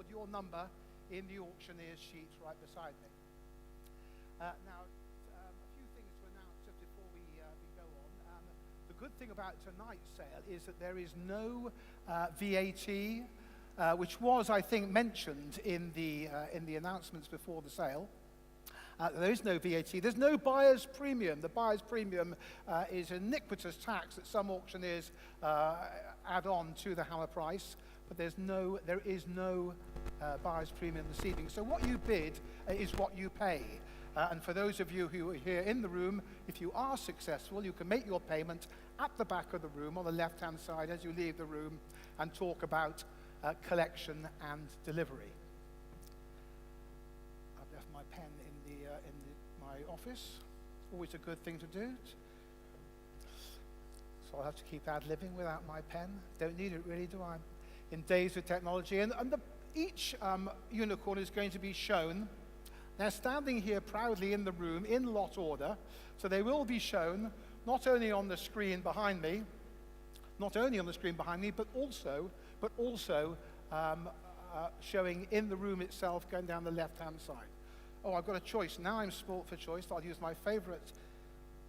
your number in the auctioneer's sheet right beside me. Now, a few things to announce just before we go on. The good thing about tonight's sale is that there is no VAT, which was, I think, mentioned in the announcements before the sale. There is no VAT. There's no buyer's premium. The buyer's premium is an iniquitous tax that some auctioneers add on to the hammer price, but there is no buyer's premium this evening. So what you bid is what you pay. And for those of you who are here in the room, if you are successful, you can make your payment at the back of the room on the left-hand side as you leave the room and talk about collection and delivery. I've left my pen in my office. Always a good thing to do. So I'll have to keep ad-libbing without my pen. Don't need it really, do I? In days of technology. And each unicorn is going to be shown. They're standing here proudly in the room in lot order, so they will be shown not only on the screen behind me, but also showing in the room itself going down the left-hand side. Oh, I've got a choice. Now I'm spoilt for choice. I'll use my favorite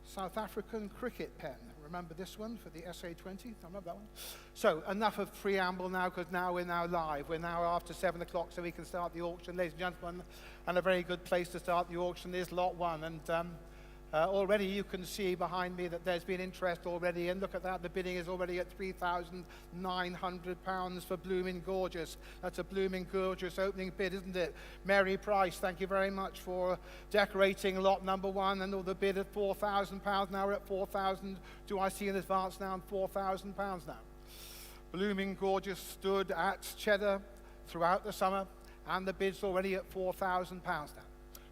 South African cricket pen. Remember this one for the SA20? I remember that one. So enough of preamble now, because now we're live. We're now after 7 o'clock, so we can start the auction, ladies and gentlemen. And a very good place to start the auction is lot one. And already you can see behind me that there's been interest already. And look at that, the bidding is already at £3,900 for Blooming Gorgeous. That's a Blooming Gorgeous opening bid, isn't it? Mary Price, thank you very much for decorating lot number one. And all the bid at £4,000. Now we're at 4,000. Do I see an advance now on £4,000 now? Blooming Gorgeous stood at Cheddar throughout the summer, and the bid's already at £4,000 now.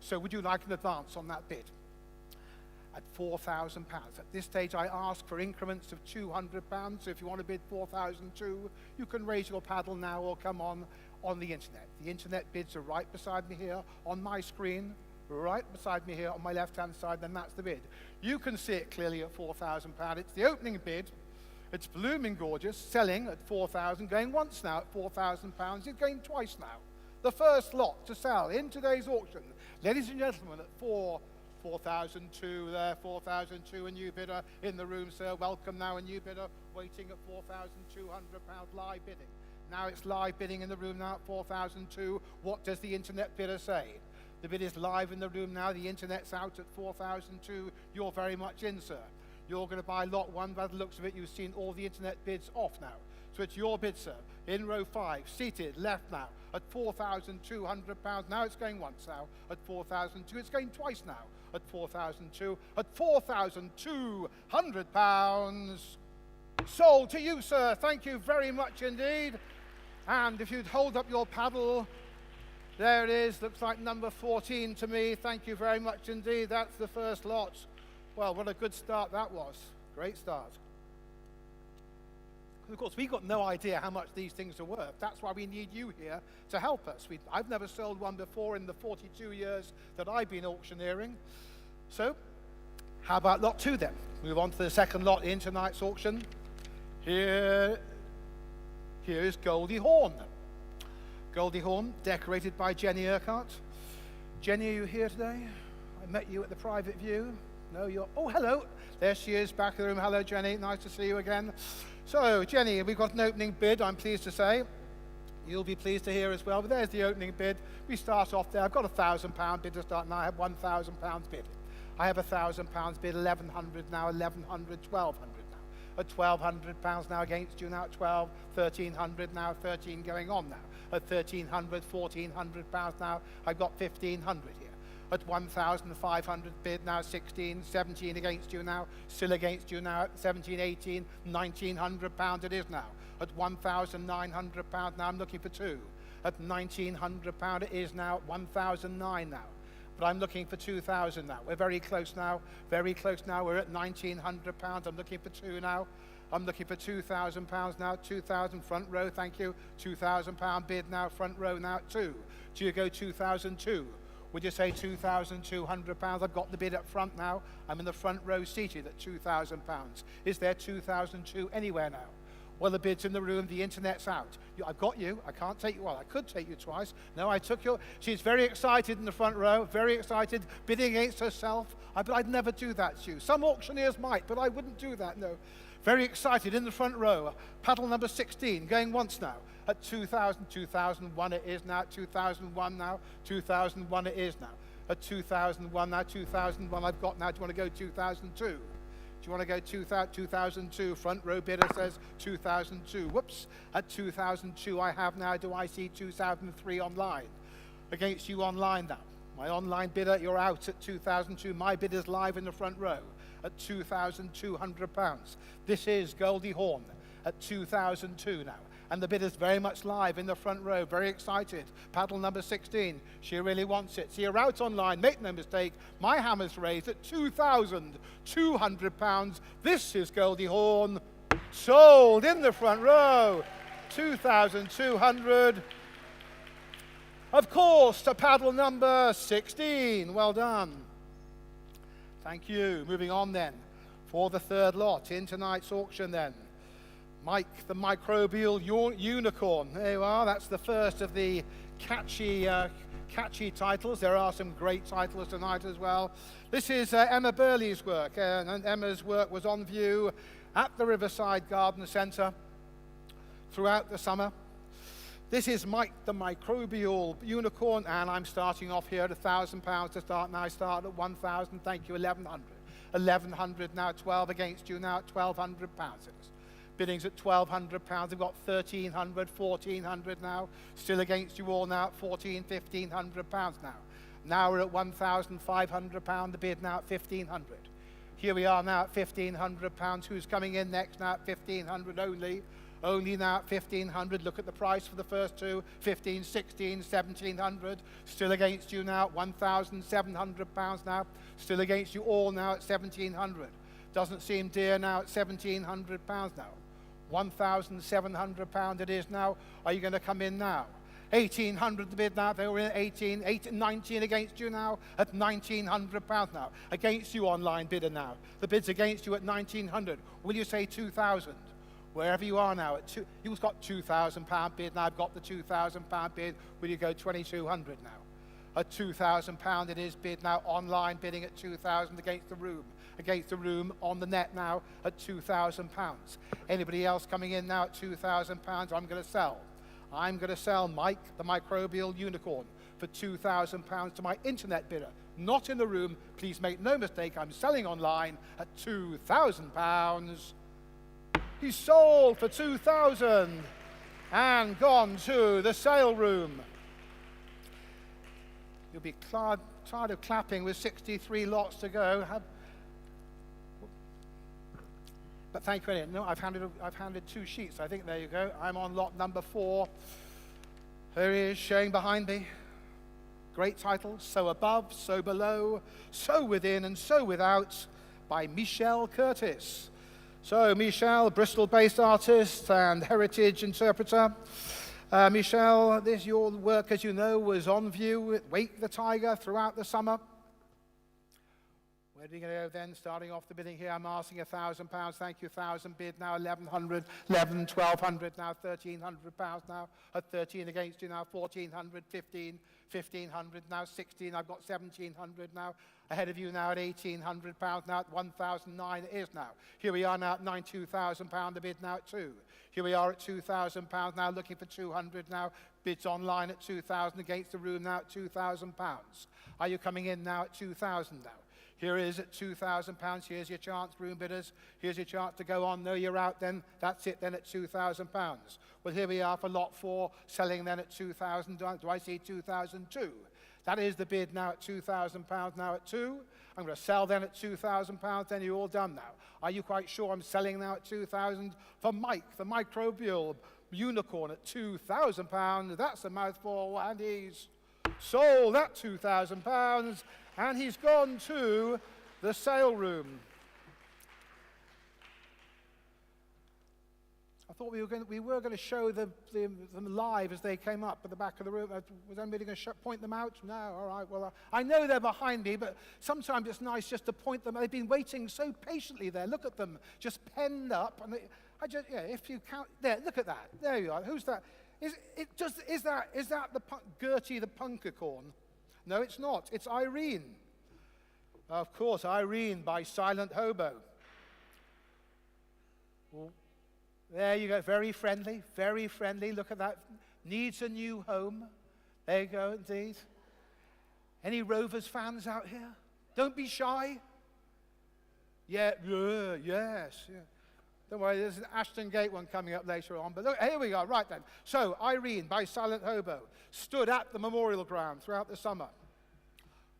So would you like an advance on that bid? At £4,000. At this stage, I ask for increments of £200. So if you want to bid 4,002, you can raise your paddle now or come on the internet. The internet bids are right beside me here on my screen, right beside me here on my left-hand side, then that's the bid. You can see it clearly at £4,000. It's the opening bid. It's Blooming Gorgeous, selling at 4,000, going once now at £4,000. It's going twice now. The first lot to sell in today's auction, ladies and gentlemen, at 4,002 there, 4,002, a new bidder in the room, sir. Welcome now, a new bidder waiting at £4,200 live bidding. Now it's live bidding in the room now at 4,002. What does the internet bidder say? The bid is live in the room now. The internet's out at 4,002. You're very much in, sir. You're going to buy lot one. By the looks of it, you've seen all the internet bids off now. So it's your bid, sir. In row 5, seated, left now, at £4,200. Now it's going once now, at 4,002. It's going twice now, at 4,002. At £4,200. Sold to you, sir. Thank you very much indeed. And if you'd hold up your paddle, there it is. Looks like number 14 to me. Thank you very much indeed. That's the first lot. Well, what a good start that was. Great start. Of course, we've got no idea how much these things are worth. That's why we need you here to help us. I've never sold one before in the 42 years that I've been auctioneering. So, how about lot 2 then? Move on to the second lot in tonight's auction. Here is Goldie Hawn. Goldie Hawn, decorated by Jenny Urquhart. Jenny, are you here today? I met you at the private view. No, you're... Oh, hello. There she is, back of the room. Hello, Jenny. Nice to see you again. So, Jenny, we've got an opening bid, I'm pleased to say. You'll be pleased to hear as well. But there's the opening bid. We start off there. I've got a £1,000 bid to start now. I have £1,000 bid. I have a £1,000 bid, 1,100 now, 1,100, 1,200 now. At £1,200 now against you now at 12, 1,300 now, 13 going on now. At 1,300, £1,400 now. I've got 1,500 here. At 1,500 bid now, 16, 17 against you now, still against you now at 17, 18, £1,900 it is now. At £1,900 now, I'm looking for 2. At £1,900 it is now, 1,009 now. But I'm looking for 2,000 now. We're very close now, very close now. We're at £1,900. I'm looking for 2 now. I'm looking for £2,000 now, 2,000 front row, thank you. £2,000 bid now, front row now at 2. Do you go 2,002? Would you say £2,200? I've got the bid up front now. I'm in the front row seated at £2,000. Is there 2,002 anywhere now? Well, the bid's in the room, the internet's out. I've got you. I can't take you. Well, I could take you twice. No, I took you. She's very excited in the front row, very excited, bidding against herself. I'd never do that to you. Some auctioneers might, but I wouldn't do that, no. Very excited in the front row. Paddle number 16, going once now. At 2,000, 2001 it is now, 2001 now, 2001 it is now. At 2001 now, 2001 I've got now. Do you want to go 2002? Do you want to go 2002? Front row bidder says 2002. Whoops. At 2002 I have now. Do I see 2003 online? Against you online now. My online bidder, you're out at 2002. My bid is live in the front row at £2,200. This is Goldie Hawn at 2002 now. And the bid is very much live in the front row, very excited. Paddle number 16, she really wants it. So you're out online, make no mistake. My hammer's raised at £2,200. This is Goldie Hawn, sold in the front row, 2,200. Of course, to paddle number 16, well done. Thank you. Moving on then, for the third lot in tonight's auction then. Mike, the microbial unicorn. There you are. That's the first of the catchy titles. There are some great titles tonight as well. This is Emma Burley's work, and Emma's work was on view at the Riverside Garden Centre throughout the summer. This is Mike, the microbial unicorn, and I'm starting off here at £1,000 to start. Now I start at 1,000. Thank you, 1,100. 1,100 now, 12 against you now at £1,200. Biddings at £1,200. We've got 1,300, 1,400 now. Still against you all now at £1,400, £1,500 now. Now we're at £1,500. The bid now at 1,500. Here we are now at £1,500. Who's coming in next now at 1,500 only? Only now at 1,500. Look at the price for the first two. 15, 16, 1,700. Still against you now at £1,700 now. Still against you all now at 1,700. Doesn't seem dear now at £1,700 now. £1,700 it is now. Are you going to come in now? 1,800 the bid now. They were in 19 against you now at £1,900 now. Against you online bidder now. The bid's against you at 1,900. Will you say 2,000? Wherever you are now, you've got £2,000 bid. Now I've got the £2,000 bid. Will you go 2,200 now? At £2,000 it is bid now. Online bidding at 2,000 against the room. Against the room on the net now at £2,000. Anybody else coming in now at £2,000? I'm going to sell. I'm going to sell Mike, the microbial unicorn, for £2,000 to my internet bidder. Not in the room. Please make no mistake. I'm selling online at £2,000. He's sold for 2,000 and gone to the sale room. You'll be tired of clapping with 63 lots to go. But thank you. No, I've handed two sheets. I think there you go. I'm on lot number 4. Here he is showing behind me. Great title, So Above, So Below, So Within and So Without by Michelle Curtis. So Michelle, Bristol-based artist and heritage interpreter. Michelle, your work, as you know, was on view at Wake the Tiger throughout the summer. Where do you go then? Starting off the bidding here, I'm asking £1,000. Thank you, 1,000 bid now, 1,100, 1,200 now, £1,300 now. At 13 against you now, 1,400, 15, 1,500 now, 16. I've got 1,700 now. Ahead of you now at £1,800 now, at 1,009 it is now. Here we are now at £92,000 the bid now at 2. Here we are at £2,000 now, looking for 200 now. Bids online at 2,000 against the room now at £2,000. Are you coming in now at 2,000 now? Here is at £2,000. Here's your chance, room bidders. Here's your chance to go on. No, you're out then. That's it then at £2,000. Well, here we are for lot 4, selling then at 2,000. Do I see 2,002? That is the bid now at £2,000 now at 2. I'm going to sell then at £2,000. Then you're all done now. Are you quite sure I'm selling now at 2,000 for Mike, the microbial unicorn at £2,000? That's a mouthful, and he's sold at £2,000. And he's gone to the sale room. I thought we were going to show them live as they came up at the back of the room. Was anybody going to point them out? No, all right. Well, I know they're behind me, but sometimes it's nice just to point them. They've been waiting so patiently there. Look at them, just penned up. And Yeah, if you count, there, look at that. There you are. Who's that? Is that Gertie the Punkercorn? No, it's not. It's Irene. Of course, Irene by Silent Hobo. Well, there you go. Very friendly, very friendly. Look at that. Needs a new home. There you go, indeed. Any Rovers fans out here? Don't be shy. Yeah, yes. Yeah. Don't worry, there's an Ashton Gate one coming up later on. But look, here we are. Right then. So, Irene by Silent Hobo stood at the memorial ground throughout the summer.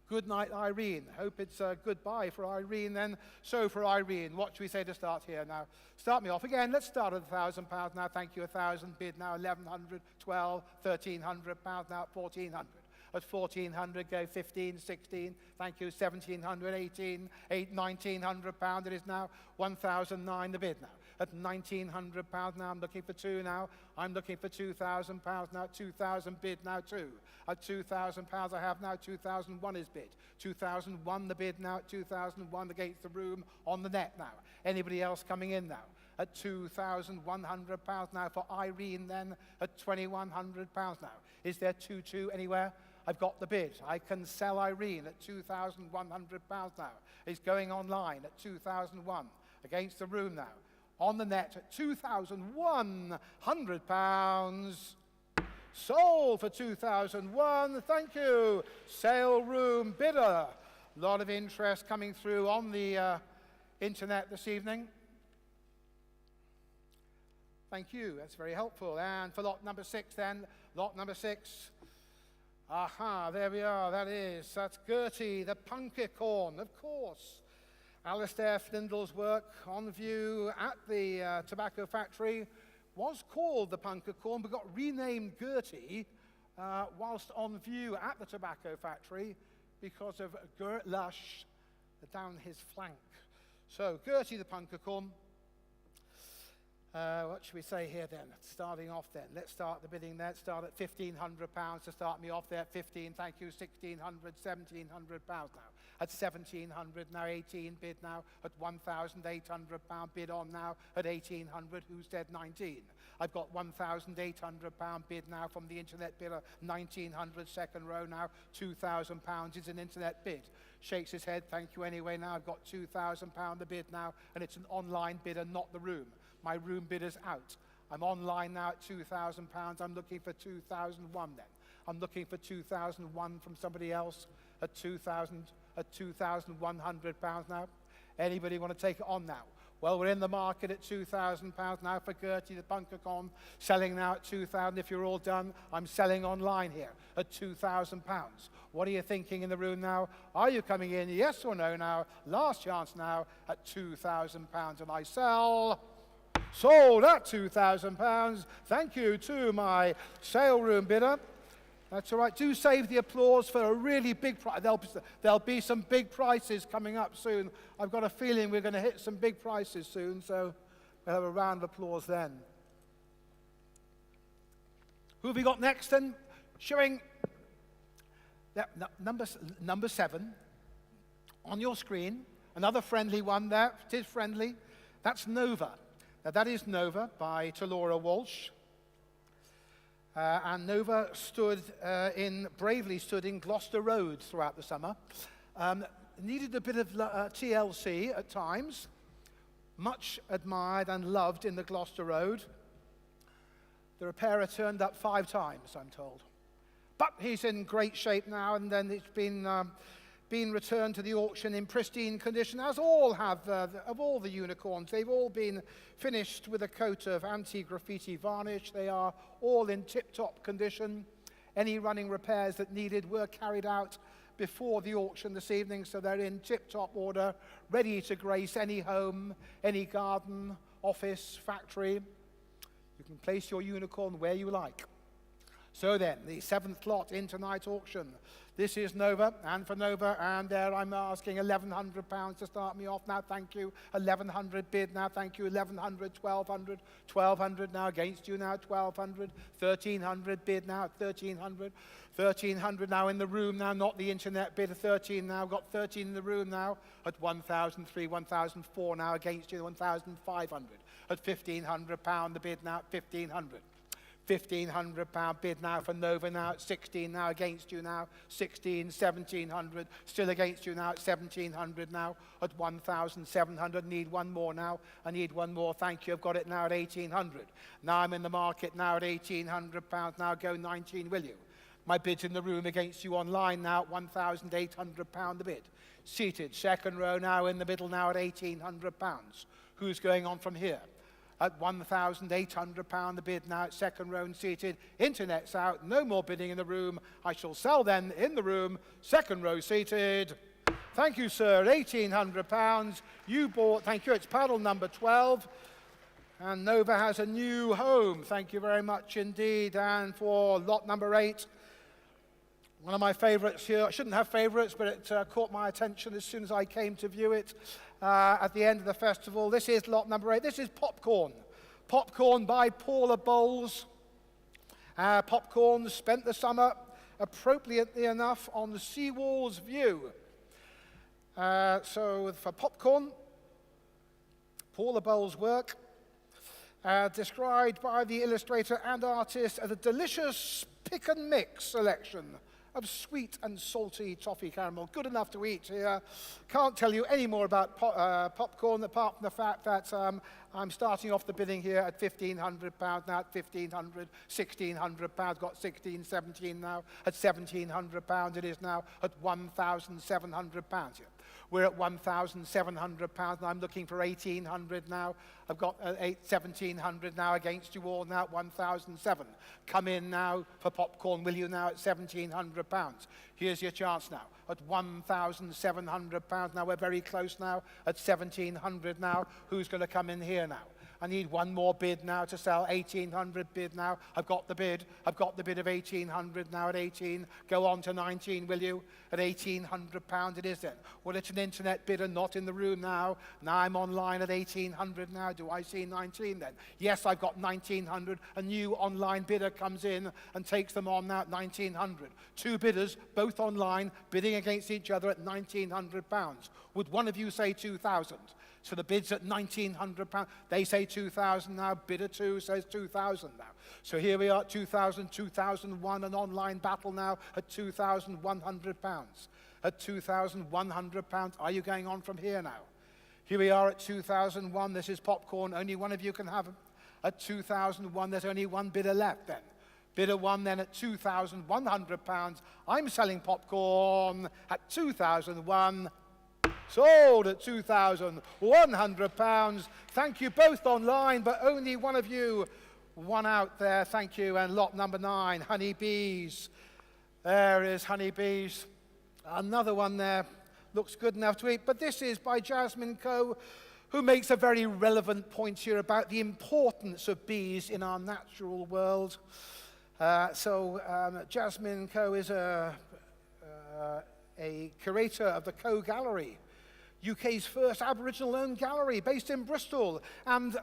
Good night, Irene. Hope it's a goodbye for Irene then. So for Irene, what should we say to start here now? Start me off again. Let's start at £1,000 now. Thank you, 1,000. Bid now, 1,100, 12, £1,300 now, 1,400. At 1,400, go 15, 16. Thank you, 1,700, 18, £1,900. It is now 1,009 the bid now. At £1,900 now, I'm looking for two now. I'm looking for £2,000 now. 2,000 bid now, two. At £2,000 I have now. 2,001 is bid. 2,001 the bid now. At 2,001 against the room on the net now. Anybody else coming in now? At £2,100 now for Irene then. At £2,100 now. Is there 2-2 anywhere? I've got the bid. I can sell Irene at £2,100 now. It's going online at 2,001 against the room now. On the net at £2,100. Sold for 2,001. Thank you. Sale room bidder. A lot of interest coming through on the internet this evening. Thank you. That's very helpful. And for lot number 6 then, lot number 6. Aha, there we are. That's Gertie the Punkercorn, of course. Alistair Flindell's work on view at the tobacco factory was called the Punkercorn, but got renamed Gertie whilst on view at the tobacco factory because of Gert Lush down his flank. So, Gertie the Punkercorn. What should we say here then? Starting off then. Let's start the bidding there. Let's start at £1,500 to start me off there. 15, thank you. 1,600, £1,700 now. At 1,700 now, 18 bid now. At £1,800 bid on now. At 1,800, who said 19? I've got £1,800 bid now from the internet bidder. 1,900 second row now. £2,000 is an internet bid. Shakes his head, thank you anyway now. I've got £2,000 the bid now, and it's an online bidder, not the room. My room bidder's out. I'm online now at £2,000. I'm looking for 2,001 then. I'm looking for 2,001 from somebody else at £2,100 now. Anybody want to take it on now? Well, we're in the market at £2,000 now for Gertie the Punkercorn. Selling now at 2,000. If you're all done, I'm selling online here at £2,000. What are you thinking in the room now? Are you coming in, yes or no now? Last chance now at £2,000. And I sell. Sold at £2,000. Thank you to my sale room bidder. That's all right. Do save the applause for a really big price. There'll be some big prices coming up soon. I've got a feeling we're going to hit some big prices soon, so we'll have a round of applause then. Who have we got next then? Showing that number 7 on your screen. Another friendly one there. It is friendly. That's Nova. Now that is Nova by Talora Walsh. And Nova bravely stood in Gloucester Road throughout the summer. Needed a bit of TLC at times. Much admired and loved in the Gloucester Road. The repairer turned up 5 times, I'm told. But he's in great shape now, and then it's been returned to the auction in pristine condition, as all have, of all the unicorns. They've all been finished with a coat of anti-graffiti varnish. They are all in tip-top condition. Any running repairs that needed were carried out before the auction this evening, so they're in tip-top order, ready to grace any home, any garden, office, factory. You can place your unicorn where you like. So then, the 7th lot in tonight's auction. This is Nova, and for Nova, and there I'm asking £1,100 to start me off now, thank you. 1,100 bid now, thank you. 1,100, 1,200, 1,200 now against you now, 1,200. 1,300 bid now, 1,300. 1,300 now in the room now, not the internet bid, 13 now. Got 13 in the room now at 1,003, 1,004 now against you, 1,500. at £1,500. The bid now at 1,500. £1,500 bid now for Nova now at 16 now, against you now, 16, 1,700, still against you now at 1,700 now, at 1,700, need one more now, I need one more, thank you, I've got it now at 1,800. Now I'm in the market now at £1,800, now go 19, will you? My bid's in the room against you online now at £1,800 the bid. Seated, second row now in the middle now at £1,800. Who's going on from here? At £1,800 the bid now at second row and seated. Internet's out, no more bidding in the room. I shall sell then in the room, second row seated. Thank you, sir, £1,800. You bought, thank you, it's paddle number 12. And Nova has a new home. Thank you very much indeed. And for lot number 8, one of my favorites here. I shouldn't have favorites, but it caught my attention as soon as I came to view it at the end of the festival. This is lot number 8. This is Popcorn. Popcorn by Paula Bowles. Popcorn spent the summer, appropriately enough, on the Seawall's View. So for Popcorn, Paula Bowles' work, described by the illustrator and artist as a delicious pick and mix selection of sweet and salty toffee caramel. Good enough to eat here. Can't tell you any more about Popcorn apart from the fact that I'm starting off the bidding here at £1,500 now at 1,500, £1,600, got 16, 17 now. At £1,700 it is now at £1,700 here. We're at £1,700 and I'm looking for 1,800 now. I've got 1,700 now against you all now at 1,007. Come in now for Popcorn, will you now at £1,700. Here's your chance now at £1,700. Now we're very close now at 1,700 now. Who's going to come in here now? I need one more bid now to sell. 1,800 bid now. I've got the bid. I've got the bid of 1,800 now at 18. Go on to 19, will you? At £1,800 it is then. Well, it's an internet bidder, not in the room now. Now I'm online at 1,800 now. Do I see 19 then? Yes, I've got 1,900. A new online bidder comes in and takes them on now at 1,900. Two bidders, both online, bidding against each other at £1,900. Would one of you say 2,000? So the bid's at £1,900. They say 2,000 now. Bidder 2 says 2,000 now. So here we are at 2,000, 2001, an online battle now at £2,100. At £2,100. Are you going on from here now? Here we are at 2001. This is Popcorn. Only one of you can have them. At 2001, there's only one bidder left then. Bidder 1 then at £2,100. I'm selling Popcorn at 2001. Sold at £2,100. Thank you both online, but only one of you won out there. Thank you. And lot number 9, Honeybees. There is Honeybees. Another one there. Looks good enough to eat. But this is by Jasmine Coe, who makes a very relevant point here about the importance of bees in our natural world. Jasmine Coe is a curator of the Coe Gallery, UK's first Aboriginal-owned gallery based in Bristol. And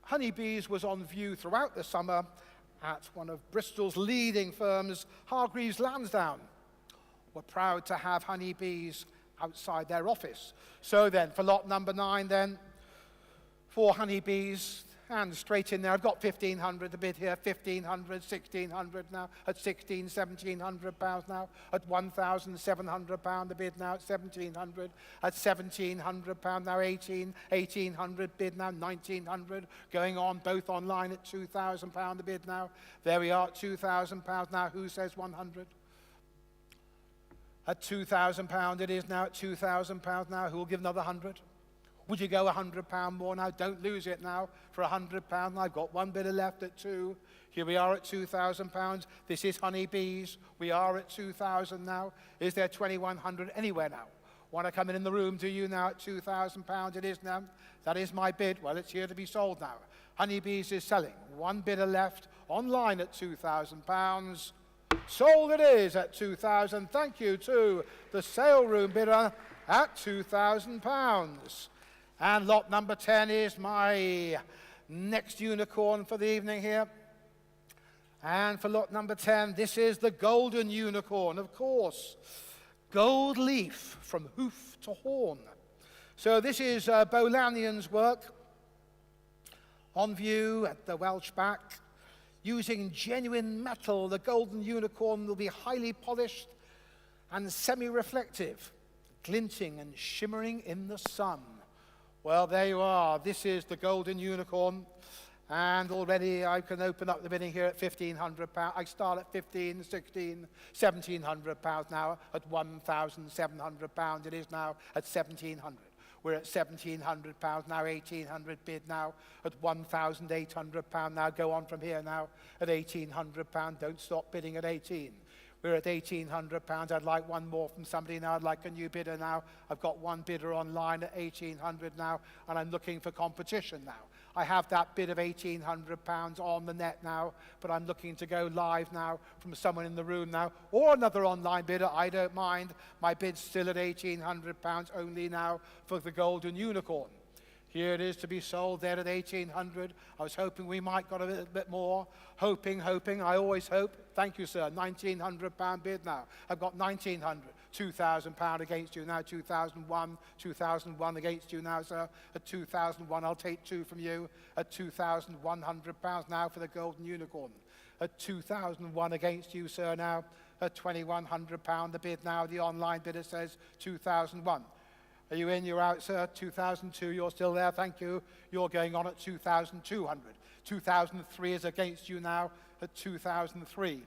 Honeybees was on view throughout the summer at one of Bristol's leading firms, Hargreaves Lansdown. We're proud to have Honeybees outside their office. So then, for lot number 9 then, 4 Honeybees, and straight in there, I've got 1,500 to bid here, 1,500, 1,600 now, at 16, 1,700 pounds now, at 1,700 pound the bid now, at 1,700, at 1,700 pound now, 1,800 bid now, 1,900, going on, both online at 2,000 pound the bid now. There we are at 2,000 pounds now. Who says 100? At 2,000 pound it is now, at 2,000 pounds now. Who will give another 100? Would you go £100 more now? Don't lose it now for £100. I've got one bidder left at 2. Here we are at £2,000. This is Honeybees. We are at 2,000 now. Is there 2,100 anywhere now? Want to come in the room, do you now at £2,000? It is now. That is my bid. Well, it's here to be sold now. Honeybees is selling. One bidder left online at £2,000. Sold it is at 2,000. Thank you to the sale room bidder at £2,000. And lot number 10 is my next unicorn for the evening here. And for lot number 10, this is the golden unicorn, of course. Gold leaf from hoof to horn. So this is Bolanian's work. On view at the Welsh back, using genuine metal, the golden unicorn will be highly polished and semi-reflective, glinting and shimmering in the sun. Well, there you are. This is the golden unicorn. And already I can open up the bidding here at £1,500. I start at 15, 16, £1,700 now at £1,700. It is now at 1,700. We're at £1,700 now, 1,800 bid now at £1,800 now. Go on from here now at £1,800. Don't stop bidding at 18. We're at £1,800. I'd like one more from somebody now. I'd like a new bidder now. I've got one bidder online at £1,800 now, and I'm looking for competition now. I have that bid of £1,800 on the net now, but I'm looking to go live now from someone in the room now, or another online bidder. I don't mind. My bid's still at £1,800 only now for the golden unicorn. Here it is to be sold there at 1,800. I was hoping we might got a little bit more. Hoping. I always hope. Thank you, sir. £1,900 bid now. I've got 1,900. £2,000 against you now. 2001. 2001 against you now, sir. At 2001, I'll take two from you. At £2,100 now for the golden unicorn. At 2001 against you, sir, now. At £2,100 the bid now. The online bidder says 2001. Are you in? You're out, sir. 2002, you're still there. Thank you. You're going on at 2,200. 2003 is against you now at 2003.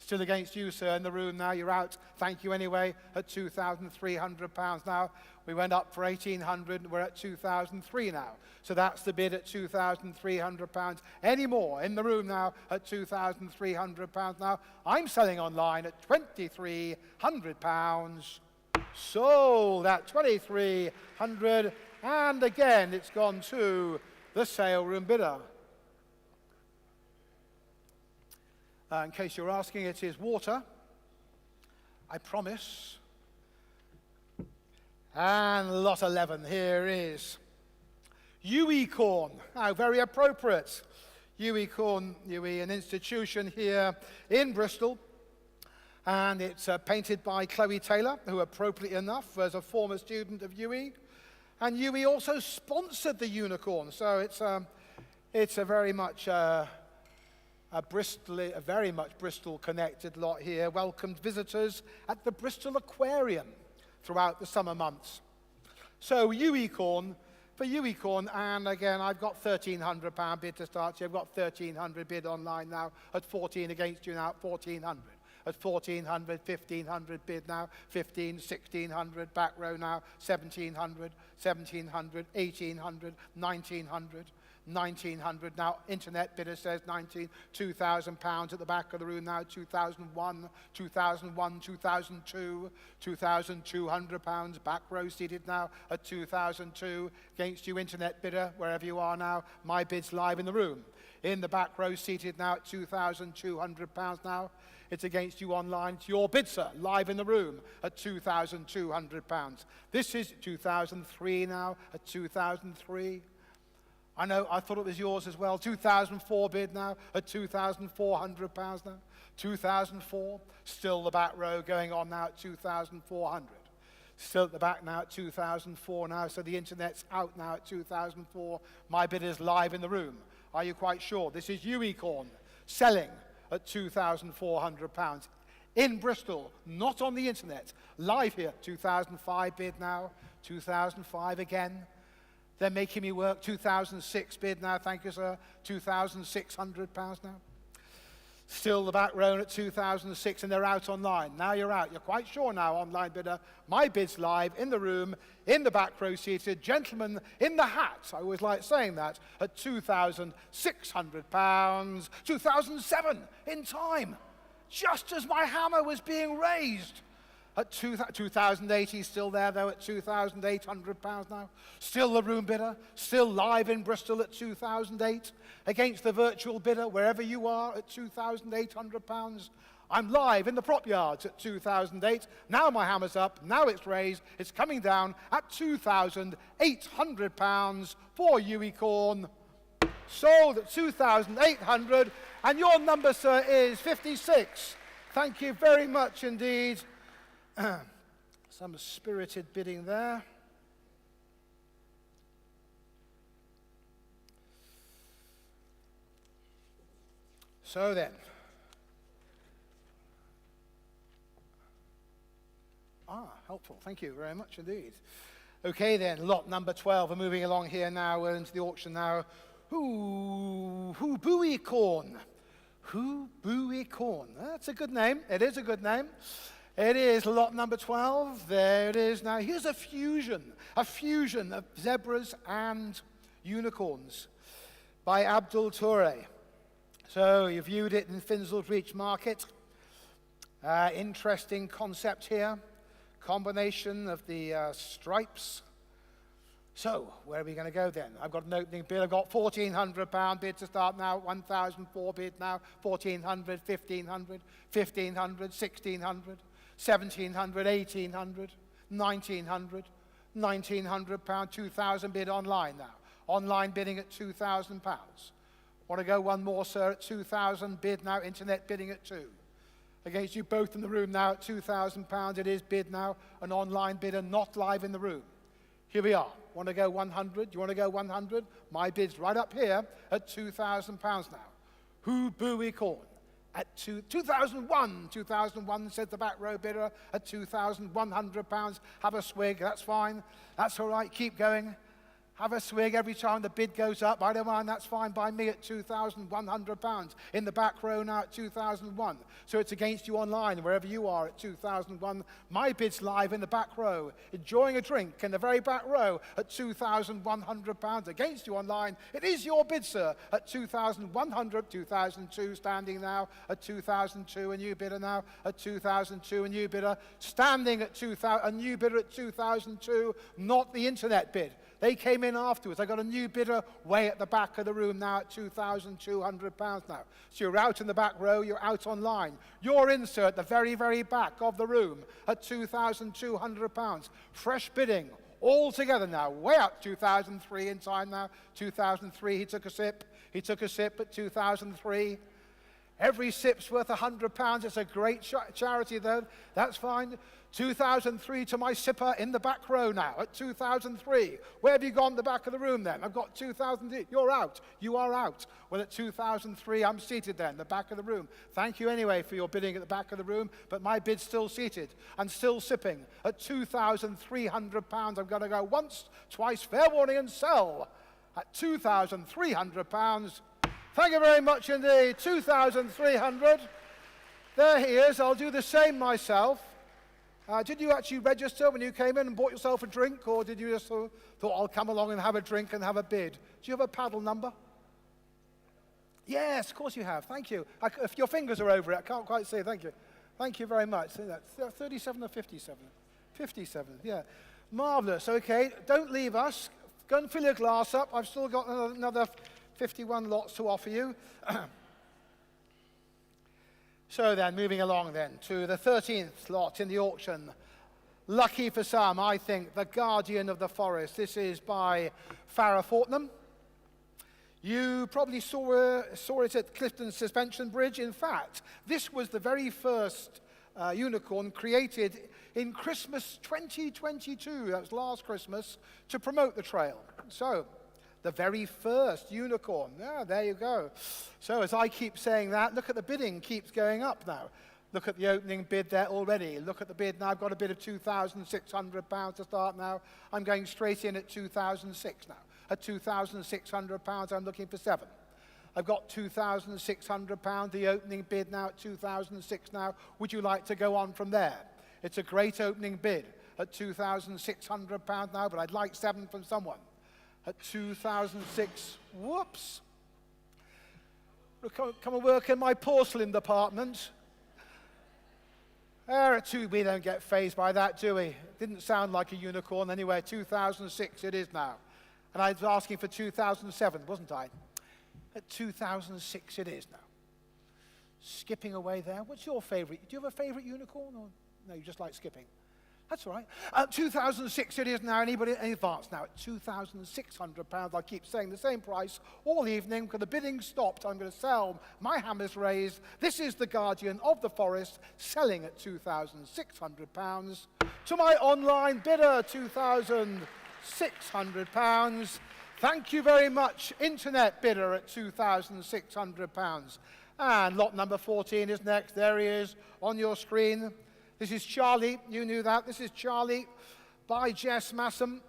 Still against you, sir, in the room now. You're out. Thank you anyway at £2,300 now. We went up for 1,800. We're at 2,003 now. So that's the bid at £2,300. Any more in the room now at £2,300 now? I'm selling online at £2,300. Sold at 2,300, and again it's gone to the sale room bidder. In case you're asking, it is water, I promise. And lot 11 here is Uecorn. How very appropriate. Uecorn, an institution here in Bristol. And it's painted by Chloe Taylor, who appropriately enough was a former student of UE. And UE also sponsored the unicorn. So it's a very much very much Bristol connected lot here. Welcomed visitors at the Bristol Aquarium throughout the summer months. So Uecorn, for Uecorn, and again I've got £1,300 bid to start. So I've got 1,300 bid online now at 14 against you now at 1,400. At 1,400, 1,500 bid now, 15, 1,600, back row now, 1,700, 1,700, 1,800, 1,900, 1,900 now. Internet bidder says 19, £2,000 at the back of the room now, 2001, 2001, 2002, £2,200, back row seated now at 2002. Against you, internet bidder, wherever you are now, my bid's live in the room. In the back row seated now at £2,200 now. It's against you online. It's your bid, sir, live in the room at £2,200. This is 2003 now at 2003. I know, I thought it was yours as well. 2004 bid now at £2,400 now. 2004, still the back row going on now at 2,400. Still at the back now at 2004 now, so the internet's out now at 2004. My bid is live in the room. Are you quite sure? This is Uecorn selling at £2,400 in Bristol, not on the internet, live here. 2005 bid now, 2005 again. They're making me work. 2006 bid now, thank you, sir. £2,600 now. Still the back row at 2006, and they're out online. Now you're out. You're quite sure now, online bidder. My bid's live in the room, in the back row seated. Gentleman in the hat, I always like saying that, at £2,600. 2007, in time, just as my hammer was being raised. At 2008, he's still there, though, at £2,800 now. Still the room bidder, still live in Bristol at 2008. Against the virtual bidder, wherever you are, at £2,800. I'm live in the prop yards at 2008. Now my hammer's up, now it's raised, it's coming down at £2,800 for Uecorn. Sold at 2,800, and your number, sir, is 56. Thank you very much indeed. Some spirited bidding there. So then, helpful. Thank you very much indeed. Okay then, lot number 12. We're moving along here now. We're into the auction now. Who Booey Corn. Who Booey Corn. That's a good name. It is a good name. It is lot number 12. There it is now. Here's a fusion of zebras and unicorns by Abdul Toure. So you viewed it in Finzel's Reach Market. Interesting concept here. Combination of the stripes. So, where are we going to go then? I've got an opening bid. I've got £1,400 bid to start now, 1,004 bid now, 1,400, 1,500, 1,500, 1,600, 1,700, 1,800, 1,900, £1,900, 2,000 bid online now. Online bidding at £2,000. Want to go one more, sir, at 2,000 bid now, internet bidding at 2. Against you both in the room now at £2,000. It is bid now, an online bidder not live in the room. Here we are. Want to go 100? You want to go 100? My bid's right up here at £2,000 now. Who Booey Corn? At 2001. 2001, said the back row bidder, at £2,100. Have a swig, that's fine. That's all right, keep going. Have a swig every time the bid goes up. I don't mind, that's fine by me at £2,100. In the back row now at 2001. So it's against you online, wherever you are at 2001. My bid's live in the back row, enjoying a drink in the very back row at £2,100. Against you online, it is your bid, sir, at 2,100. 2002 standing now at 2002. A new bidder now at 2002. A new bidder standing at 2000. A new bidder at 2002, not the internet bid. They came in afterwards. I got a new bidder way at the back of the room now at £2,200 now. So you're out in the back row, you're out online. You're in, sir, at the very, very back of the room at £2,200. Fresh bidding all together now. Way up 2003 in time now. 2003, he took a sip. He took a sip at 2003. Every sip's worth £100. It's a great charity, though. That's fine. 2003 to my sipper in the back row now at 2003. Where have you gone the back of the room then? I've got 2000. You're out. You are out. Well, at 2003, I'm seated then, the back of the room. Thank you anyway for your bidding at the back of the room, but my bid's still seated and still sipping at £2,300. I'm going to go once, twice, fair warning, and sell at £2,300. Thank you very much indeed. 2,300. There he is. I'll do the same myself. Did you actually register when you came in and bought yourself a drink, or did you just thought, I'll come along and have a drink and have a bid? Do you have a paddle number? Yes, of course you have. Thank you. If your fingers are over it, I can't quite see. Thank you. Thank you very much. See that? 37 or 57? 57, yeah. Marvellous. Okay, don't leave us. Go and fill your glass up. I've still got another 51 lots to offer you. So then, moving along then to the 13th lot in the auction. Lucky for some, I think, The Guardian of the Forest. This is by Farrah Fortnum. You probably saw it at Clifton Suspension Bridge. In fact, this was the very first unicorn created in Christmas 2022. That was last Christmas, to promote the trail. So, the very first unicorn. Yeah, there you go. So as I keep saying that, look at the bidding keeps going up now. Look at the opening bid there already. Look at the bid now. I've got a bid of £2,600 to start now. I'm going straight in at 2,006 now. At £2,600, I'm looking for 7. I've got £2,600, the opening bid now at 2,006 now. Would you like to go on from there? It's a great opening bid at £2,600 now, but I'd like 7 from someone. At 2006, whoops. Come and work in my porcelain department. There at 2, we don't get fazed by that, do we? Didn't sound like a unicorn anyway. 2006 it is now. And I was asking for 2007, wasn't I? At 2006 it is now. Skipping away there. What's your favorite? Do you have a favorite unicorn? Or no, you just like skipping? That's all right. 2006 it is now. Anybody in advance now at £2,600. I keep saying the same price all evening because the bidding stopped. I'm going to sell. My hammer's raised. This is the Guardian of the Forest selling at £2,600 to my online bidder, £2,600. Thank you very much, internet bidder at £2,600. And lot number 14 is next. There he is on your screen. This is Charlie. You knew that. This is Charlie by Jess Massam.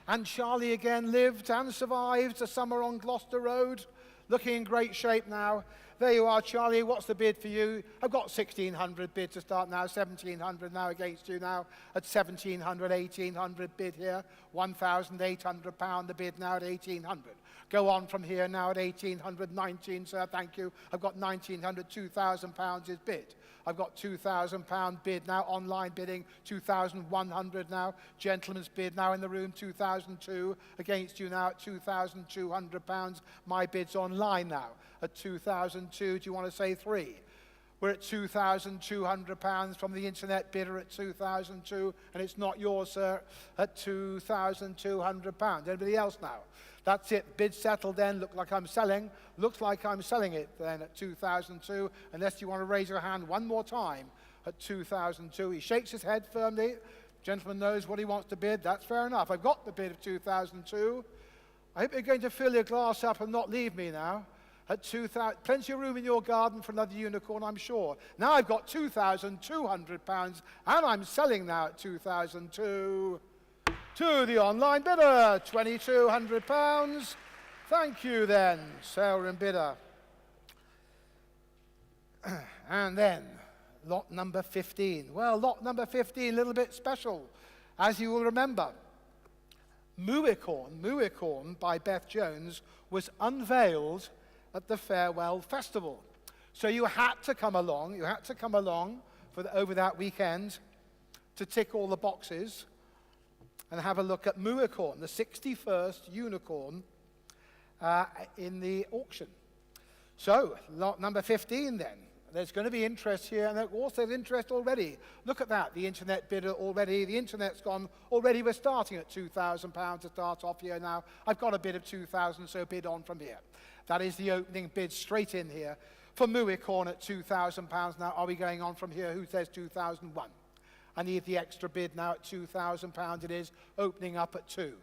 And Charlie again lived and survived a summer on Gloucester Road. Looking in great shape now. There you are, Charlie. What's the bid for you? I've got 1,600 bid to start now. 1,700 now against you now. At 1,700, 1,800 bid here. £1,800 the bid now at 1,800. Go on from here now at 1,800, 19, sir. Thank you. I've got 1,900, £2,000 is bid. I've got £2,000 bid now, online bidding, 2,100 now. Gentleman's bid now in the room, 2,002 against you now at £2,200. My bid's online now at 2,002. Do you want to say 3? We're at £2,200 from the internet bidder at 2,002, and it's not yours, sir, at £2,200. Anybody else now? That's it. Bid settled then. Look like I'm selling. Looks like I'm selling it then at 2002, unless you want to raise your hand one more time at 2002. He shakes his head firmly. Gentleman knows what he wants to bid. That's fair enough. I've got the bid of 2002. I hope you're going to fill your glass up and not leave me now. At 2,000, plenty of room in your garden for another unicorn, I'm sure. Now I've got £2,200, and I'm selling now at 2002. To the online bidder, £2,200. Thank you then, seller and bidder. And then, lot number 15. Well, lot number 15, a little bit special. As you will remember, Mooicorn by Beth Jones was unveiled at the Farewell Festival. So you had to come along, over that weekend to tick all the boxes and have a look at Mooicorn, the 61st unicorn in the auction. So, lot number 15 then. There's going to be interest here, and there's also interest already. Look at that, the internet bidder already. The internet's gone already. We're starting at £2,000 to start off here now. I've got a bid of 2,000, so bid on from here. That is the opening bid straight in here for Mooicorn at £2,000. Now, are we going on from here? Who says 2001? I need the extra bid now at £2,000. It is opening up at 2.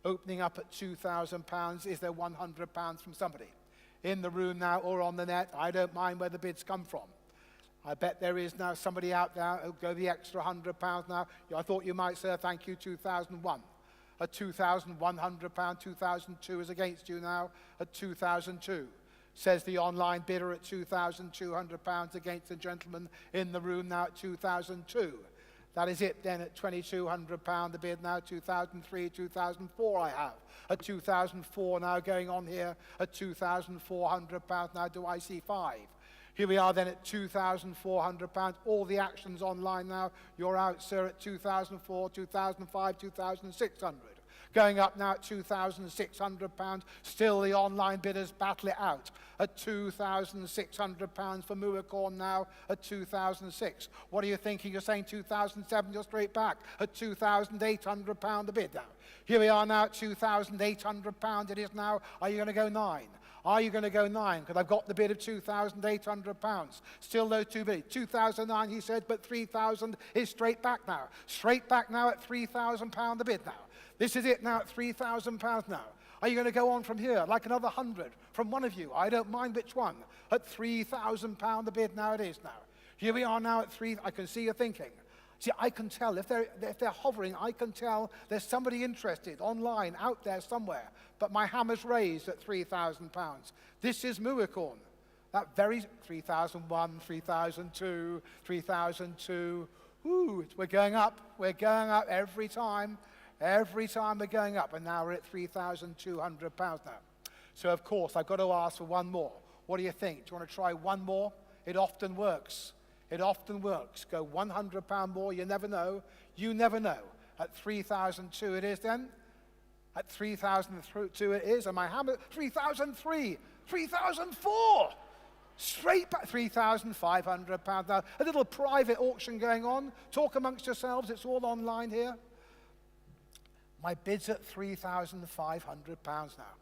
Opening up at £2,000. Is there £100 from somebody? In the room now or on the net, I don't mind where the bids come from. I bet there is now somebody out there who'll go the extra £100 now. I thought you might say thank you, 2001. At £2,100, 2002 is against you now at 2002. Says the online bidder at £2,200 against the gentleman in the room now at 2002. That is it then at £2,200 the bid now, 2003, 2004 I have. At 2004 now going on here at £2,400 now, do I see 5? Here we are then at £2,400. All the actions online now. You're out, sir, at 2004, 2005, 2,600. Going up now at £2,600. Still the online bidders battle it out at £2,600 for Mooicorn now at 2006. What are you thinking? You're saying 2007, you're straight back at £2,800 a bid now. Here we are now at £2,800 it is now. Are you going to go 9? Are you going to go 9? Because I've got the bid of £2,800. Still those two bids. 2009 he said, but 3,000 is straight back now. Straight back now at £3,000 the bid now. This is it now at £3,000 now. Are you going to go on from here, like another 100 from one of you? I don't mind which one. At £3,000 the bid now it is now. Here we are now at 3. I can see you thinking. See, I can tell, if they're hovering, I can tell there's somebody interested online, out there somewhere. But my hammer's raised at £3,000. This is Mooicorn. That very 3001, 3002, 3002. Ooh, we're going up. We're going up every time. Every time we're going up. And now we're at £3,200 now. So, of course, I've got to ask for one more. What do you think? Do you want to try one more? It often works. It often works. Go £100 more. You never know. You never know. At 3002 it is then. At 3002 it is. And my hammer, 3003, 3004. Straight back, £3,500 now. A little private auction going on. Talk amongst yourselves. It's all online here. My bid's at £3,500 now.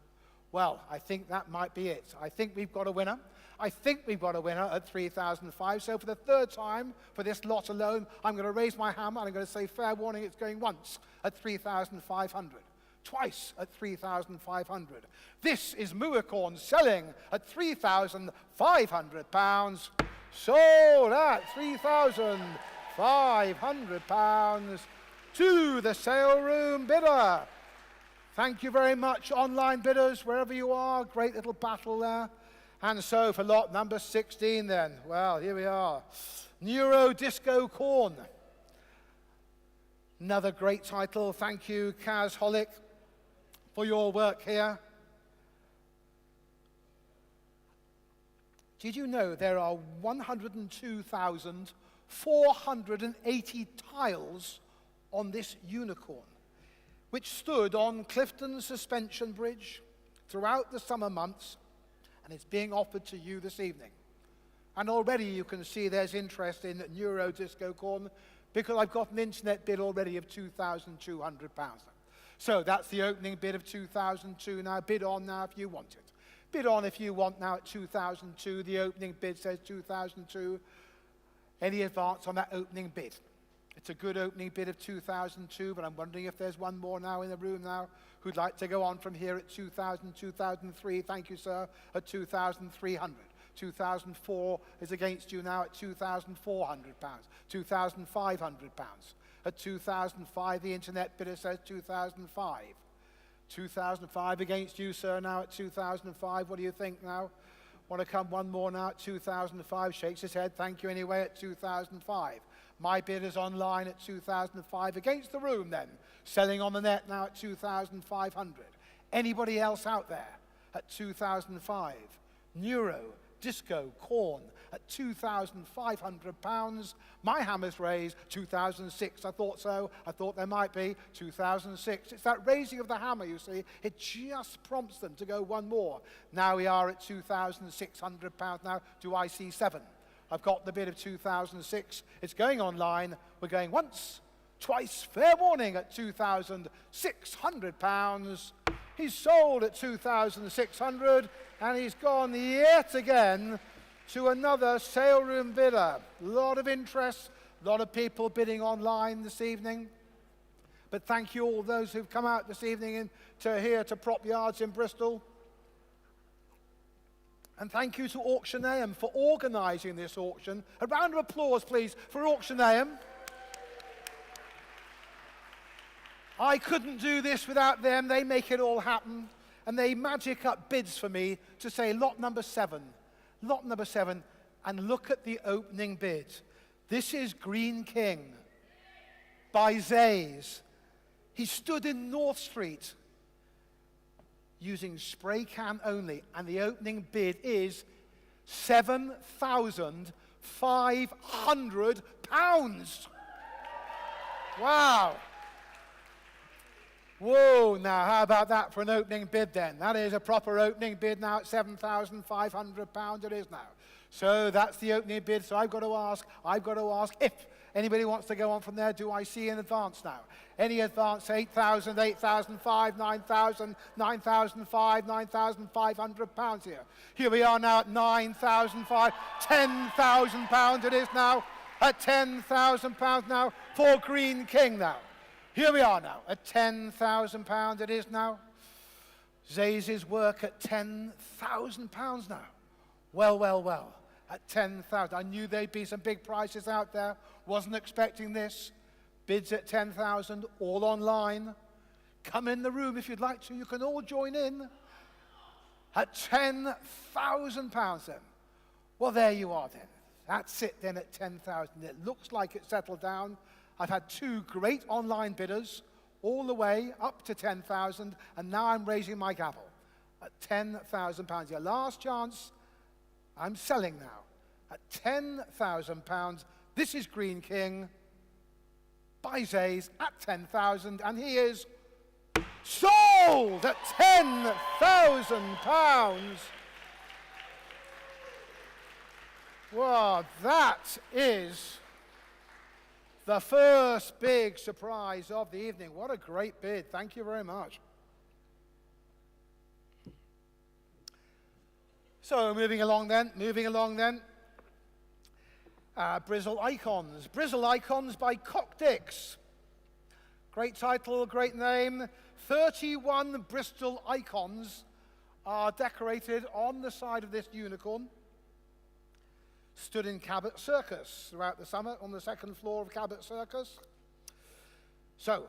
Well, I think that might be it. I think we've got a winner. I think we've got a winner at 3,005. So for the third time for this lot alone, I'm going to raise my hammer and I'm going to say, fair warning, it's going once at 3,500. twice at 3,500. This is Muacorn selling at 3,500 pounds, sold at 3,500 pounds to the sale room bidder. Thank you very much, online bidders, wherever you are. Great little battle there. And so for lot number 16 then, well, here we are. Neuro Disco Corn. Another great title. Thank you, Kaz Holick, for your work here. Did you know there are 102,480 tiles on this unicorn, which stood on Clifton Suspension Bridge throughout the summer months, and it's being offered to you this evening. And already you can see there's interest in Neuro Disco Corn, because I've got an internet bid already of £2,200. So that's the opening bid of 2002 now. Bid on now if you want it. Bid on if you want now at 2002. The opening bid says 2002. Any advance on that opening bid? It's a good opening bid of 2002, but I'm wondering if there's one more now in the room now who'd like to go on from here at 2000, 2003. Thank you, sir, at 2,300. 2004 is against you now at £2,400, £2,500. At 2005, the internet bidder says 2005. 2005 against you, sir, now at 2005. What do you think now? Want to come one more now at 2005? Shakes his head. Thank you anyway at 2005. My bid is online at 2005 against the room then. Selling on the net now at 2,500. Anybody else out there at 2005? Neuro Disco Corn at £2,500. My hammer's raised 2006. I thought so. I thought there might be 2006. It's that raising of the hammer, you see. It just prompts them to go one more. Now we are at £2,600 now. Do I see 7? I've got the bid of 2006. It's going online. We're going once, twice. Fair warning at £2,600. He's sold at 2,600, and he's gone yet again to another sale room bidder. A lot of interest, a lot of people bidding online this evening. But thank you all those who've come out this evening to here to Prop Yards in Bristol. And thank you to Auctioneum for organising this auction. A round of applause, please, for Auctioneum. I couldn't do this without them. They make it all happen. And they magic up bids for me to say lot number 7. Lot number 7. And look at the opening bid. This is Green King by Zays. He stood in North Street using spray can only. And the opening bid is £7,500. Wow. Whoa, now how about that for an opening bid then? That is a proper opening bid now at £7,500 it is now. So that's the opening bid, so I've got to ask if anybody wants to go on from there. Do I see in advance now? Any advance? 8,000, 8,005, 9,000, 9,005, £9,500 here. Here we are now at 9,005, £10,000 it is now, at £10,000 now for Green King now. Here we are now, at £10,000 it is now. Zays' work at £10,000 now. Well, well, well, at 10,000. I knew there'd be some big prices out there. Wasn't expecting this. Bids at 10,000, all online. Come in the room if you'd like to. You can all join in. At £10,000 then. Well, there you are then. That's it then at 10,000. It looks like it's settled down. I've had 2 great online bidders all the way up to 10,000, and now I'm raising my gavel at £10,000. Your last chance, I'm selling now at £10,000. This is Green King by Zays at 10,000, and he is sold at £10,000. Well, that is the first big surprise of the evening. What a great bid. Thank you very much. So moving along then. Brizzle Icons. Brizzle Icons by Cockdix. Great title, great name. 31 Bristol icons are decorated on the side of this unicorn. Stood in Cabot Circus throughout the summer on the second floor of Cabot Circus. So,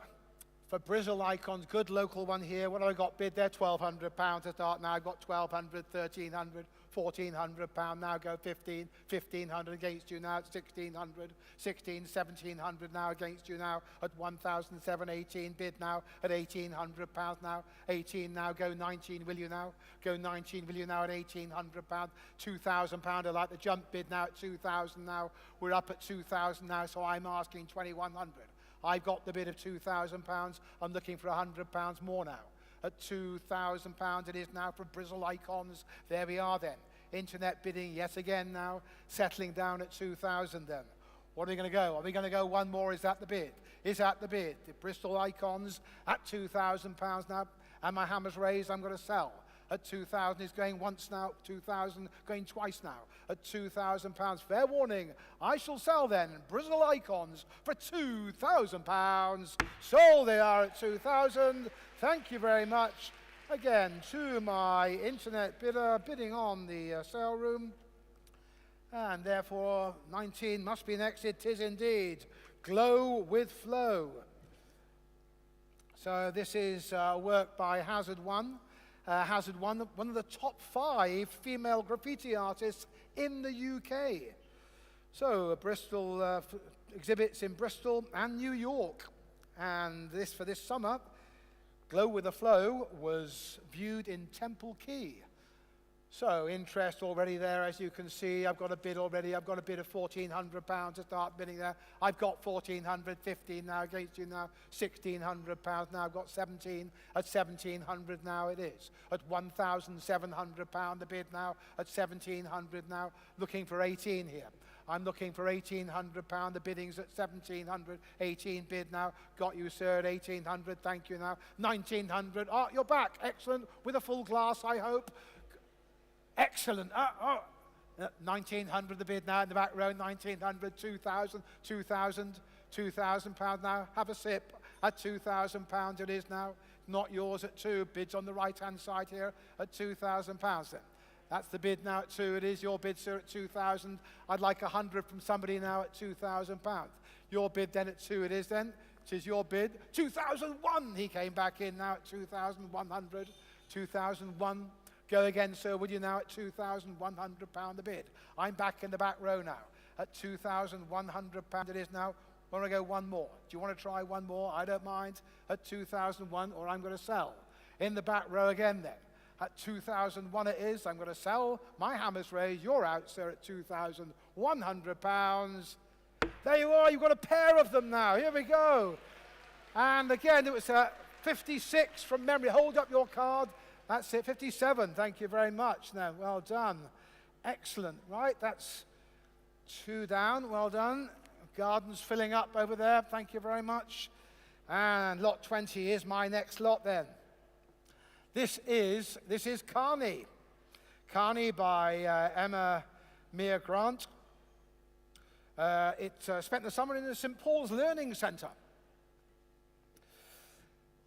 for Bristol icons, good local one here. What have I got bid there? £1,200 to start now. I've got 1,200, 1,300, £1,400 now. Go 1,500 against you now at 1,600, 1,700 now against you now at 1,718 bid now at £1,800 now. 18 now. Go 19, will you now? Go 19, will you now at £1,800? £2,000. I like the jump bid now at 2,000 now. We're up at 2,000 now, so I'm asking 2,100. I've got the bid of £2,000. I'm looking for £100 more now. At £2,000 it is now for Bristol icons. There we are then. Internet bidding yet again now, settling down at 2,000 then. What are we going to go? Are we going to go one more? Is that the bid? Is that the bid? The Bristol icons at £2,000 now. And my hammer's raised, I'm going to sell. At 2,000 is going once now, 2,000 going twice now. At £2,000, fair warning, I shall sell then Bristol icons for £2,000. Sold they are at 2,000. Thank you very much. Again, to my internet bidder bidding on the sale room. And therefore, 19 must be next. It is indeed. Glow with Flow. So this is work by Hazard One. Hazard One, one of the top 5 female graffiti artists in the UK. So Bristol exhibits in Bristol and New York. And this for this summer, Glow with the Flow was viewed in Temple Key. So interest already there, as you can see. I've got a bid already. I've got a bid of £1,400 to start bidding there. I've got 1,400, 15 now against you now. £1,600 now. I've got 17 at 1,700 now. It is at £1,700 the bid now. At 1,700 now. Looking for 18 here. I'm looking for £1,800. The bidding's at 1,700. 18 bid now. Got you, sir, at 1,800. Thank you now. 1,900. Oh, you're back. Excellent. With a full glass, I hope. Excellent. 1,900 the bid now in the back row. 1,900, 2,000, 2,000, £2,000 now. Have a sip. At £2,000 it is now. Not yours at 2. Bids on the right-hand side here at £2,000 then. That's the bid now at 2. It is your bid, sir, at 2,000. I'd like 100 from somebody now at £2,000. Your bid then at 2 it is then. It is your bid. 2,001. He came back in now at 2,100. 2,001. Go again, sir, would you now at £2,100 a bid? I'm back in the back row now. At £2,100 it is now. Want to go one more? Do you want to try one more? I don't mind. At 2,001, or I'm going to sell. In the back row again then. At 2,001 it is. I'm going to sell. My hammer's raised. You're out, sir, at £2,100. There you are. You've got a pair of them now. Here we go. And again, it was 56 from memory. Hold up your card. That's it, 57. Thank you very much. Now, well done. Excellent. Right, that's 2 down. Well done. Garden's filling up over there. Thank you very much. And lot 20 is my next lot then. This is Carney. Carney by Emma Mere Grant. It spent the summer in the St. Paul's Learning Centre.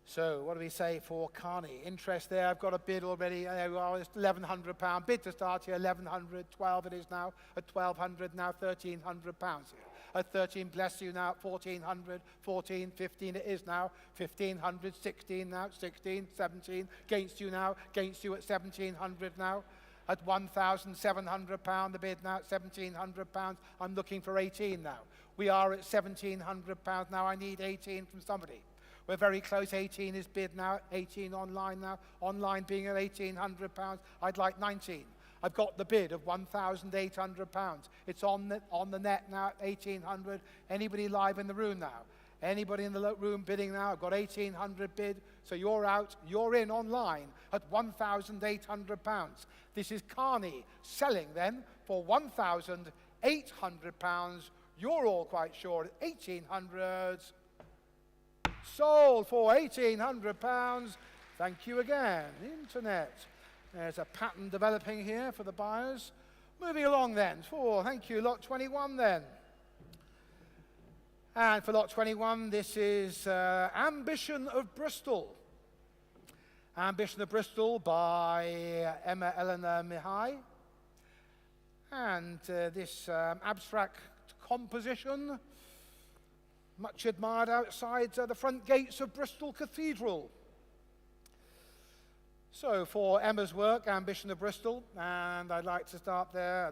So what do we say for Carney? Interest there, I've got a bid already. Well, it's £1,100. Bid to start here, 1,100. 12 it is now. At 1,200 now, £1,300 here. At 13, bless you now, at 1,400. 14, 15 it is now. 1,500, 16 now, 16, 17. Against you now, against you at 1,700 now. At £1,700 the bid now, at £1,700. I'm looking for 18 now. We are at £1,700 now. I need 18 from somebody. We're very close. 18 is bid now. 18 online now. Online being at £1,800. I'd like 19. I've got the bid of £1,800. It's on the net now at 1,800. Anybody live in the room now? Anybody in the room bidding now? I've got 1,800 bid. So you're out. You're in online at £1,800. This is Carney selling then for £1,800. You're all quite sure at 1,800. Sold for £1,800. Thank you again. Internet. There's a pattern developing here for the buyers. Moving along then. Thank you. Lot 21 then. And for lot 21, this is Ambition of Bristol. Ambition of Bristol by Emma Eleanor Mihai. And this abstract composition, much admired outside the front gates of Bristol Cathedral. So for Emma's work, Ambition of Bristol, and I'd like to start there.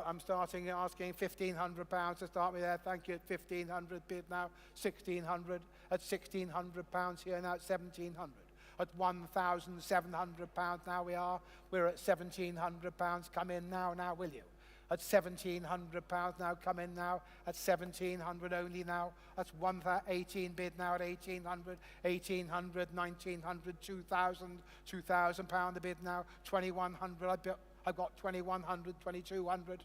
I'm starting asking £1,500 to start me there. Thank you, at 1,500 bid now, 1,600. At £1,600 here now, at 1,700. At £1,700 now we're at £1,700. Come in now, will you? At £1,700 now, come in now. At 1,700 only now. That's 18 bid now at 1,800, 1,800, 1,900, 2,000, £2,000 a bid now. 2,100. I've got 2,100, 2,200.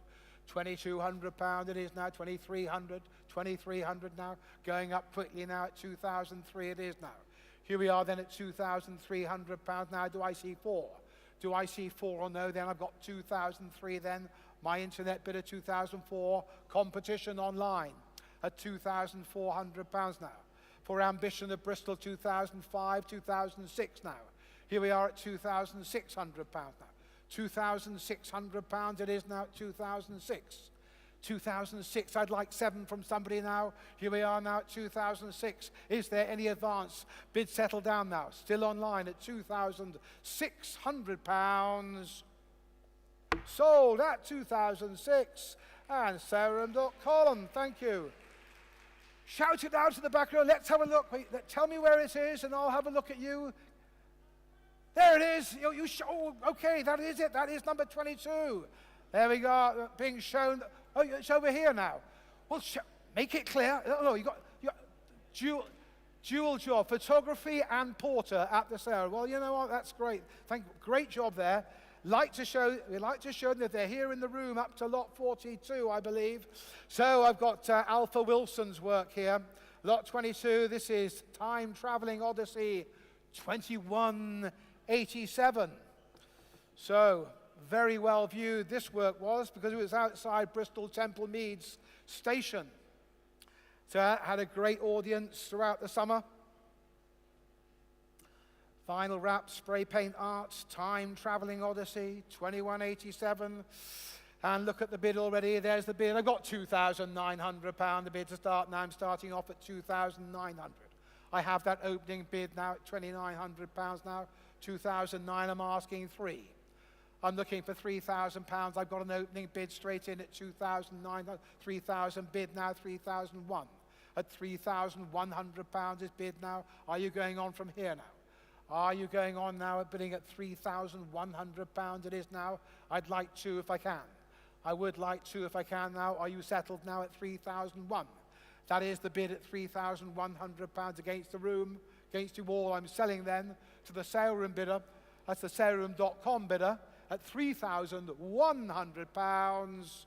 £2,200 it is now. 2,300, 2,300 now. Going up quickly now at 2,003 it is now. Here we are then at £2,300 now. Do I see 4? Do I see 4 or no? Then I've got 2,003 then. My internet bid of 2,004. Competition online at £2,400 now. For Ambition of Bristol, 2005, 2006 now. Here we are at £2,600 now. £2,600 it is now at 2006. 2006, I'd like 7 from somebody now. Here we are now at 2006. Is there any advance? Bid settle down now. Still online at £2,600. Sold at 2006. And Sarah.Colin, thank you. Shout it out to the back row. Let's have a look. Wait, tell me where it is and I'll have a look at you. There it is. Oh, okay, that is it. That is number 22. There we go, being shown. Oh, it's over here now. Well, make it clear. No, you got dual job, photography and porter at the sale. Well, you know what? That's great. Great job there. We like to show them that they're here in the room up to lot 42, I believe. So I've got Alpha Wilson's work here. Lot 22. This is Time Traveling Odyssey 2187. So very well viewed this work was, because it was outside Bristol Temple Meads station. So it had a great audience throughout the summer. Vinyl wrap, spray paint arts, Time Traveling Odyssey, 2187. And look at the bid already. There's the bid. I got £2,900 the bid to start. Now I'm starting off at 2,900. I have that opening bid now at £2,900 now. 2,009, I'm asking 3. I'm looking for £3,000. I've got an opening bid straight in at 2,900. 3,000 bid now, 3,001. At £3,100 is bid now. Are you going on from here now? Are you going on now at bidding at £3,100 it is now? I'd like to if I can. I would like to if I can now. Are you settled now at 3,001? That is the bid at £3,100 against the room, against you all. I'm selling then to the sale room bidder. That's the saleroom.com bidder at £3,100.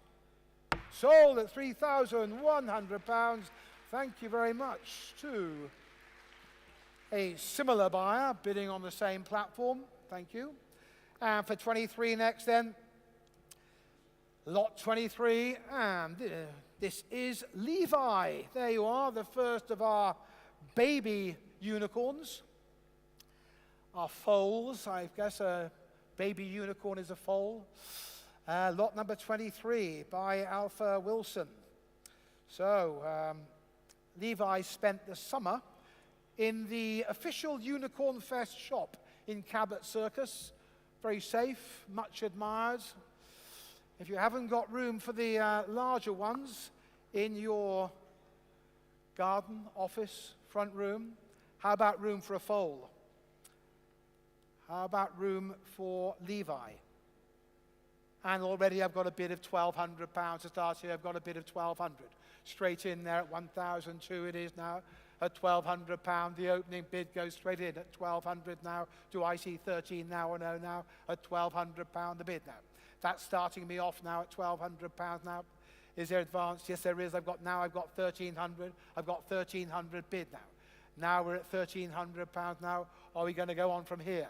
Sold at £3,100. Thank you very much to a similar buyer bidding on the same platform. Thank you. And for 23 next then, lot 23, and this is Levi. There you are, the first of our baby unicorns. Our foals, I guess a baby unicorn is a foal. Lot number 23 by Alpha Wilson. So, Levi spent the summer in the official Unicorn Fest shop in Cabot Circus. Very safe, much admired. If you haven't got room for the larger ones in your garden, office, front room, how about room for a foal? How about room for Levi? And already I've got a bid of £1,200 to start here. I've got a bid of £1,200. Straight in there at 1,002 it is now. At £1,200, the opening bid goes straight in at £1,200 now. Do I see 13 now or no now? At £1,200 the bid now. That's starting me off now at £1,200 now. Is there advance? Yes, there is. I've got 1,300. I've got 1,300 bid now. Now we're at £1,300 now. Are we going to go on from here?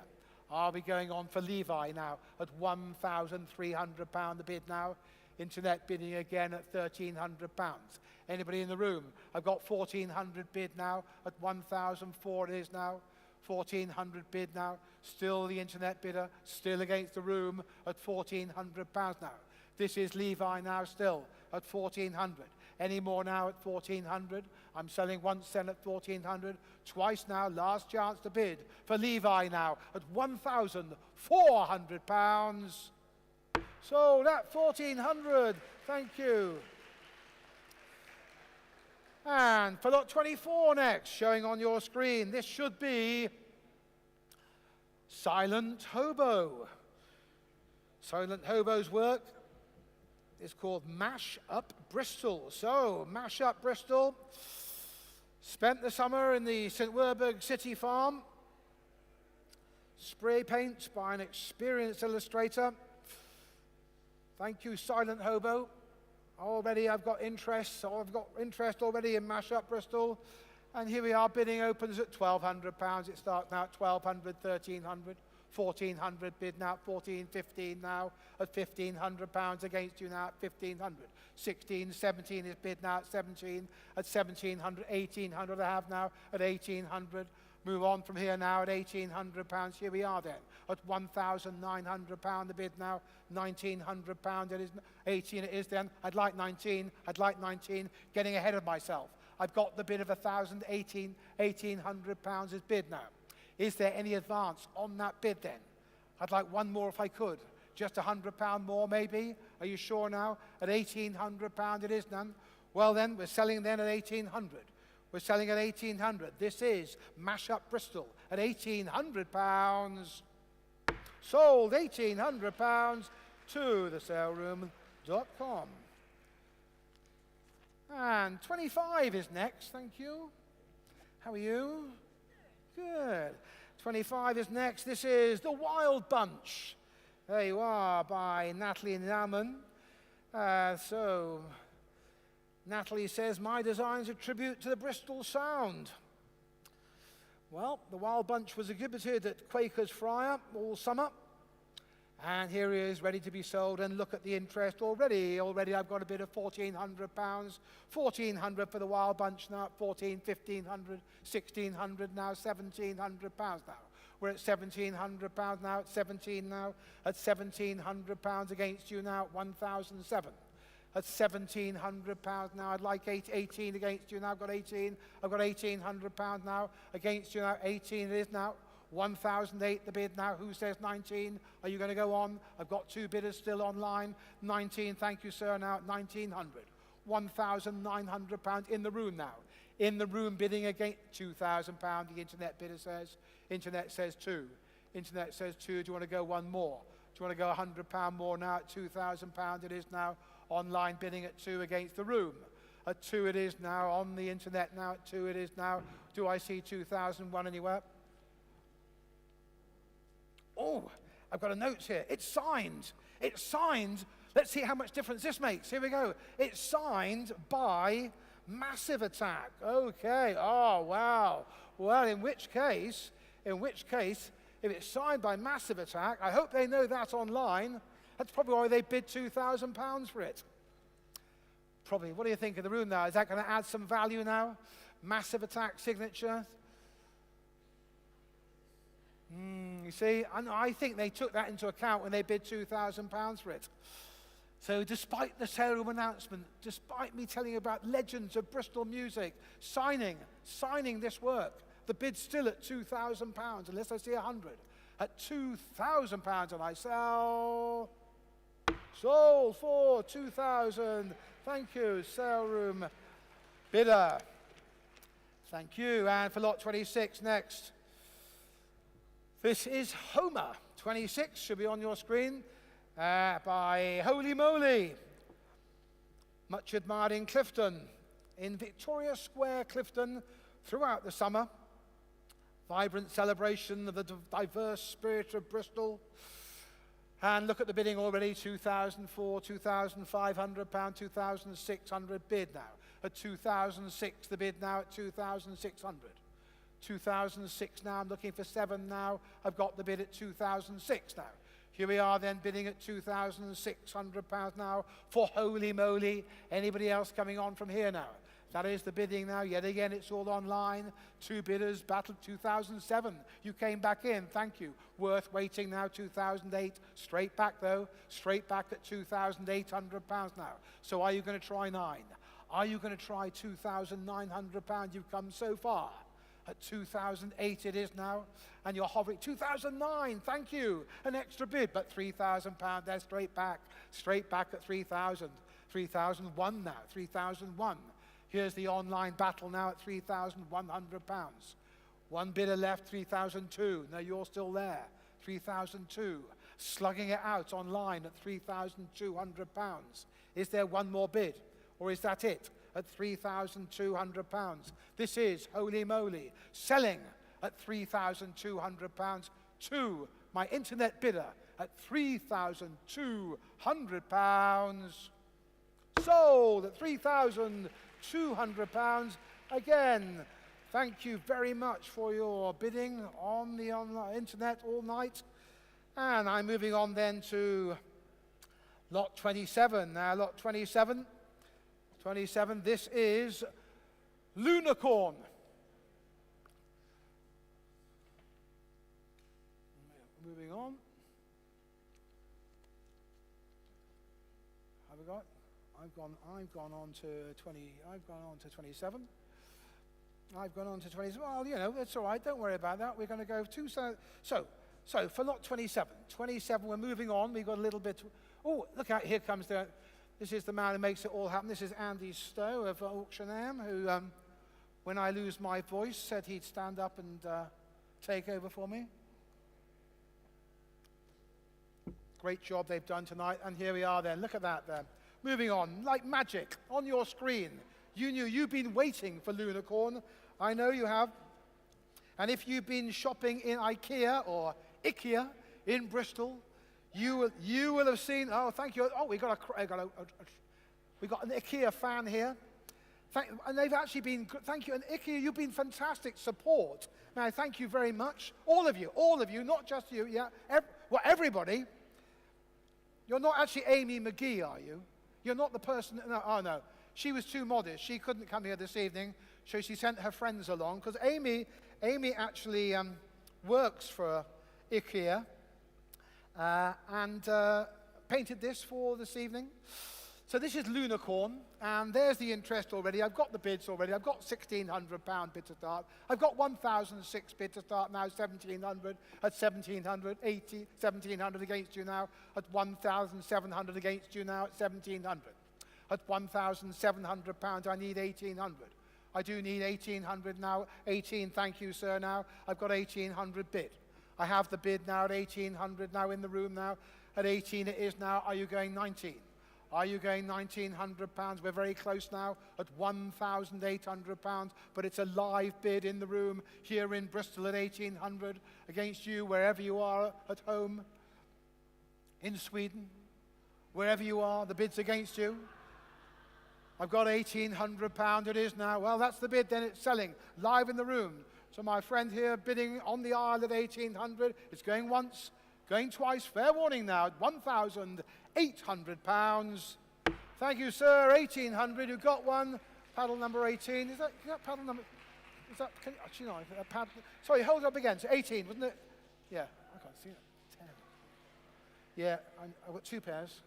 Are we going on for Levi now at £1,300 the bid now? Internet bidding again at £1,300. Anybody in the room? I've got 1,400 bid now at 1,004 it is now. 1,400 bid now. Still the internet bidder, still against the room at £1,400 now. This is Levi now still at 1,400. Any more now at 1,400? I'm selling once then at 1,400. Twice now, last chance to bid for Levi now at £1,400. Sold at 1,400. Thank you. And for lot 24 next, showing on your screen, this should be Silent Hobo. Silent Hobo's work is called Mash Up Bristol. So, Mash Up Bristol spent the summer in the St. Werburgh City Farm. Spray paints by an experienced illustrator. Thank you, Silent Hobo. Already I've got interest, already in Mash Up Bristol. And here we are, bidding opens at £1,200. It starts now at 1,200, 1,300, 1,400 bid now at 14, 15 now at £1,500 against you now at 1,500. 16, 17 is bid now at 17, at 1,700, 1,800 I have now at 1,800. Move on from here now at £1,800. Here we are then at £1,900 the bid now. £1,900 it is. 18 it is then. I'd like 19. Getting ahead of myself. I've got the bid of £1,800 is bid now. Is there any advance on that bid then? I'd like one more if I could. Just £100 more maybe. Are you sure now? At £1,800 it is none. Well then, we're selling then at 1,800. We're selling at 1,800. This is Mash Up Bristol at £1,800. Sold £1,800 to thesaleroom.com. And 25 is next, thank you. How are you? Good. 25 is next. This is The Wild Bunch. There you are, by Natalie Nauman. So, Natalie says, my design's a tribute to the Bristol sound. Well, The Wild Bunch was exhibited at Quakers Friar all summer. And here he is, ready to be sold, and look at the interest already. Already I've got a bid of £1,400. £1,400 for The Wild Bunch now, 14, 1,500, 1,600 now, £1,700 now. We're at £1,700 now, at 17 now, at £1,700 against you now, at 1,007. At £1,700 now, I'd like 18 against you now, I've got 18. I've got £1,800 now, against you now, 18 it is now. 1,008 the bid now. Who says 19? Are you going to go on? I've got two bidders still online. 19, thank you, sir, now at 1,900. £1,900 in the room now. In the room bidding against £2,000, the internet bidder says. Internet says 2. Internet says 2. Do you want to go one more? Do you want to go £100 more now at £2,000? It is now. Online bidding at 2 against the room. At 2 it is now. On the internet now at 2 it is now. Do I see 2,001 anywhere? Oh, I've got a note here. It's signed. It's signed. Let's see how much difference this makes. Here we go. It's signed by Massive Attack. Okay. Oh, wow. Well, in which case, if it's signed by Massive Attack, I hope they know that online. That's probably why they bid £2,000 for it. Probably. What do you think of the room now? Is that going to add some value now? Massive Attack signature. You see, I think they took that into account when they bid £2,000 for it. So despite the sale room announcement, despite me telling you about legends of Bristol music, signing this work, the bid's still at £2,000, unless I see 100. At £2,000, and I sell. Sold for 2,000. Thank you, sale room bidder. Thank you. And for lot 26 next. This is Homer. 26 should be on your screen by Holy Moly. Much admired in Clifton, in Victoria Square, Clifton, throughout the summer. Vibrant celebration of the diverse spirit of Bristol. And look at the bidding already, £2,400, £2,500, 2,600 bid now. At 2,006 the bid now at 2,600. 2006 now, I'm looking for 7 now. I've got the bid at 2006 now. Here we are then bidding at £2,600 now for Holy Moly. Anybody else coming on from here now? That is the bidding now. Yet again, it's all online. 2 bidders, battled 2007. You came back in. Thank you. Worth waiting now, 2008. Straight back, though. Straight back at £2,800 now. So are you going to try 9? Are you going to try £2,900? You've come so far. At 2008 it is now. And you're hovering. 2009, thank you. An extra bid, but £3,000 there, straight back. Straight back at 3,000. 3,001 now. 3,001. Here's the online battle now at £3,100. One bidder left, 3,002. No, you're still there. 3,002. Slugging it out online at £3,200. Is there one more bid? Or is that it? At £3,200. This is, holy moly, selling at £3,200 to my internet bidder at £3,200. Sold at £3,200. Again, thank you very much for your bidding on the internet all night. And I'm moving on then to lot 27. Now, lot 27, this is Leukaemia. Moving on. Have we got? I've gone on to 20. I've gone on to 27. I've gone on to 27. Well, you know, it's all right. Don't worry about that. We're going to go so for lot 27. 27. We're moving on. We've got a little bit. Oh, look out! Here comes the. This is the man who makes it all happen. This is Andy Stowe of Auctioneer, who, when I lose my voice, said he'd stand up and take over for me. Great job they've done tonight. And here we are then. Look at that then. Moving on, like magic, on your screen. You knew you've been waiting for Leukaemia. I know you have. And if you've been shopping in IKEA or IKEA in Bristol, you will have seen. Oh, thank you. Oh, we got an IKEA fan here. And they've actually been. Thank you. And IKEA, you've been fantastic support. Now, thank you very much, all of you, not just you. Yeah, everybody. You're not actually Amy McGee, are you? You're not the person. No, oh no, she was too modest. She couldn't come here this evening, so she sent her friends along. Because Amy actually works for IKEA and painted this for this evening. So this is Leukaemia, and there's the interest already. I've got the bids already. I've got £1,600 bid to start. I've got 1,006 bid to start now, 1,700 at 1,700, 1,700 against you now, at 1,700 against you now, at 1,700. At £1,700, I need 1,800. I do need 1,800 now. 18, thank you, sir, now. I've got 1,800 bid. I have the bid now at 1,800 now in the room now. At 18 it is now. Are you going 19? Are you going £1,900? We're very close now at £1,800, but it's a live bid in the room here in Bristol at 1,800 against you, wherever you are at home, in Sweden, wherever you are, the bid's against you. I've got £1,800 it is now. Well, that's the bid, then it's selling live in the room. So my friend here bidding on the aisle at 1,800, it's going once, going twice, fair warning now, at £1,800. Thank you, sir. 1,800. Who got one? Paddle number 18. Is that paddle number? Is that? Can, actually, no. Paddle. Sorry, hold it up again. So 18, wasn't it? Yeah. I can't see it. 10. Yeah, I've got 2 pairs.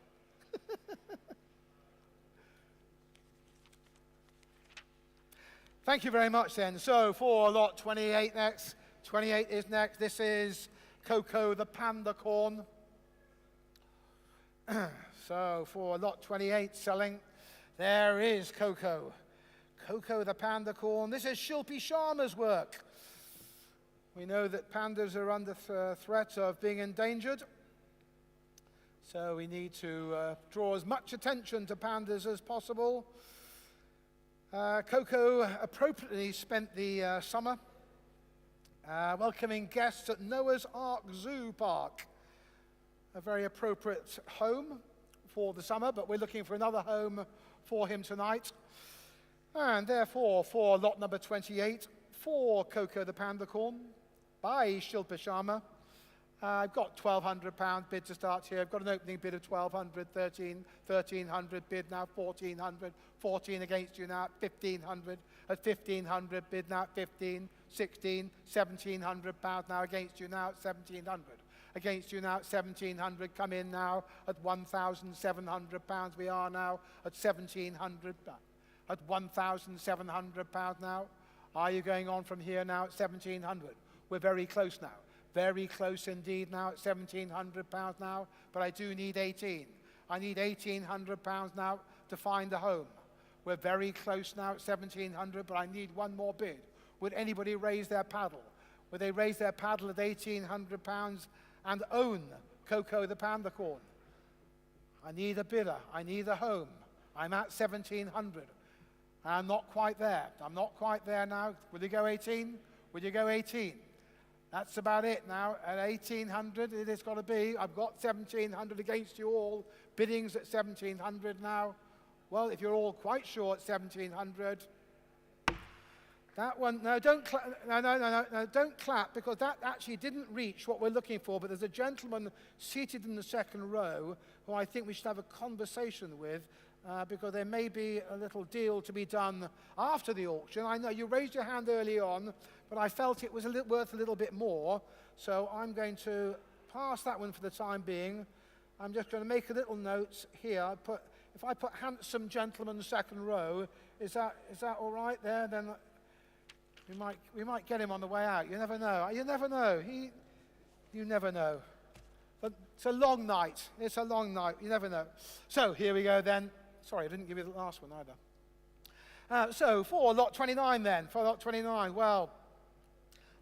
Thank you very much. Then. So for lot 28 next. 28 is next. This is Coco the Panda Corn. So for lot 28 selling, there is Coco. Coco the Panda Corn. This is Shilpi Sharma's work. We know that pandas are under threat of being endangered. So we need to draw as much attention to pandas as possible. Coco appropriately spent the summer welcoming guests at Noah's Ark Zoo Park. A very appropriate home for the summer, but we're looking for another home for him tonight. And therefore, for lot number 28, for Coco the Panda Corn, by Shilpa Sharma, I've got £1,200 bid to start here. I've got an opening bid of 1,200, 1,300 bid now, 1,400, 14 against you now, 1,500, at 1,500 bid now, 15, 16, 1,700 pounds now against you now at 1,700. Against you now at 1,700, come in now at 1,700 pounds. We are now at 1,700, at 1,700 pounds now. Are you going on from here now at 1,700? We're very close now. Very close indeed now at 1,700 pounds now, but I do need 18. I need 1,800 pounds now to find a home. We're very close now at 1,700, but I need one more bid. Would anybody raise their paddle? Would they raise their paddle at 1,800 pounds and own Coco the Panda Corn? I need a bidder. I need a home. I'm at 1,700. I'm not quite there. I'm not quite there now. Will you go 18? Will you go 18? That's about it now. At 1,800, it has got to be. I've got 1,700 against you all. Biddings at 1,700 now. Well, if you're all quite sure at 1,700, that one, no, don't don't clap, because that actually didn't reach what we're looking for. But there's a gentleman seated in the second row who I think we should have a conversation with, because there may be a little deal to be done after the auction. I know you raised your hand early on, but I felt it was worth a little bit more, so I'm going to pass that one for the time being. I'm just going to make a little note here. If I put handsome gentleman second row, is that all right there? Then we might get him on the way out. You never know. You never know. You never know. But it's a long night. It's a long night. You never know. So here we go then. Sorry, I didn't give you the last one either. So for lot 29 then. For lot 29, well,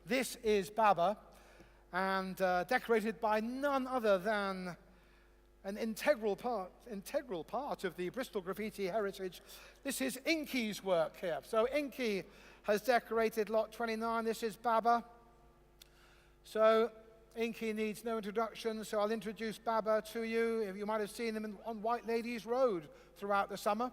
this is Baba, and decorated by none other than an integral part of the Bristol graffiti heritage. This is Inky's work here. So Inky has decorated lot 29. This is Baba. So Inky needs no introduction, so I'll introduce Baba to you. You might have seen him on White Ladies Road throughout the summer.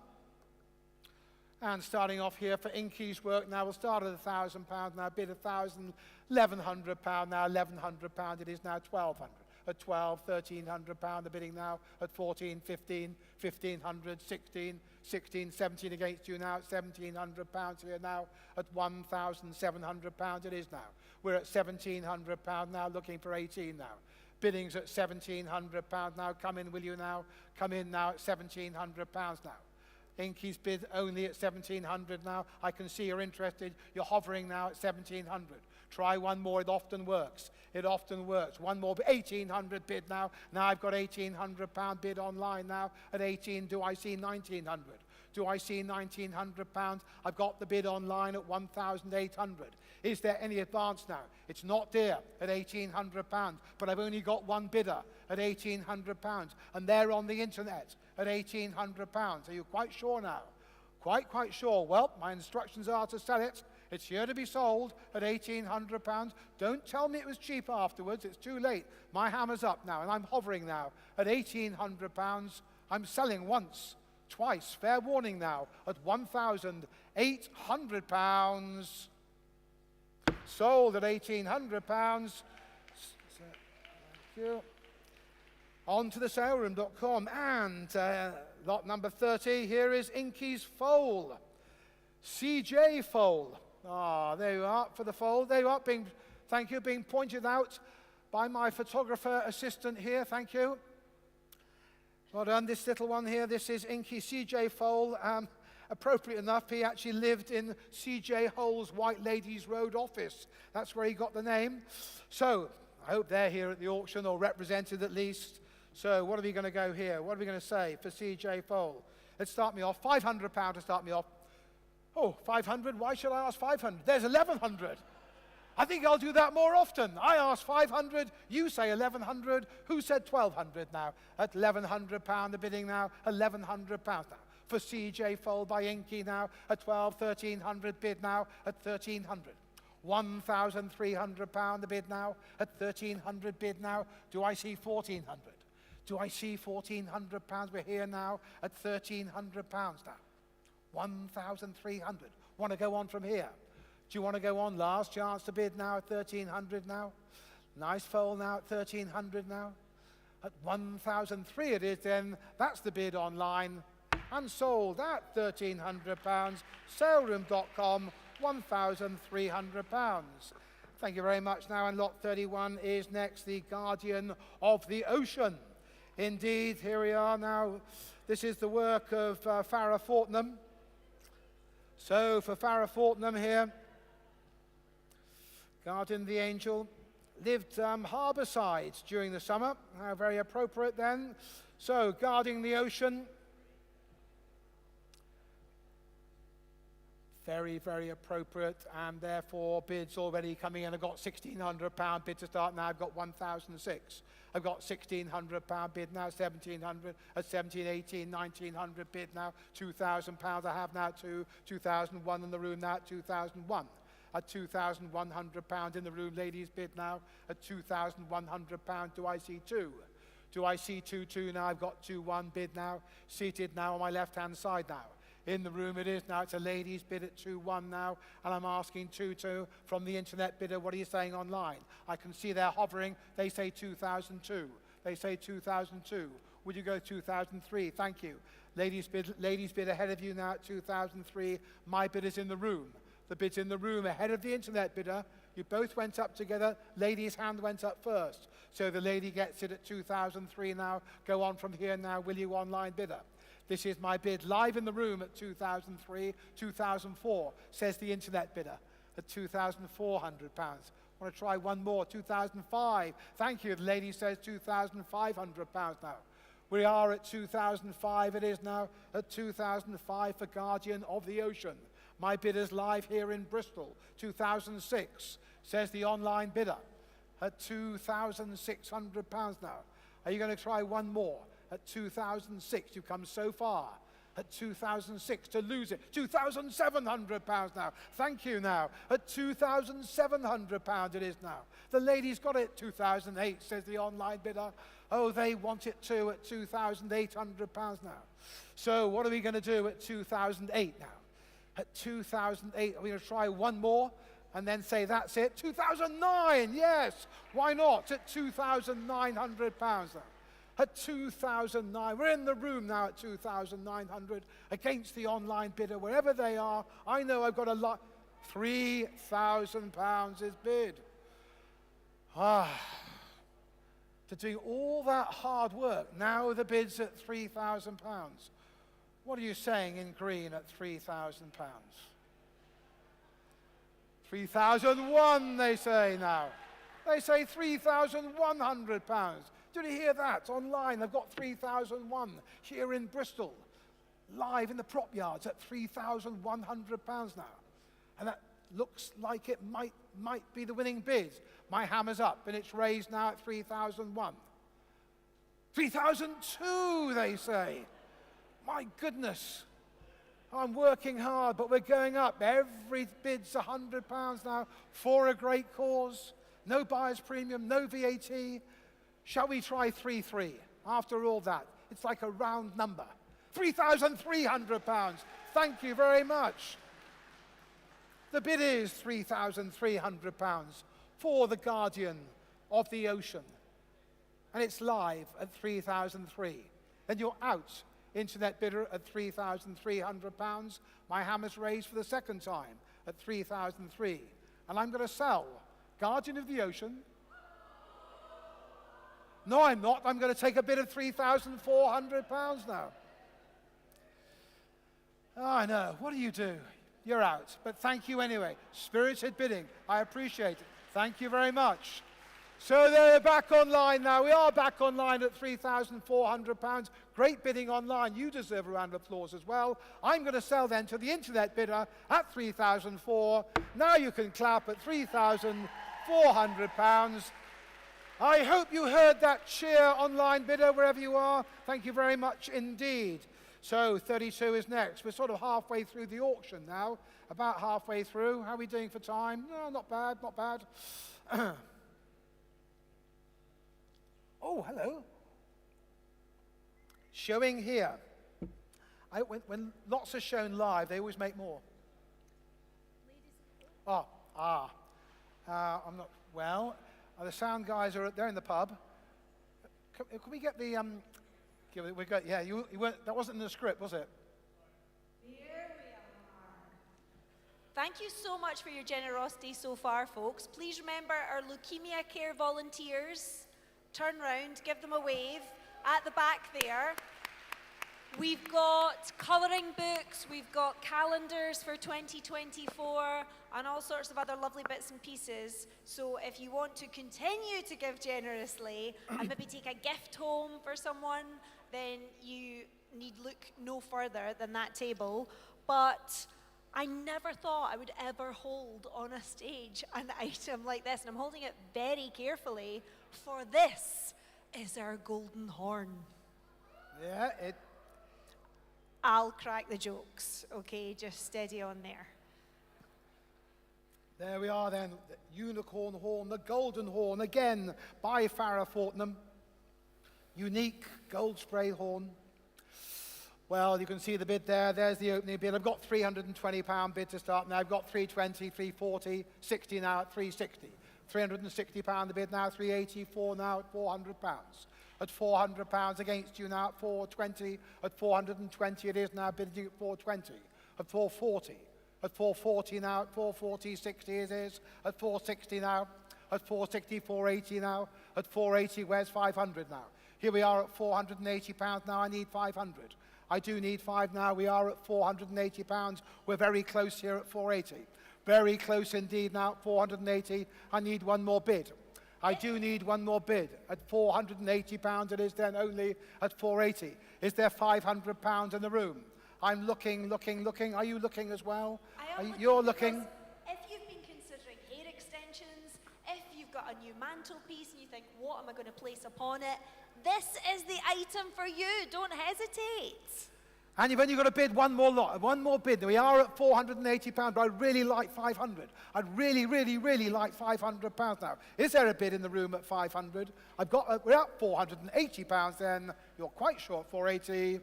And starting off here for Inky's work now, we'll start at £1,000 now, bid £1,000, £1,100 now, £1,100, it is now £1,200. At 12, £1,300, the bidding now at 14, 15, 1,500, 16, 16, 17 against you now at £1,700 here now at £1,700 it is now. We're at £1,700 now, looking for 18 now. Biddings at £1,700 now. Come in, will you now? Come in now at £1,700 now. Inky's bid only at 1,700 now. I can see you're interested. You're hovering now at 1,700. Try one more. It often works. It often works. One more. 1,800 bid now. Now I've got £1,800 bid online now at 18. Do I see 1,900? Do I see £1,900? I've got the bid online at 1,800. Is there any advance now? It's not dear at £1,800, but I've only got one bidder at £1,800, and they're on the internet at £1,800. Are you quite sure now? Quite sure. Well, my instructions are to sell it. It's here to be sold at £1,800. Don't tell me it was cheap afterwards. It's too late. My hammer's up now, and I'm hovering now at £1,800. I'm selling once, twice. Fair warning now at £1,800. Sold at £1,800. Thank you. On to the saleroom.com, and lot number 30, here is Inky's foal. CJ foal. Ah, there you are for the foal. There you are, thank you, being pointed out by my photographer assistant here. Thank you. Well done, this little one here. This is Inky CJ foal. Appropriate enough, he actually lived in CJ Hole's White Ladies Road office. That's where he got the name. So, I hope they're here at the auction, or represented at least. So, what are we going to go here? What are we going to say for CJ Foal? Let's start me off. £500 to start me off. Oh, 500? Why should I ask 500? There's 1,100. I think I'll do that more often. I ask 500, you say 1,100. Who said 1,200 now? At £1,100 the bidding now, £1,100 now. For CJ Foal by Inky now, at 1,300 bid now, at 1,300. £1,300 the bid now, at 1,300 bid now. Do I see 1,400? Do I see £1,400? We're here now at £1,300 now. 1,300. Want to go on from here? Do you want to go on? Last chance to bid now at 1,300 now. Nice foal now at 1,300 now. At 1,003 it is then. That's the bid online. And sold at £1,300. Saleroom.com, £1,300. Thank you very much now. And lot 31 is next, the Guardian of the Ocean. Indeed, here we are now. This is the work of Farrah Fortnum. So for Farrah Fortnum here, Guardian of the Angel, lived harbour-side during the summer. How very appropriate then. So, guarding the ocean. Very, very appropriate, and therefore bids already coming in. I've got £1,600 bid to start now. I've got 1,006. I've got £1,600 bid now, 1,700 at 17, 18, 1,900 bid now, £2,000 I have now too, 2,001 in the room now, 2,001. At £2,100 in the room, ladies bid now. At £2,100, do I see two? Do I see two now? I've got 2-1 bid now, seated now on my left-hand side now. In the room it is now. It's a ladies bid at 2-1 now, and I'm asking 2-2 from the internet bidder. What are you saying online? I can see they're hovering. They say 2,002. They say 2,002. Would you go 2,003? Thank you. Ladies bid ahead of you now at 2,003. My bid is in the room. The bid's in the room ahead of the internet bidder. You both went up together. Lady's hand went up first. So the lady gets it at 2,003 now. Go on from here now, will you, online bidder? This is my bid live in the room at 2,003, 2,004, says the internet bidder, at £2,400. Want to try one more, 2,005. Thank you. The lady says £2,500 now. We are at 2,005. It is now at 2,005 for Guardian of the Ocean. My bid is live here in Bristol, 2006, says the online bidder, at £2,600 now. Are you going to try one more? At 2006, you've come so far. At 2006, to lose it. £2,700 now. Thank you now. At £2,700 it is now. The lady's got it, 2008, says the online bidder. Oh, they want it too at £2,800 now. So what are we going to do at 2008 now? At 2008, are we going to try one more and then say that's it? 2009, yes, why not? At £2,900 now. At 2,009, we're in the room now at 2,900 against the online bidder, wherever they are. I know I've got a lot. £3,000 is bid. To do all that hard work, now the bid's at £3,000. What are you saying in green at £3,000? 3,001, they say now. They say £3,100. Did you hear that? Online, they've be 3,001 here in Bristol, live in the prop yards at £3,100 now. And that looks like it might be the winning bid. My hammer's up, and it's raised now at 3,001. 3,002, they say. My goodness. I'm working hard, but we're going up. Every bid's £100 now for a great cause. No buyer's premium, no VAT. Shall we try 3-3? After all that, it's like a round number. £3,300. Thank you very much. The bid is £3,300 for the Guardian of the Ocean. And it's live at 3,003. Then you're out, internet bidder, at £3,300. My hammer's raised for the second time at 3,003. And I'm going to sell Guardian of the Ocean. No, I'm not. I'm going to take a bid of £3,400 now. Oh, I know. What do you do? You're out. But thank you anyway. Spirited bidding. I appreciate it. Thank you very much. So they're back online now. We are back online at £3,400. Great bidding online. You deserve a round of applause as well. I'm going to sell then to the internet bidder at £3,400. Now you can clap at £3,400. I hope you heard that cheer, online bidder, wherever you are. Thank you very much indeed. So 32 is next. We're sort of halfway through the auction now, about halfway through. How are we doing for time? No, not bad, not bad. Oh, hello. Showing here. When lots are shown live, they always make more. I'm not, well, The sound guys are they're in the pub. Can we get the we got yeah. You weren't, that wasn't in the script, was it? Here we are. Thank you so much for your generosity so far, folks. Please remember our Leukemia Care volunteers. Turn round, give them a wave at the back there. We've got colouring books, we've got calendars for 2024, and all sorts of other lovely bits and pieces. So if you want to continue to give generously and maybe take a gift home for someone, then you need look no further than that table. But I never thought I would ever hold on a stage an item like this, and I'm holding it very carefully, for this is our golden horn. Yeah, I'll crack the jokes, okay? Just steady on there. There we are then, the unicorn horn, the golden horn, again by Farrah Fortnum. Unique gold spray horn. Well, you can see the bid there. There's the opening bid. I've got £320 bid to start now. I've got 320, 340, 60 now at 360. £360 the bid now, 384 now at £400. At £400 against you now at 420. At 420 it is now bidding at 420. At 440. At 440 now, at 440, 60 it is. At 460 now. At 460, 480 now. At 480, where's 500 now? Here we are at £480 now. I need 500. I do need 5 now. We are at £480. We're very close here at 480. Very close indeed now at 480. I need one more bid. I do need one more bid. At £480 it is then only at 480. Is there £500 in the room? I'm looking. Are you looking as well? You're looking. If you've been considering hair extensions, if you've got a new mantelpiece and you think, what am I going to place upon it? This is the item for you. Don't hesitate. And you've only got to bid one more lot, one more bid. We are at £480, but I'd really like 500. I'd really like £500 now. Is there a bid in the room at 500? We're at £480 then. You're quite short, 480.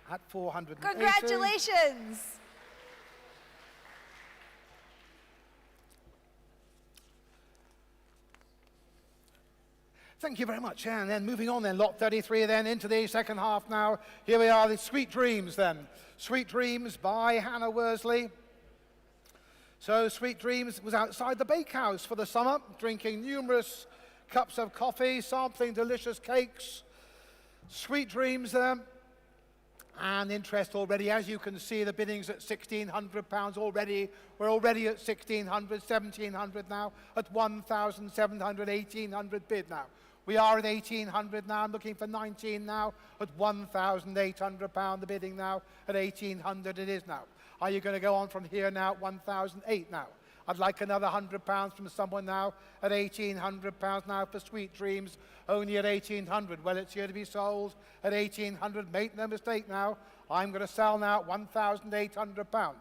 At 480. Congratulations. Thank you very much. And then moving on then, lot 33 then into the second half now. Here we are, the Sweet Dreams then. Sweet Dreams by Hannah Worsley. So Sweet Dreams was outside the bakehouse for the summer, drinking numerous cups of coffee, sampling delicious cakes. Sweet Dreams there. And interest already, as you can see, the bidding's at £1,600 already. We're already at 1,600, 1,700 now, at 1,700, 1,800 bid now. We are at 1,800 now. I'm looking for 19 now, at £1,800 the bidding now. At 1,800 it is now. Are you going to go on from here now at 1,008 now? I'd like another £100 from someone now at £1,800 now for Sweet Dreams, only at 1,800. Well, it's here to be sold at 1,800. Make no mistake now. I'm going to sell now at £1,800.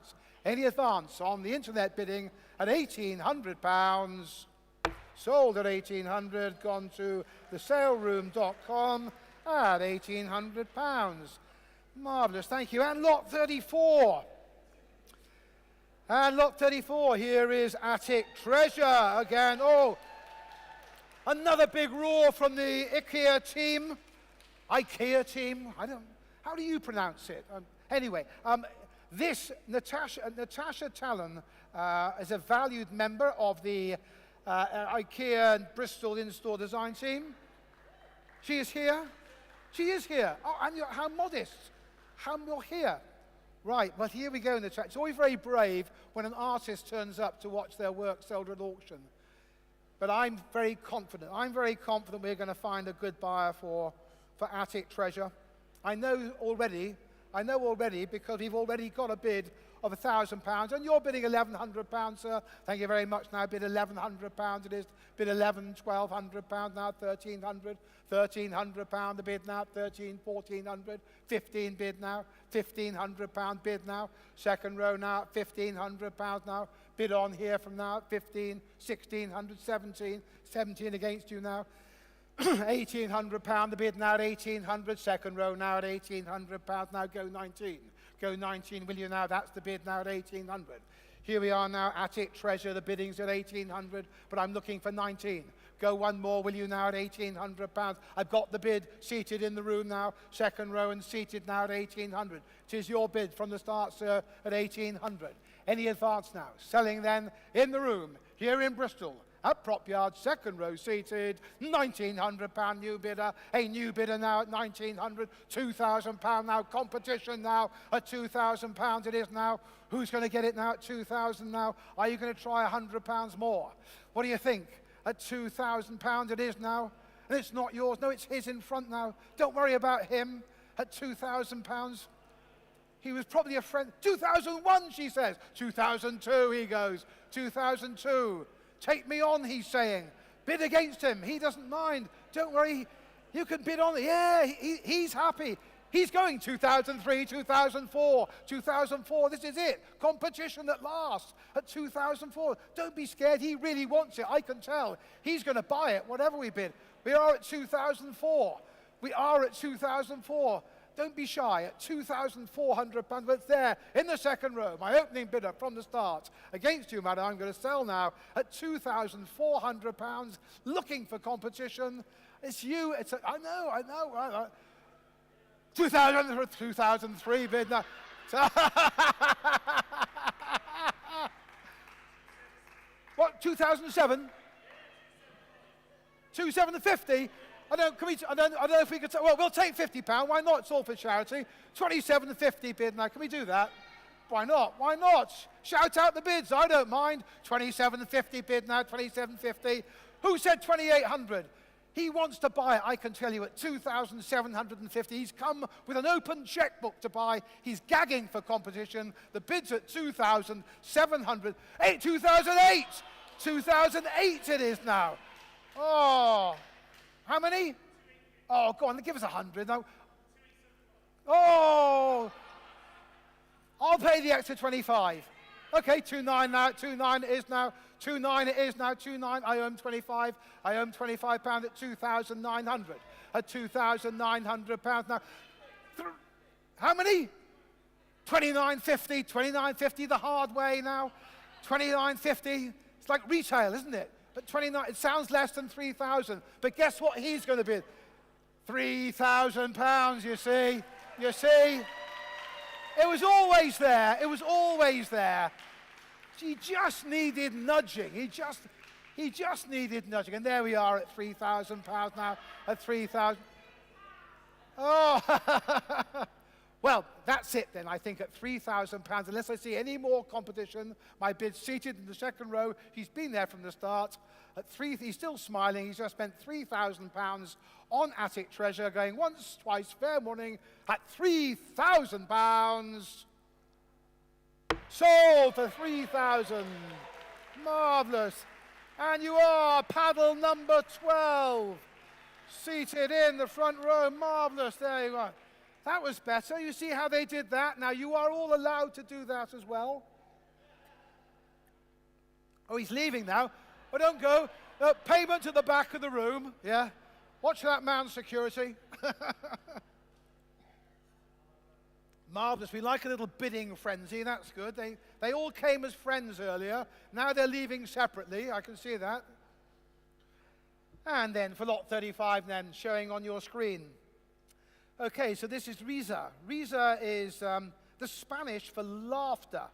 Any advance on the internet bidding at £1,800. Sold at 1,800. Gone to thesaleroom.com at £1,800. Marvellous, thank you. And lot 34. And lot 34, here is Attic Treasure again. Oh, another big roar from the IKEA team. How do you pronounce it? This Natasha Talon is a valued member of the IKEA and Bristol in-store design team. She is here. She is here. Oh, and how modest. How you're here. Right, but here we go in the chat. It's always very brave when an artist turns up to watch their work sold at auction. But I'm very confident. I'm very confident we're going to find a good buyer for Attic Treasure. I know already because we've already got a bid of £1,000, and you're bidding £1,100, sir. Thank you very much. Now bid £1,100. It is bid £1,200 now, £1,300. £1,300 the bid now, 13, 1,400, 15 bid now, £1,500 bid now, second row now, £1,500 now, bid on here from now, 15, 1,600, 17 against you now, £1,800 the bid now at 1,800, second row now at £1,800 now, go 19, will you now, that's the bid now at 1,800. Here we are now, Attic Treasure. The bidding's at 1,800, but I'm looking for 19. Go one more, will you, now at £1,800. I've got the bid seated in the room now, second row, and seated now at 1,800. It is your bid from the start, sir, at 1,800. Any advance now? Selling then in the room, here in Bristol, at Prop Yard, second row seated, £1,900 new bidder. A new bidder now at 1,900, £2,000 now. Competition now at £2,000 it is now. Who's going to get it now at 2,000 now? Are you going to try £100 more? What do you think? At £2,000 it is now. And it's not yours. No, it's his in front now. Don't worry about him. At £2,000. He was probably a friend. 2001, she says. 2002, he goes. 2002. Take me on, he's saying. Bid against him. He doesn't mind. Don't worry. You can bid on. Yeah, he's happy. He's going 2003, 2004, 2004. This is it. Competition at last at 2004. Don't be scared. He really wants it. I can tell. He's going to buy it, whatever we bid. We are at 2004. We are at 2004. Don't be shy. At £2,400, but it's there in the second row. My opening bidder from the start. Against you, madam, I'm going to sell now at £2,400. Looking for competition. It's you. I know. 2003 bid now. What, 2007? 2,750? I don't know if we could, well, we'll take £50. Why not? It's all for charity. 27.50 bid now. Can we do that? Why not? Why not? Shout out the bids. I don't mind. 27.50 bid now. 27.50. Who said 2,800? He wants to buy it, I can tell you, at 2,750. He's come with an open checkbook to buy. He's gagging for competition. The bid's at 2,700. 2008! 2008 it is now. Oh, how many? Oh, go on, give us 100 now. Oh, I'll pay the extra 25. Okay, 2,900 now, 2,900 it is now. 2,900 it is now, 2,900. I owe him 25. I owe him £25 at 2,900. At £2,900 now. How many? 29.50. 29.50 the hard way now. 29.50. It's like retail, isn't it? But 29. It sounds less than 3,000. But guess what he's going to bid? £3,000. You see? You see? It was always there. It was always there. He just needed nudging. He just needed nudging. And there we are at £3,000 now. At 3,000. Oh, well, that's it then, I think, at £3,000. Unless I see any more competition, my bid's seated in the second row. He's been there from the start. At he's still smiling. He's just spent £3,000 on Attic Treasure, going once, twice, fair warning, at £3,000. Sold for 3,000. Marvellous. And you are paddle number 12. Seated in the front row. Marvellous. There you are. That was better. You see how they did that? Now you are all allowed to do that as well. Oh, he's leaving now. Oh, don't go. Payment at the back of the room. Yeah. Watch that man's security. Marvellous. We like a little bidding frenzy. That's good. They all came as friends earlier. Now they're leaving separately. I can see that. And then for lot 35 then, showing on your screen. Okay, so this is risa. Risa is the Spanish for laughter.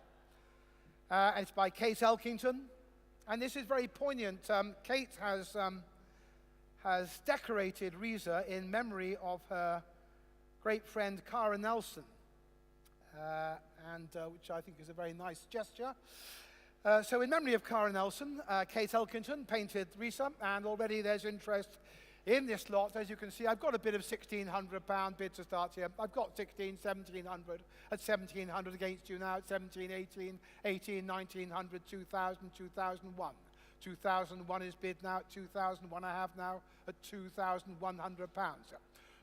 And it's by Kate Elkington. And this is very poignant. Kate has decorated risa in memory of her great friend Cara Nelson. Which I think is a very nice gesture. So in memory of Cara Nelson, Kate Elkington painted risa, and already there's interest in this lot. As you can see, I've got a bit of £1,600 bid to start here. I've got 1,700 at 1,700 against you now at 17, 18, 1,900, 2,000, 2001. 2001 is bid now at 2001. I have now at £2,100.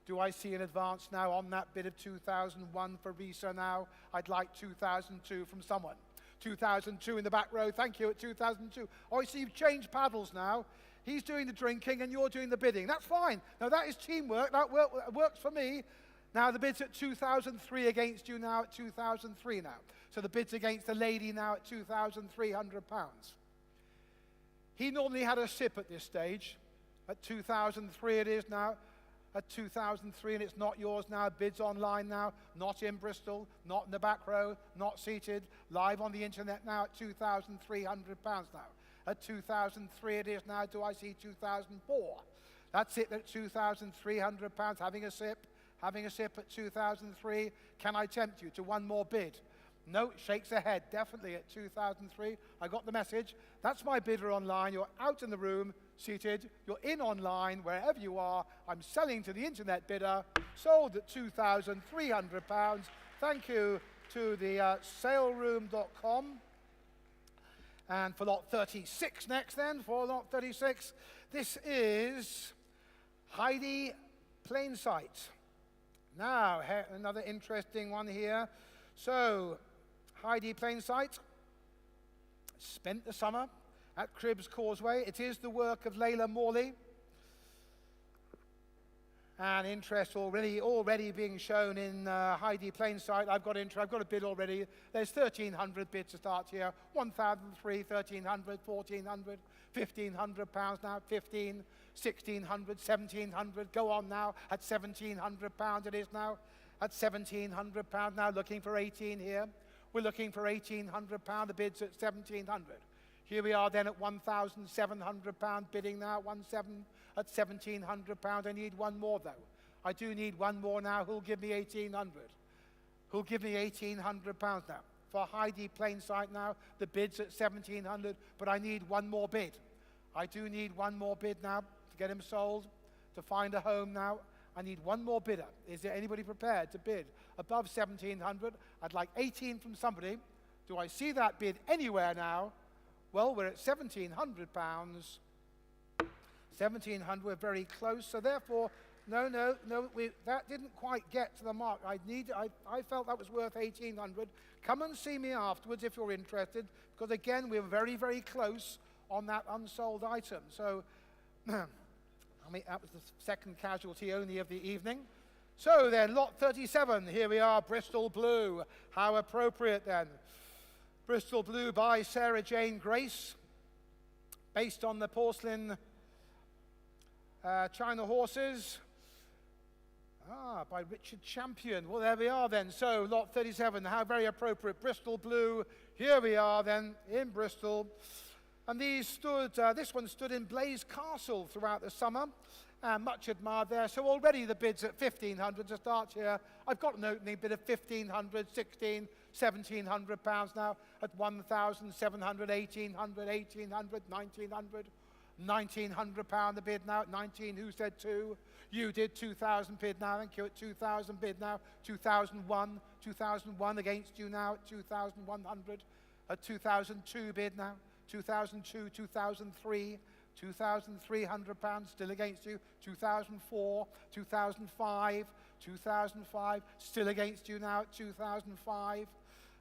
Do I see an advance now on that bid of 2001 for Risa now? I'd like 2002 from someone. 2002 in the back row. Thank you at 2002. Oh, I see you've changed paddles now. He's doing the drinking and you're doing the bidding. That's fine. Now that is teamwork. That works for me. Now the bid's at 2,003 against you now at 2,003 now. So the bid's against the lady now at £2,300. He normally had a sip at this stage. At 2,003 it is now. At 2,003, and it's not yours now. Bids online now, not in Bristol, not in the back row, not seated, live on the internet now at £2,300 now. At 2,003 it is now. Do I see 2,004? That's it at £2,300, having a sip at 2,003. Can I tempt you to one more bid? No, shakes her head, definitely at 2,003. I got the message. That's my bidder online. You're out in the room, seated. You're in online, wherever you are. I'm selling to the internet bidder. Sold at £2,300. Thank you to the saleroom.com. And for lot 36 next then, for lot 36, this is Heidi Plainsight. Now, another interesting one here. So, Heidi Plainsight spent the summer at Cribbs Causeway. It is the work of Layla Morley. And interest already being shown in Heidi Plainsight. I've got a bid already. There's 1,300 bids to start here. 1,003, 1,300, 1,400, £1,500 now, 15, 1,600, 1,700. Go on now at £1,700 it is now. At £1,700 now, looking for 18 here. We're looking for £1,800. The bid's at 1,700. Here we are then at £1,700 bidding now, 17 at £1,700. I need one more though. I do need one more now. Who'll give me 1,800? Who'll give me £1,800 now? For Heidi Plainsight now, the bid's at 1,700, but I need one more bid. I do need one more bid now to get him sold, to find a home now. I need one more bidder. Is there anybody prepared to bid above 1,700? I'd like 18 from somebody. Do I see that bid anywhere now? Well, we're at £1,700. 1,700, we're very close. So therefore, no, that didn't quite get to the mark. I felt that was worth 1,800. Come and see me afterwards if you're interested, because again, we're very, very close on that unsold item. So, I mean, that was the second casualty only of the evening. So then, lot 37, here we are, Bristol Blue. How appropriate then. Bristol Blue by Sarah Jane Grace, based on the porcelain China horses. By Richard Champion. Well, there we are then. So, lot 37, how very appropriate. Bristol Blue, here we are then, in Bristol. And this one stood in Blaze Castle throughout the summer, much admired there. So already the bid's at 1,500 to start here. I've got an opening bid of 1,500, 16, 1,700 pounds now at 1,700, 1,800, 1,800, 1,900, 1,900 pound the bid now at 19. Who said 2? You did. 2,000 bid now. Thank you. At 2,000 bid now. 2,001, 2,001 against you now at 2,100. At 2,002 bid now. 2002, 2003, £2,300 still against you. 2004, 2005, 2005 still against you now at 2005.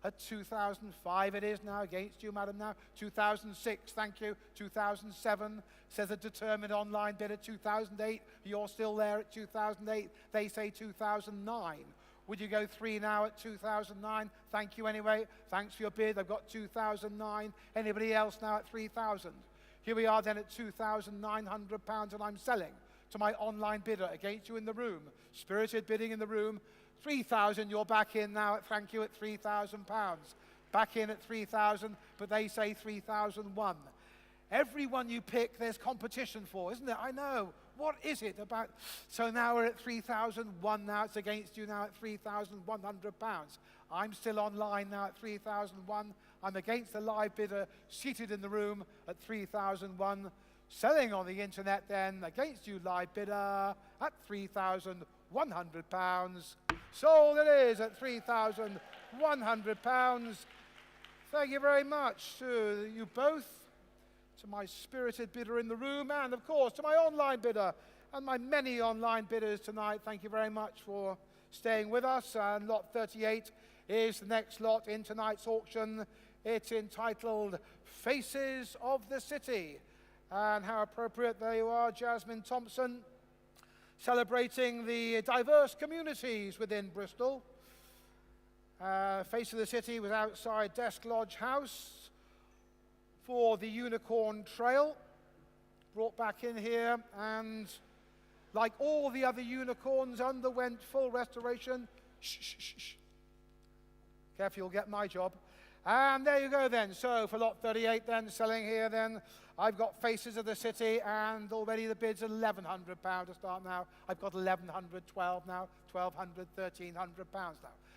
At 2005 it is now against you, madam, now. 2006, thank you. 2007 says a determined online bid at 2008. You're still there at 2008. They say 2009. Would you go 3 now at 2009? Thank you anyway. Thanks for your bid. I've got 2009. Anybody else now at 3,000? Here we are then at £2,900, and I'm selling to my online bidder against you in the room. Spirited bidding in the room. 3,000, you're back in now at, thank you, at £3,000. Back in at 3,000, but they say 3,001. Everyone you pick, there's competition for, isn't it? I know. What is it about? So now we're at 3,001 now. It's against you now at £3,100. I'm still online now at 3,001. I'm against the live bidder seated in the room at 3,001. Selling on the internet then against you live bidder at £3,100. Sold it is at £3,100. Thank you very much to you both, to my spirited bidder in the room, and of course to my online bidder and my many online bidders tonight. Thank you very much for staying with us. And lot 38 is the next lot in tonight's auction. It's entitled Faces of the City. And how appropriate there you are, Jasmine Thompson. celebrating the diverse communities within Bristol. Face of the City was outside Desk Lodge House for the Unicorn Trail. Brought back in here, and like all the other unicorns, underwent full restoration. Shh, shh, shh, shh. Careful, you'll get my job. And there you go then. So for lot 38 then, selling here then, I've got Faces of the City, and already the bid's £1,100 to start now. I've got 1,100, 12 now, 1,200, £1,300 now.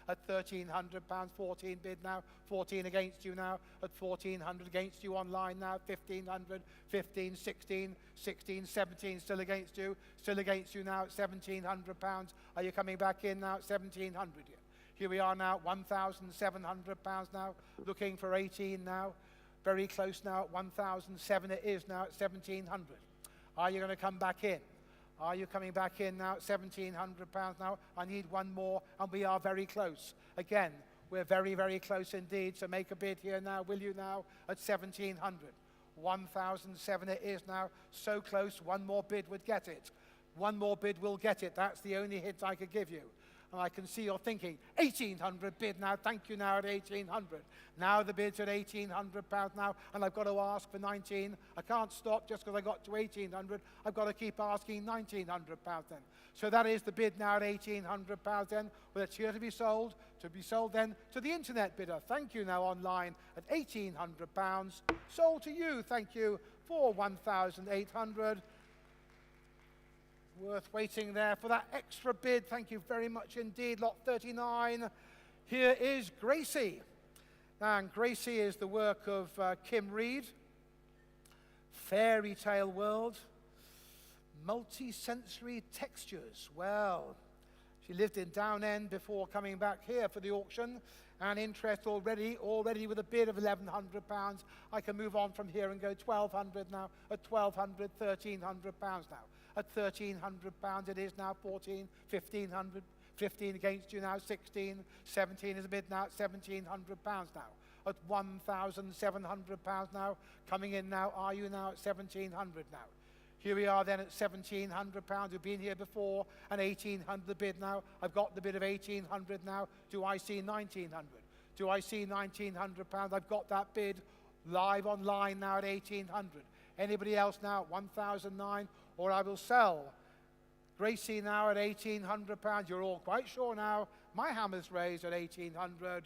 At £1,300, 14 bid now, 14 against you now. At 1,400 against you online now, 1,500, 15, 16, 16, 17 still against you now at £1,700. Are you coming back in now at 1,700? Here we are now, £1,700 now, looking for 18 now. Very close now at 1,007 it is now at 1,700. Are you going to come back in? Are you coming back in now at £1,700 now? I need one more, and we are very close. Again, we're very, very close indeed, so make a bid here now, will you now, at 1,700. 1,007 it is now, so close, one more bid would get it. One more bid will get it, that's the only hint I could give you. And I can see you're thinking, 1,800 bid now, thank you now at 1,800. Now the bid's at £1,800 now, and I've got to ask for 19. I can't stop just because I got to 1,800. I've got to keep asking £1,900 then. So that is the bid now at £1,800 then, with it's here to be sold then to the internet bidder. Thank you now online at £1,800. Sold to you, thank you, for 1,800. Worth waiting there for that extra bid. Thank you very much indeed. Lot 39. Here is Gracie. And Gracie is the work of Kim Reed. Fairy tale world. Multi-sensory textures. Well, she lived in Down End before coming back here for the auction. And interest already with a bid of £1,100. I can move on from here and go 1,200 now. At 1,200, £1,300 now. At £1,300 it is now 14, 1,500, 15 against you now, 16, 17 is a bid now at £1,700 now. At £1,700 now, coming in now, are you now at 1,700 now? Here we are then at £1,700. We've been here before, and 1,800 the bid now. I've got the bid of 1,800 now. Do I see 1,900? Do I see £1,900? I've got that bid live online now at 1,800. Anybody else now at 1,009? Or I will sell Gracie now at £1,800. You're all quite sure now. My hammer's raised at 1,800.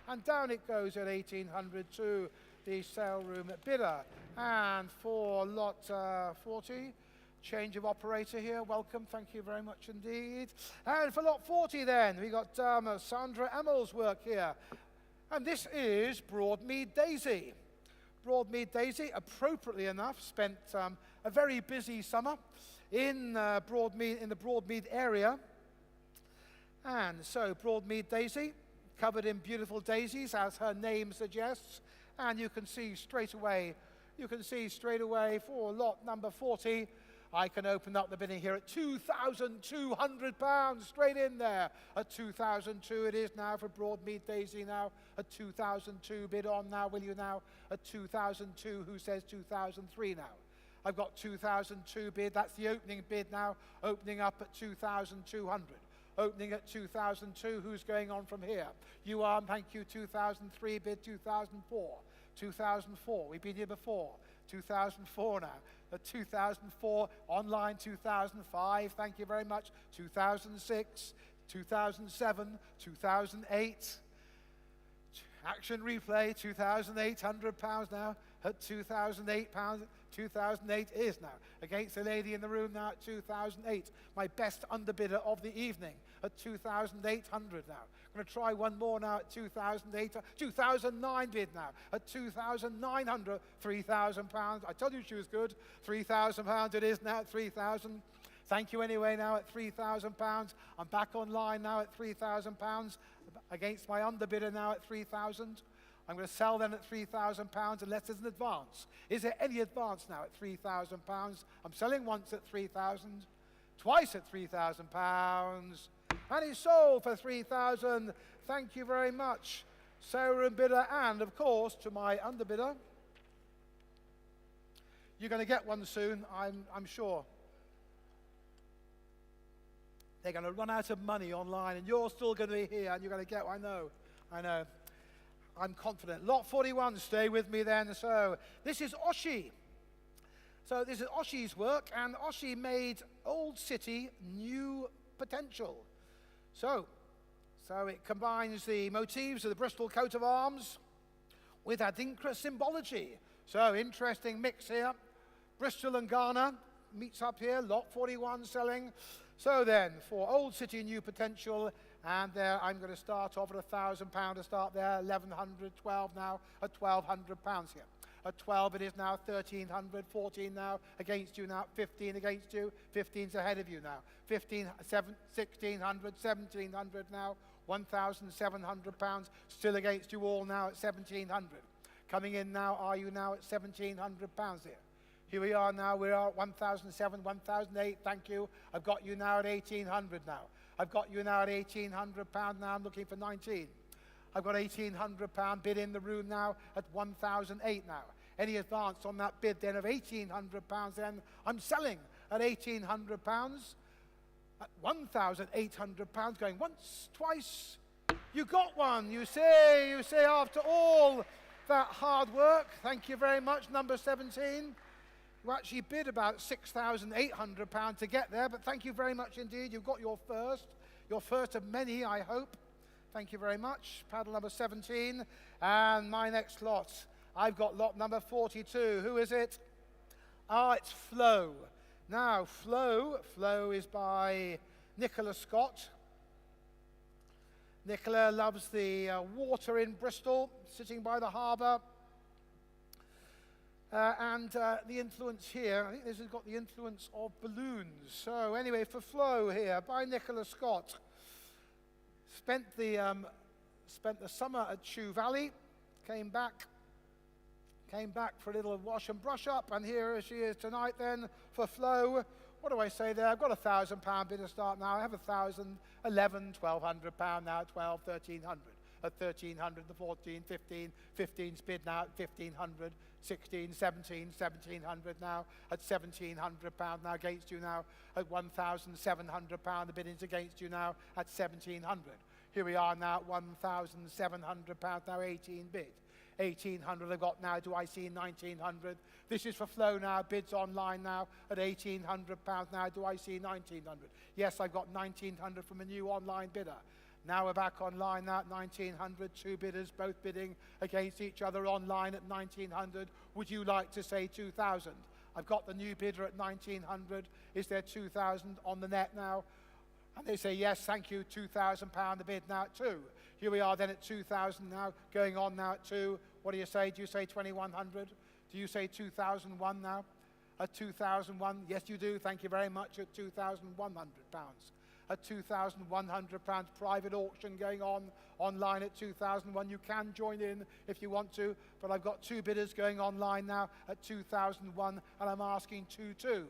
And down it goes at 1,800 to the sale room bidder. And for lot 40, change of operator here. Welcome, thank you very much indeed. And for lot 40 then, we got Sandra Emmel's work here. And this is Broadmead Daisy. Broadmead Daisy, appropriately enough, spent a very busy summer in the Broadmead area. And so Broadmead Daisy, covered in beautiful daisies, as her name suggests. And you can see straight away for lot number 40, I can open up the bidding here at £2,200, straight in there. At 2,002 it is now for Broadmead Daisy now. At 2,002 bid on now, will you now? At 2,002, who says 2,003 now? I've got 2,002 bid, that's the opening bid now, opening up at 2,200. Opening at 2,002, who's going on from here? You are, thank you, 2,003 bid, 2,004. 2004, we've been here before. 2004 now. At 2004, online 2005, thank you very much. 2006, 2007, 2008. Action replay, £2,800 now. At £2,008, 2008 is now. Against the lady in the room now at 2008. My best underbidder of the evening at 2,800 now. I'm going to try one more now at 2008. 2009 bid now at 2,900, £3,000. I told you she was good. £3,000 it is now at 3,000. Thank you anyway now at £3,000. I'm back online now at £3,000 against my underbidder now at 3,000. I'm going to sell them at £3,000 unless there's an advance. Is there any advance now at £3,000? I'm selling once at 3,000, twice at £3,000, and it's sold for 3,000. Thank you very much, sale room bidder, and of course to my underbidder. You're going to get one soon, I'm sure. They're going to run out of money online, and you're still going to be here, and you're going to get, I know. I'm confident. Lot 41, stay with me then. So this is Oshi. So this is Oshi's work, and Oshi made Old City New Potential. So it combines the motifs of the Bristol coat of arms with Adinkra symbology. So interesting mix here. Bristol and Ghana meets up here, lot 41 selling. So then, for Old City New Potential, and there I'm going to start off at £1,000 to start there, 1,100, 12 now, at £1,200 here. At 12 it is now 1,300, 14 now, against you now, 15 against you, 15's ahead of you now, 15, 1,600, 1,700 now, £1,700, still against you all now at 1,700. Coming in now, are you now at £1,700 here? Here we are now, we are at 1,007, 1,008, thank you. I've got you now at 1,800 now. I've got you now at £1,800 now, I'm looking for 19. I've got £1,800 bid in the room now at 1,008 now. Any advance on that bid then of £1,800 then, I'm selling at £1,800, at £1,800, going once, twice, you got one, you say after all that hard work, thank you very much, number 17. You actually bid about £6,800 to get there, but thank you very much indeed. You've got your first of many, I hope. Thank you very much. Paddle number 17. And my next lot, I've got lot number 42. Who is it? It's Flow. Now, Flow is by Nicola Scott. Nicola loves the water in Bristol, sitting by the harbour. And the influence here, I think this has got the influence of balloons. So anyway, for Flow here, by Nicola Scott. Spent the summer at Chew Valley, came back for a little wash and brush up, and here she is tonight then for Flow. What do I say there? I've got £1,000 bid to start now. I have 1,000, 11, £1,200 now, 12, 1,300. At 1,300, the 14, 15, 15's bid now at 1,500, 16, 17, 1,700 now at £1,700 now against you now at £1,700. The bidding's against you now at 1,700. Here we are now at £1,700 now, 18 bid. 1,800 I've got now. Do I see 1,900? This is for Flow now. Bids online now at £1,800 now. Do I see 1,900? Yes, I've got 1,900 from a new online bidder. Now we're back online now at 1,900. Two bidders, both bidding against each other online at 1,900. Would you like to say 2,000? I've got the new bidder at 1,900. Is there 2,000 on the net now? And they say, yes, thank you, £2,000 the bid now at 2. Here we are then at 2,000 now, going on now at 2. What do you say? Do you say 2,100? Do you say 2,001 now? At 2,001? Yes, you do. Thank you very much. At £2,100. At £2,100 private auction going on online at 2001. You can join in if you want to, but I've got two bidders going online now at 2001, and I'm asking 2,2.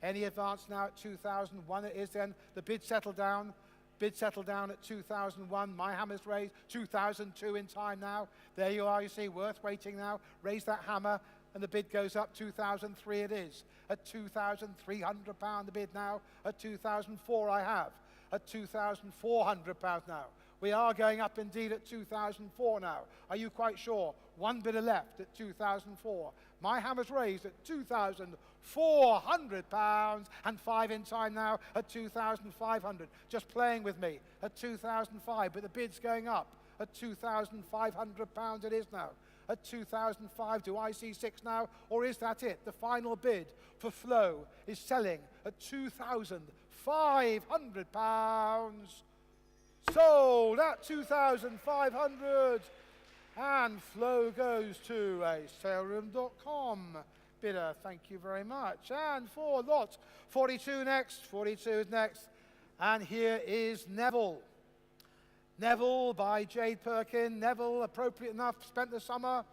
Any advance now at 2001? It is then the bid settle down. Bid settle down at 2001. My hammer's raised. 2002 in time now. There you are. You see, worth waiting now. Raise that hammer, and the bid goes up. 2003 it is. At £2,300 the bid now. At 2004 I have. At £2,400 now. We are going up indeed at 2004 now. Are you quite sure? One bidder left at 2004. My hammer's raised at £2,400 and 5 in time now at 2,500. Just playing with me at 2005, but the bid's going up at £2,500 it is now. At 2005, do I see 6 now, or is that it? The final bid for Flow is selling at £2,500. Sold at 2,500. And Flow goes to a saleroom.com bidder. Thank you very much. And for lot 42 next. 42 is next. And here is Neville. Neville by Jade Perkin. Neville, appropriate enough, spent the summer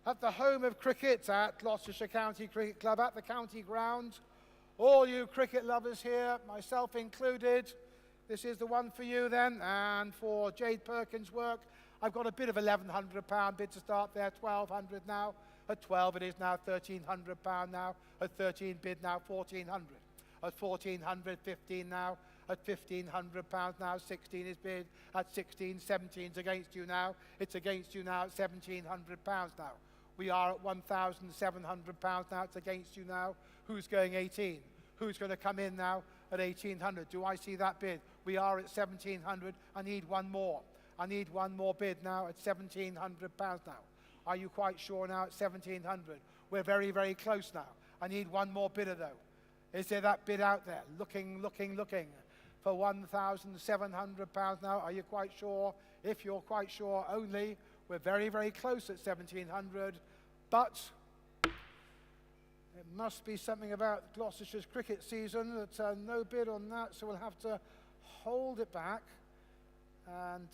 at the home of cricket at Gloucestershire County Cricket Club at the county ground. All you cricket lovers here, myself included, this is the one for you then. And for Jade Perkins' work, I've got a bid of £1,100 bid to start there, 1,200 now. At 12 it is now £1,300 now. At 13 bid now 1,400. At 1,400, 15 now. at £1,500 now. 16 is bid at 16. 17's against you now. It's against you now at £1,700 now. We are at £1,700 now. It's against you now. Who's going 18? Who's going to come in now at 1,800? Do I see that bid? We are at 1,700. I need one more. I need one more bid now at £1,700 now. Are you quite sure now at 1,700? We're very, very close now. I need one more bidder though. Is there that bid out there? Looking for £1,700 now. Are you quite sure? If you're quite sure only, we're very, very close at 1,700. But it must be something about Gloucestershire's cricket season that no bid on that, so we'll have to hold it back and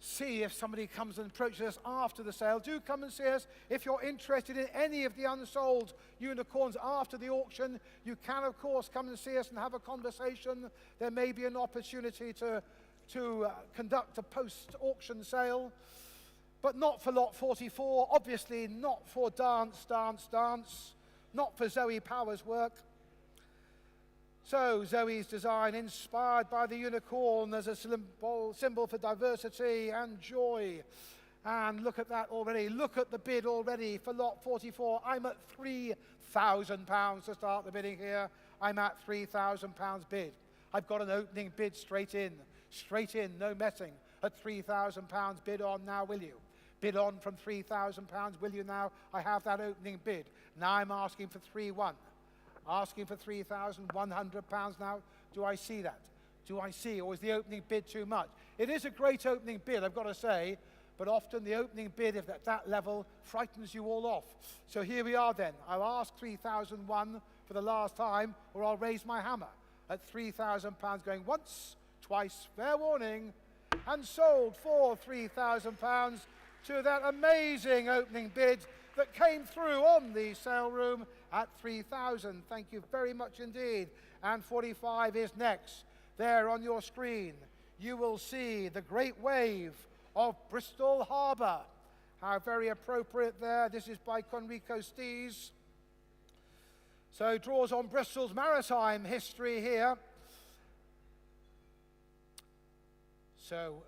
see if somebody comes and approaches us after the sale. Do come and see us. If you're interested in any of the unsold unicorns after the auction, you can, of course, come and see us and have a conversation. There may be an opportunity to conduct a post-auction sale, but not for lot 44, obviously not for Dance, not for Zoe Power's work. So Zoe's design, inspired by the unicorn as a symbol for diversity and joy. And look at that already. Look at the bid already for lot 44. I'm at £3,000 to start the bidding here. I'm at £3,000 bid. I've got an opening bid straight in, no messing. At £3,000 bid on now, will you? Bid on from £3,000, will you now? I have that opening bid. Now I'm asking for 3-1. Asking for £3,100 now. Do I see that? Do I see, or is the opening bid too much? It is a great opening bid, I've got to say, but often the opening bid, if at that level, frightens you all off. So here we are then. I'll ask 3,001 for the last time, or I'll raise my hammer at £3,000, going once, twice, fair warning, and sold for £3,000 to that amazing opening bid that came through on the sale room at 3,000. Thank you very much indeed. And 45 is next. There on your screen, you will see the great wave of Bristol Harbour. How very appropriate there. This is by Conrico Stees. So draws on Bristol's maritime history here. So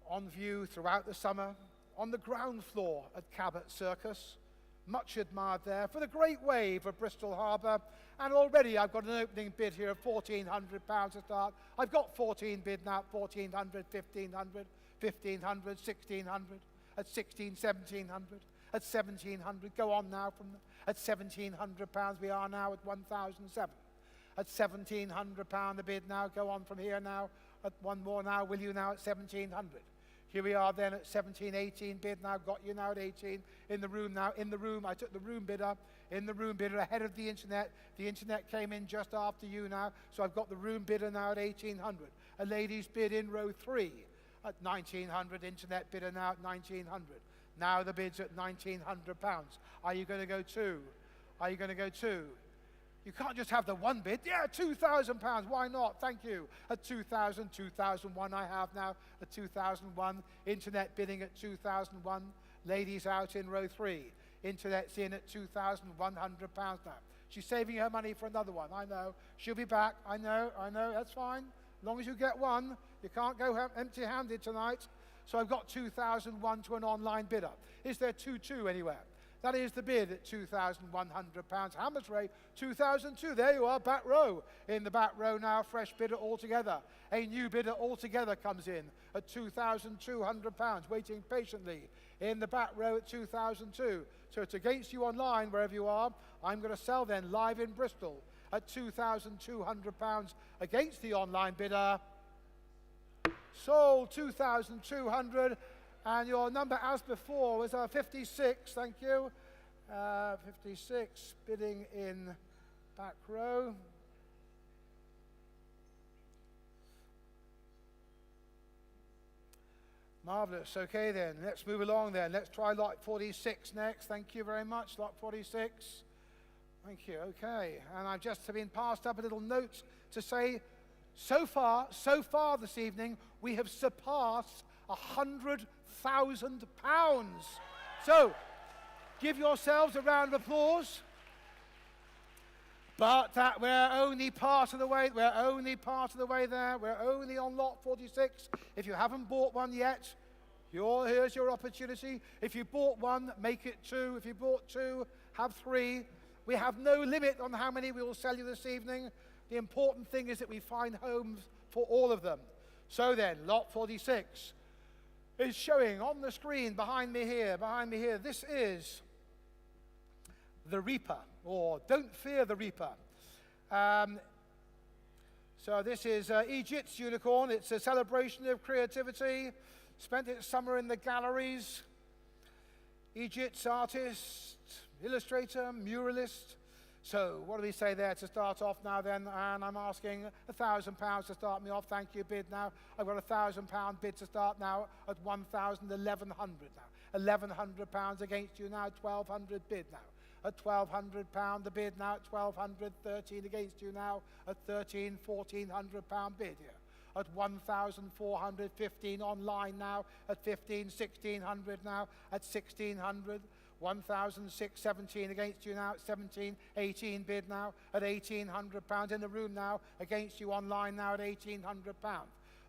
on view throughout the summer, on the ground floor at Cabot Circus. Much admired there for the great wave of Bristol Harbour. And already I've got an opening bid here of £1,400 to start. I've got 14 bid now, 1,400, 1,500, 1,500, 1,600, at 16, 1,700, at 1,700. Go on now at £1,700 we are now at 1,007. At £1,700 the bid now. Go on from here now at one more now, will you now at 1,700. Here we are then at 17, 18 bid now, got you now at 18. In the room now, in the room, I took the room bidder, in the room bidder ahead of the internet. The internet came in just after you now, so I've got the room bidder now at 1,800. A lady's bid in row 3 at 1,900, internet bidder now at 1,900. Now the bid's at £1,900. Are you going to go 2? Are you going to go 2? You can't just have the one bid. Yeah, £2,000. Why not? Thank you. At 2,000, 2,001 I have now. At 2,001. Internet bidding at 2,001. Ladies out in row 3. Internet's in at £2,100 now. She's saving her money for another one. I know. She'll be back. I know. That's fine. As long as you get one. You can't go empty-handed tonight. So I've got 2,001 to an online bidder. Is there 2-2 anywhere? That is the bid at £2,100. Hammers rate, 2,002. There you are, back row. In the back row now, fresh bidder altogether. A new bidder altogether comes in at £2,200, waiting patiently. In the back row at 2,002. So it's against you online, wherever you are. I'm going to sell then live in Bristol at £2,200 against the online bidder. Sold 2,200. And your number, as before, was 56, thank you. 56, bidding in back row. Marvellous, okay then, let's move along then. Let's try lot 46 next, thank you very much, lot 46. Thank you, okay. And I've just been passed up a little note to say, so far this evening, we have surpassed £100,000. So, give yourselves a round of applause. But that we're only part of the way, we're only part of the way there. We're only on lot 46. If you haven't bought one yet, here's your opportunity. If you bought one, make it 2. If you bought 2, have 3. We have no limit on how many we will sell you this evening. The important thing is that we find homes for all of them. So then, lot 46 is showing on the screen behind me here. This is the Reaper, or Don't Fear the Reaper. So this is Egypt's unicorn. It's a celebration of creativity. Spent its summer in the galleries. Egypt's artist, illustrator, muralist. So what do we say there to start off now then? And I'm asking £1,000 to start me off. Thank you, bid now. I've got a £1,000 bid to start now at 1,100 now. £1,100 against you now, 1,200 bid now. At £1,200 the bid now, at 1,200, 13 against you now, at 13, £1,400 bid here. At 1,415 online now, at 15, 1,600 now, at 1,600, 1,617 against you now, at 17, 18 bid now, at £1,800 in the room now, against you online now at £1,800.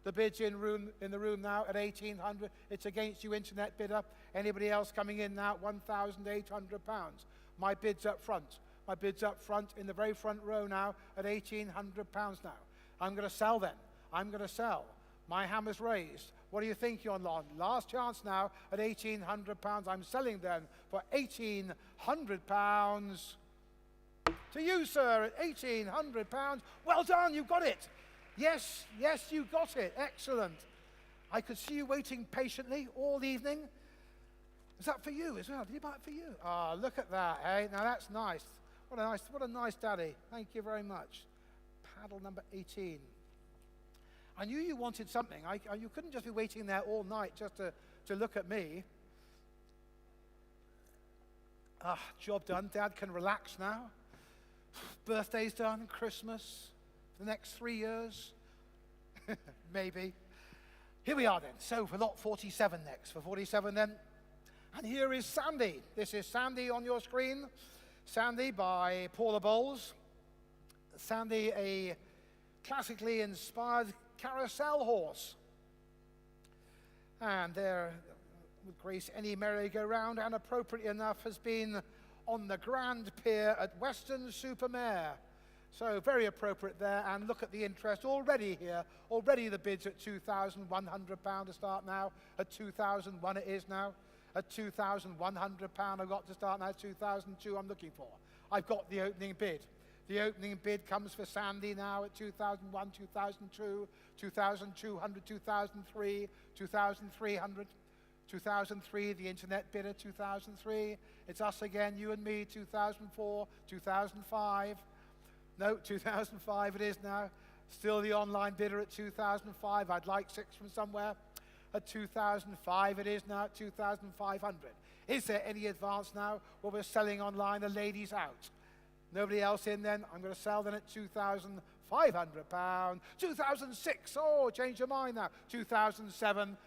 The bid's in the room now at 1,800. It's against you, internet bidder. Anybody else coming in now at £1,800. My bid's up front. My bid's up front in the very front row now at £1,800 now. I'm going to sell then. I'm going to sell. My hammer's raised. What do you think, you're on? Last chance now at £1,800. I'm selling then for £1,800 to you, sir, at £1,800. Well done, you got it. Yes, yes, you got it. Excellent. I could see you waiting patiently all evening. Is that for you as well? Did you buy it for you? Ah, look at that, hey? Now that's nice. What a nice daddy. Thank you very much. Paddle number 18. I knew you wanted something. You couldn't just be waiting there all night just to look at me. Ah, job done. Dad can relax now. Birthday's done, Christmas, the next 3 years. Maybe. Here we are then. So for lot 47 next. For 47 then. And here is Sandy. This is Sandy on your screen. Sandy by Paula Bowles. Sandy, a classically inspired carousel horse. And there would grace any merry-go-round, and appropriately enough has been on the Grand Pier at Weston-super-Mare. So very appropriate there, and look at the interest already here. Already the bid's at £2,100 to start now. At 2,001 it is now. At £2,100 I've got to start now. 2,002 I'm looking for. I've got the opening bid. The opening bid comes for Sandy now at 2001, 2002, 2200, 2003, 2300, 2003, the internet bidder, 2003. It's us again, you and me, 2004, 2005. No, 2005 it is now. Still the online bidder at 2005. I'd like 6 from somewhere. At 2005 it is now, at 2,500. Is there any advance now? Well, we're selling online, the lady's out. Nobody else in then? I'm going to sell then at £2,500. 2006, oh, change your mind now. 2007,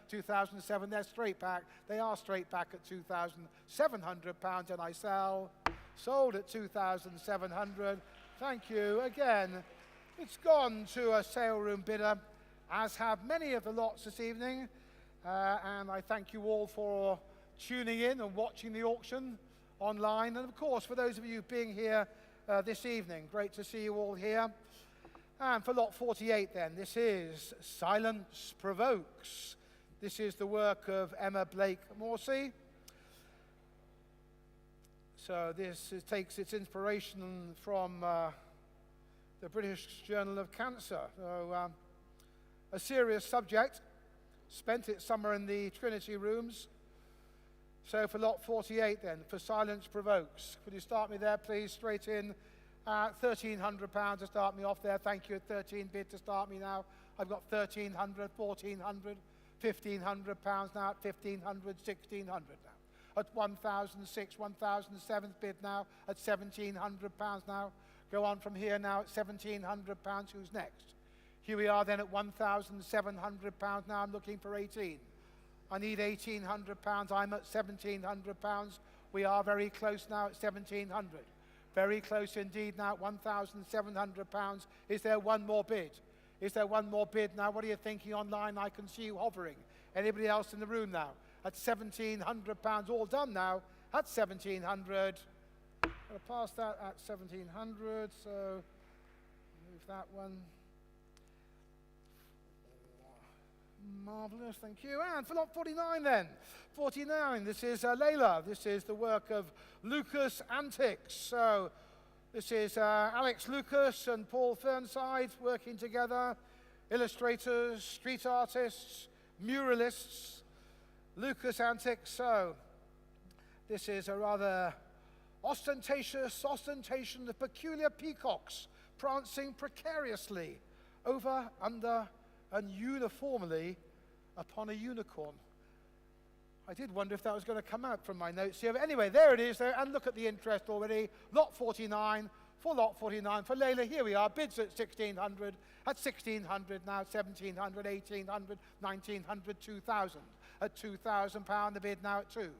they're straight back. They are straight back at £2,700, and I sell. Sold at 2,700. Thank you. Again, it's gone to a sale room bidder, as have many of the lots this evening. And I thank you all for tuning in and watching the auction online. And of course, for those of you being here this evening, great to see you all here. And for lot 48 then, this is Silence Provokes. This is the work of Emma Blake Morsey. So this takes its inspiration from the British Journal of Cancer. So a serious subject. Spent its summer in the Trinity rooms. So for lot 48 then, for Silence Provokes. Could you start me there, please, straight in? £1,300 to start me off there. Thank you, at 13 bid to start me now. I've got 1,300, 1,400, £1,500 now, at 1,500, 1,600 now. At 1,006, 1,007 bid now, at £1,700 now. Go on from here now at £1,700. Who's next? Here we are then at £1,700 now. I'm looking for 18. I need £1,800. I'm at £1,700. We are very close now at 1,700. Very close indeed now, £1,700. Is there one more bid? Is there one more bid now? What are you thinking online? I can see you hovering. Anybody else in the room now? At £1,700, all done now. At 1,700. I'll pass that at 1,700, so move that one. Marvellous, thank you. And for lot 49 then. 49, this is Layla. This is the work of Lucas Antics. So this is Alex Lucas and Paul Fernside working together. Illustrators, street artists, muralists. Lucas Antics. So this is a rather ostentatious ostentation of peculiar peacocks prancing precariously over, under, and uniformly upon a unicorn. I did wonder if that was going to come out from my notes here. But anyway, there it is there. And look at the interest already. Lot 49. For lot 49. For Layla, here we are. Bids at 1,600. At 1,600 now. 1,700, 1,800, 1,900, 2,000. At £2,000 the bid now at 2.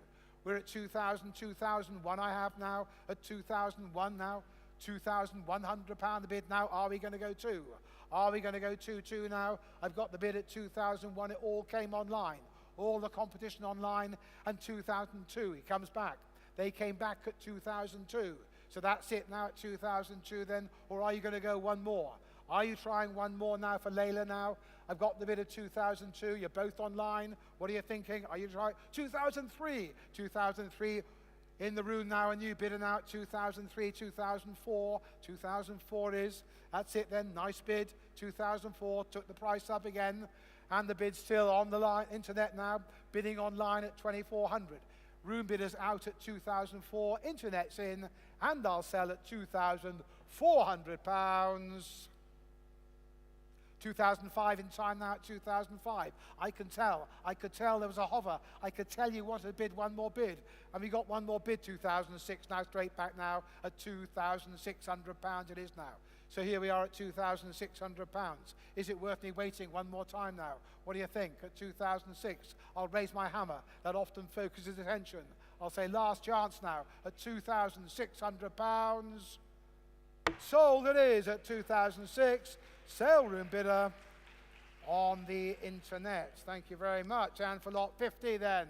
We're at 2,000, 2,001 I have now. At 2,001 now. £2,100 the bid now. Are we going to go 2? Are we going to go 2 now? I've got the bid at 2001. It all came online. All the competition online. And 2002, it comes back. They came back at 2002. So that's it now at 2002 then. Or are you going to go one more? Are you trying one more now for Layla now? I've got the bid at 2002. You're both online. What are you thinking? Are you trying? 2003. 2003. In the room now, a new bidder now at 2003, 2004. 2004 is. That's it then. Nice bid. 2004 took the price up again. And the bid's still on the line, internet now, bidding online at 2,400. Room bidders out at 2004. Internet's in. And I'll sell at £2,400. 2005 in time now at 2005. I could tell there was a hover. I could tell you wanted to bid one more bid. And we got one more bid, 2006, now straight back now at £2,600 it is now. So here we are at £2,600. Is it worth me waiting one more time now? What do you think? At 2006, I'll raise my hammer. That often focuses attention. I'll say last chance now at £2,600. Sold it is at 2006. Sale room bidder on the internet. Thank you very much. And for lot 50 then.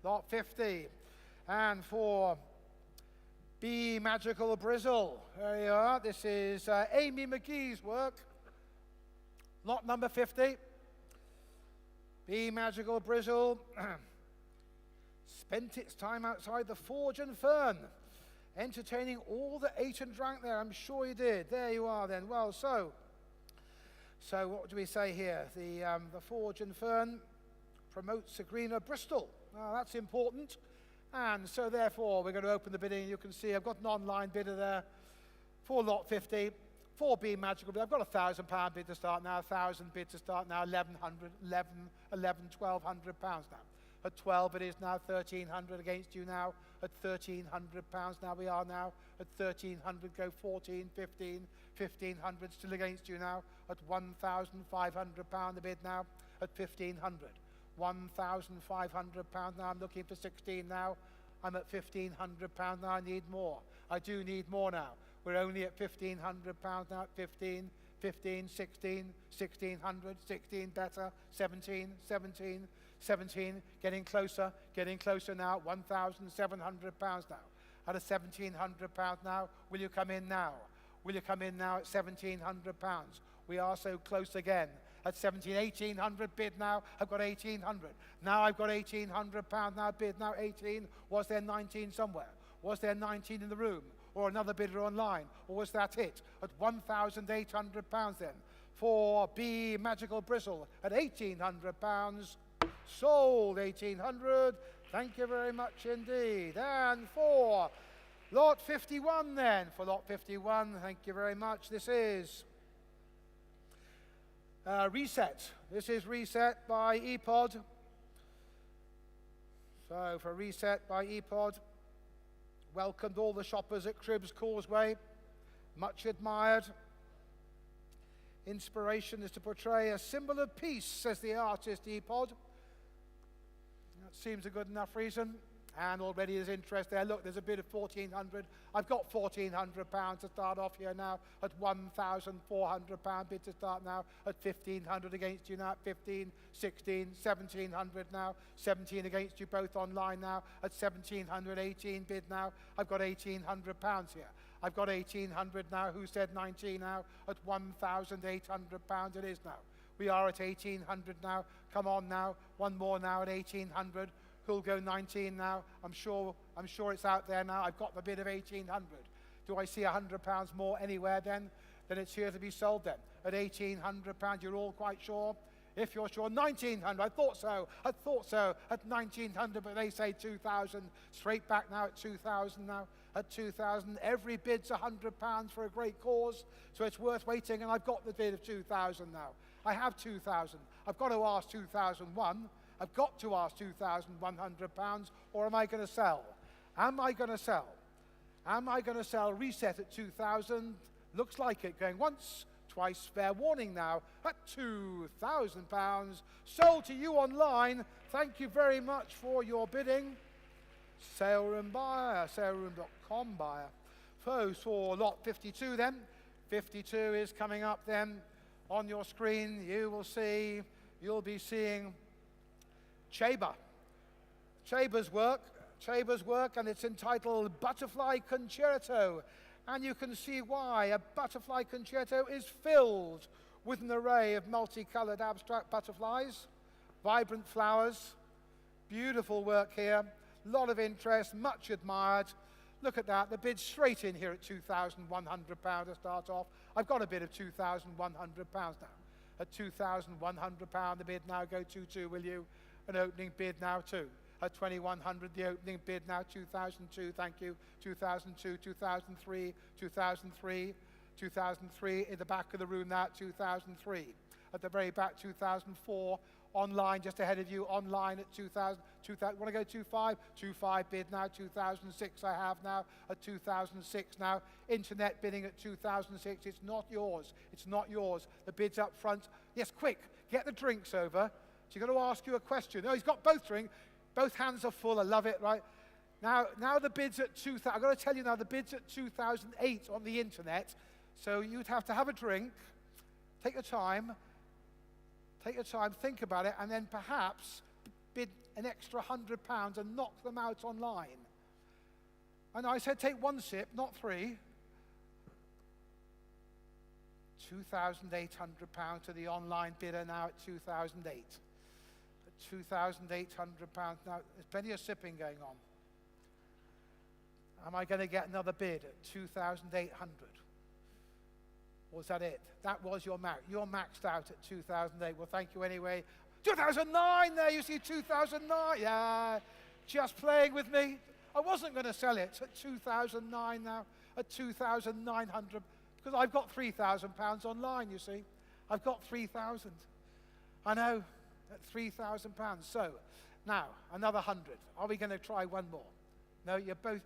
Lot 50. And for B Magical Brizzle. There you are. This is Amy McGee's work. Lot number 50. B Magical Brizzle spent its time outside the Forge and Fern, entertaining all that ate and drank there. I'm sure you did. There you are then. Well, so what do we say here? The Forge and Fern promotes a greener Bristol. Now, that's important. And so, therefore, we're going to open the bidding. You can see I've got an online bidder there for lot 50, for B Magical. But I've got a £1,000 bid to start now, 1,000 bid to start now, £1,200 now. At 12 it is now, 1,300 against you now. At £1,300 now we are now. At 1,300 go 14, 15, 1,500 still against you now. At £1,500 the bid now. At 1,500. £1,500 now. I'm looking for 16 now. I'm at £1,500 now. I need more. I do need more now. We're only at £1,500 now. At 15, 15, 16, 1,600, 16 better, 17, 17, 17, getting closer now. £1,700 now. At a £1,700 now. Will you come in now? Will you come in now at £1,700? We are so close again. At 1,800 bid now. I've got 1,800. Now I've got £1,800 now bid. Now 18. Was there 19 somewhere? Was there 19 in the room? Or another bidder online? Or was that it? At £1,800 then. For B Magical Bristle at £1,800. Sold 1,800. Thank you very much indeed. And for lot 51 then. For lot 51, thank you very much. This is Reset. This is Reset by ePod. So for Reset by ePod, welcomed all the shoppers at Cribbs Causeway. Much admired. Inspiration is to portray a symbol of peace, says the artist ePod. That seems a good enough reason. And already there's interest there. Look, there's a bid of 1,400. I've got 1,400 pounds to start off here now at 1,400 pound bid to start now at 1,500 against you now at 15, 16, 1,700 now, 17 against you both online now at 1,700, 18 bid now. I've got 1,800 pounds here. I've got 1,800 now. Who said 19 now? At 1,800 pounds it is now. We are at 1,800 now. Come on now. One more now at 1,800. Who'll go 19 now? I'm sure it's out there now. I've got the bid of 1,800. Do I see 100 pounds more anywhere then? Then it's here to be sold then. At 1,800 pounds, you're all quite sure? If you're sure, 1,900. I thought so. At 1,900, but they say 2,000. Straight back now at 2,000 now. At 2,000, every bid's 100 pounds for a great cause, so it's worth waiting, and I've got the bid of 2,000 now. I have 2,000. I've got to ask 2,001. I've got to ask 2,100 pounds, or am I going to sell? Am I going to sell? Am I going to sell? Reset at 2,000. Looks like it. Going once, twice. Fair warning now at 2,000 pounds. Sold to you online. Thank you very much for your bidding. Sale room buyer, saleroom.com buyer. For lot 52 then. 52 is coming up then on your screen. You'll be seeing Chaber's work, and it's entitled Butterfly Concerto. And you can see why. A butterfly concerto is filled with an array of multicolored abstract butterflies, vibrant flowers, beautiful work here, lot of interest, much admired. Look at that, the bid's straight in here at £2,100 to start off. I've got a bid of £2,100 now. At £2,100, the bid now go 2-2, will you? An opening bid now too. At 2,100, the opening bid now 2002, thank you. 2002, 2003, 2003, 2003, in the back of the room now, 2003. At the very back, 2004, online just ahead of you, online at 2000, want to go 25? 25 bid now, 2006 I have now, at 2006 now. Internet bidding at 2006, it's not yours, it's not yours. The bid's up front. Yes, quick, get the drinks over. So you've got to ask you a question. Oh, he's got both drinks. Both hands are full. I love it, right? Now the bid's at 2,000. I've got to tell you now, the bid's at 2008 on the internet. So you'd have to have a drink, take your time, think about it, and then perhaps bid an extra £100 and knock them out online. And I said take one sip, not three. £2,800 to the online bidder now at 2008. £2,800 now. There's plenty of sipping going on. Am I going to get another bid at 2,800? Was that it? That was your max. You're maxed out at 2008. Well, thank you anyway. 2009 there, you see 2009. Yeah, just playing with me. I wasn't going to sell it at 2009 now, at 2,900, because I've got £3,000 online, you see. I've got 3,000. I know. At £3,000. So, now, another 100. Are we going to try one more? No, you're both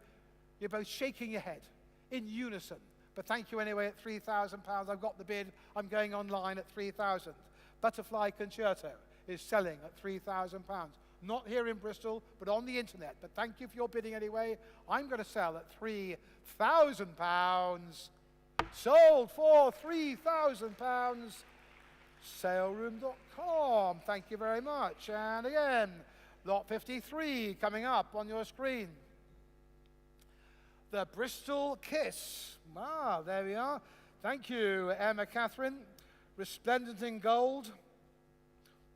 shaking your head in unison. But thank you anyway at £3,000. I've got the bid. I'm going online at 3,000. Butterfly Concerto is selling at £3,000. Not here in Bristol, but on the internet. But thank you for your bidding anyway. I'm going to sell at £3,000. Sold for £3,000. Saleroom.com. Thank you very much. And again, lot 53 coming up on your screen. The Bristol Kiss. Ah, there we are. Thank you, Emma Catherine. Resplendent in gold.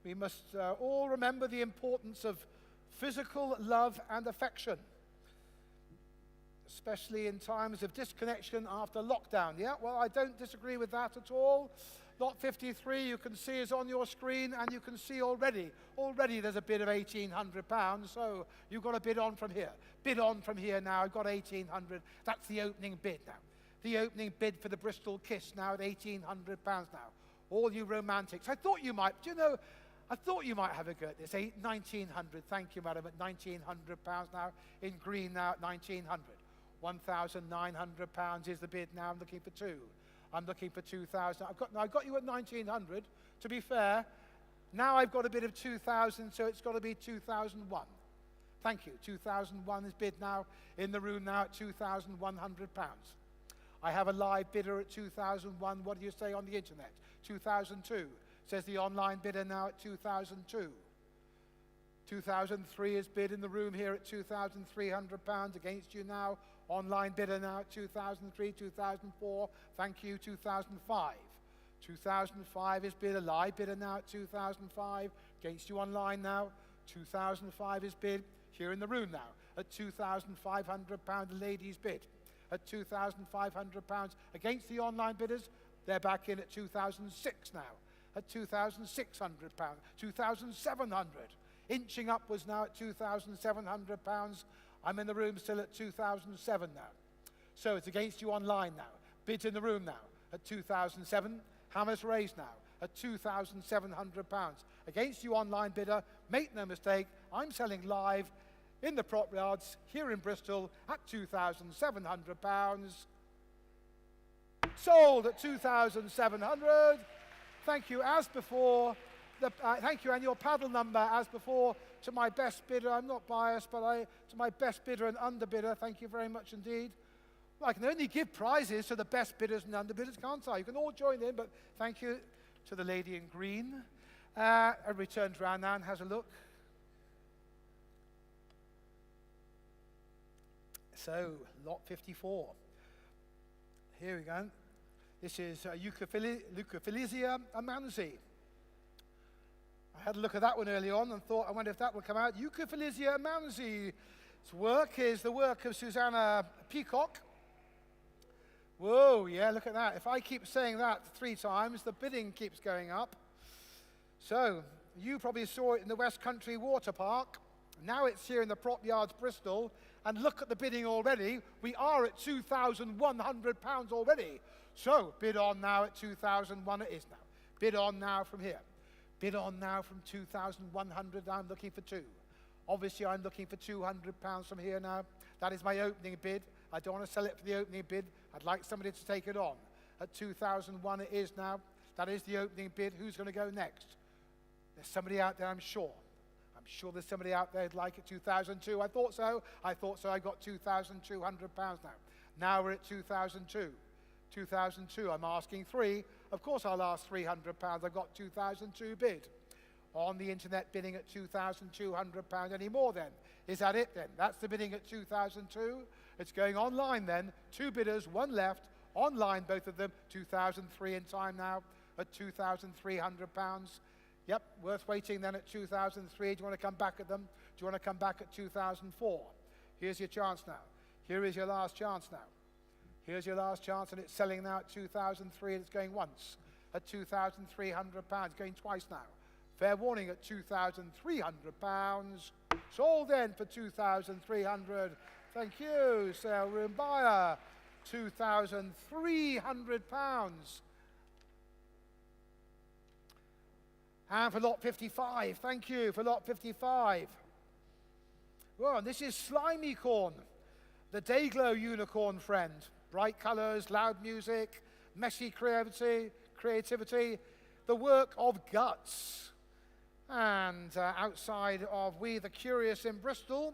We must all remember the importance of physical love and affection, especially in times of disconnection after lockdown. Yeah, well, I don't disagree with that at all. Lot 53, you can see, is on your screen, and you can see already there's a bid of £1,800, so you've got to bid on from here. Bid on from here now. I've got 1,800. That's the opening bid now. The opening bid for the Bristol Kiss now at £1,800 now. All you romantics. I thought you might have a go at this. 1,900. Thank you, madam. At £1,900 now. In green now at 1,900. £1,900 is the bid now. I'm looking for two. I'm looking for 2,000. I've got you at 1,900. To be fair, now I've got a bid of 2,000, so it's got to be 2,001. Thank you. 2001 is bid now in the room now at £2,100. I have a live bidder at 2001. What do you say on the internet? 2002. Says the online bidder now at 2002. 2003 is bid in the room here at £2,300 against you now. Online bidder now at 2003, 2004. Thank you, 2005. 2005 is bid, a live bidder now at 2005 against you online now. 2005 is bid here in the room now at £2,500, a ladies bid at £2,500 against the online bidders. They're back in at 2006 now at £2,600, 2,700. Inching upwards now at £2,700. I'm in the room still at 2007 now. So it's against you online now. Bids in the room now at 2007. Hammers raised now at £2,700. Against you online bidder, make no mistake, I'm selling live in the prop yards here in Bristol at £2,700. Sold at 2,700. Thank you, as before. Thank you, and your paddle number, as before, to my best bidder. I'm not biased, but to my best bidder and underbidder, thank you very much indeed. Well, I can only give prizes to the best bidders and underbidders, can't I? You can all join in, but thank you to the lady in green. Everybody turns around now and has a look. So, lot 54. Here we go. This is Leukaemia amanzi. I had a look at that one early on and thought, I wonder if that will come out. Leukaemia amanzi. Its work is the work of Susanna Peacock. Whoa, yeah, look at that. If I keep saying that 3 times, the bidding keeps going up. So, you probably saw it in the West Country Water Park. Now it's here in the Prop Yards, Bristol. And look at the bidding already. We are at £2,100 already. So, bid on now at 2,001 it is now. Bid on now from here. Bid on now from 2,100. I'm looking for 2. Obviously, I'm looking for £200 from here now. That is my opening bid. I don't want to sell it for the opening bid. I'd like somebody to take it on. At 2,001 it is now. That is the opening bid. Who's going to go next? There's somebody out there, I'm sure. I'm sure there's somebody out there who'd like it. 2,002. I thought so. I thought so. I got £2,200 now. Now we're at 2,002. 2,002. I'm asking 3. Of course I'll ask £300. I've got 2,002 bid. On the internet bidding at £2,200. Any more then? Is that it then? That's the bidding at 2,002. It's going online then. 2 bidders, 1 left. Online, both of them. 2,003 in time now at £2,300. Yep, worth waiting then at 2,003. Do you want to come back at them? Do you want to come back at 2,004? Here's your chance now. Here is your last chance now. Here's your last chance, and it's selling now at 2,003, and it's going once at £2,300. Going twice now. Fair warning at £2,300. Sold then for 2,300. Thank you, sale room buyer. £2,300. And for lot 55, thank you for lot 55. Well, this is Slimy Corn, the Dayglow unicorn friend. Bright colours, loud music, messy creativity, the work of guts. And outside of We the Curious in Bristol,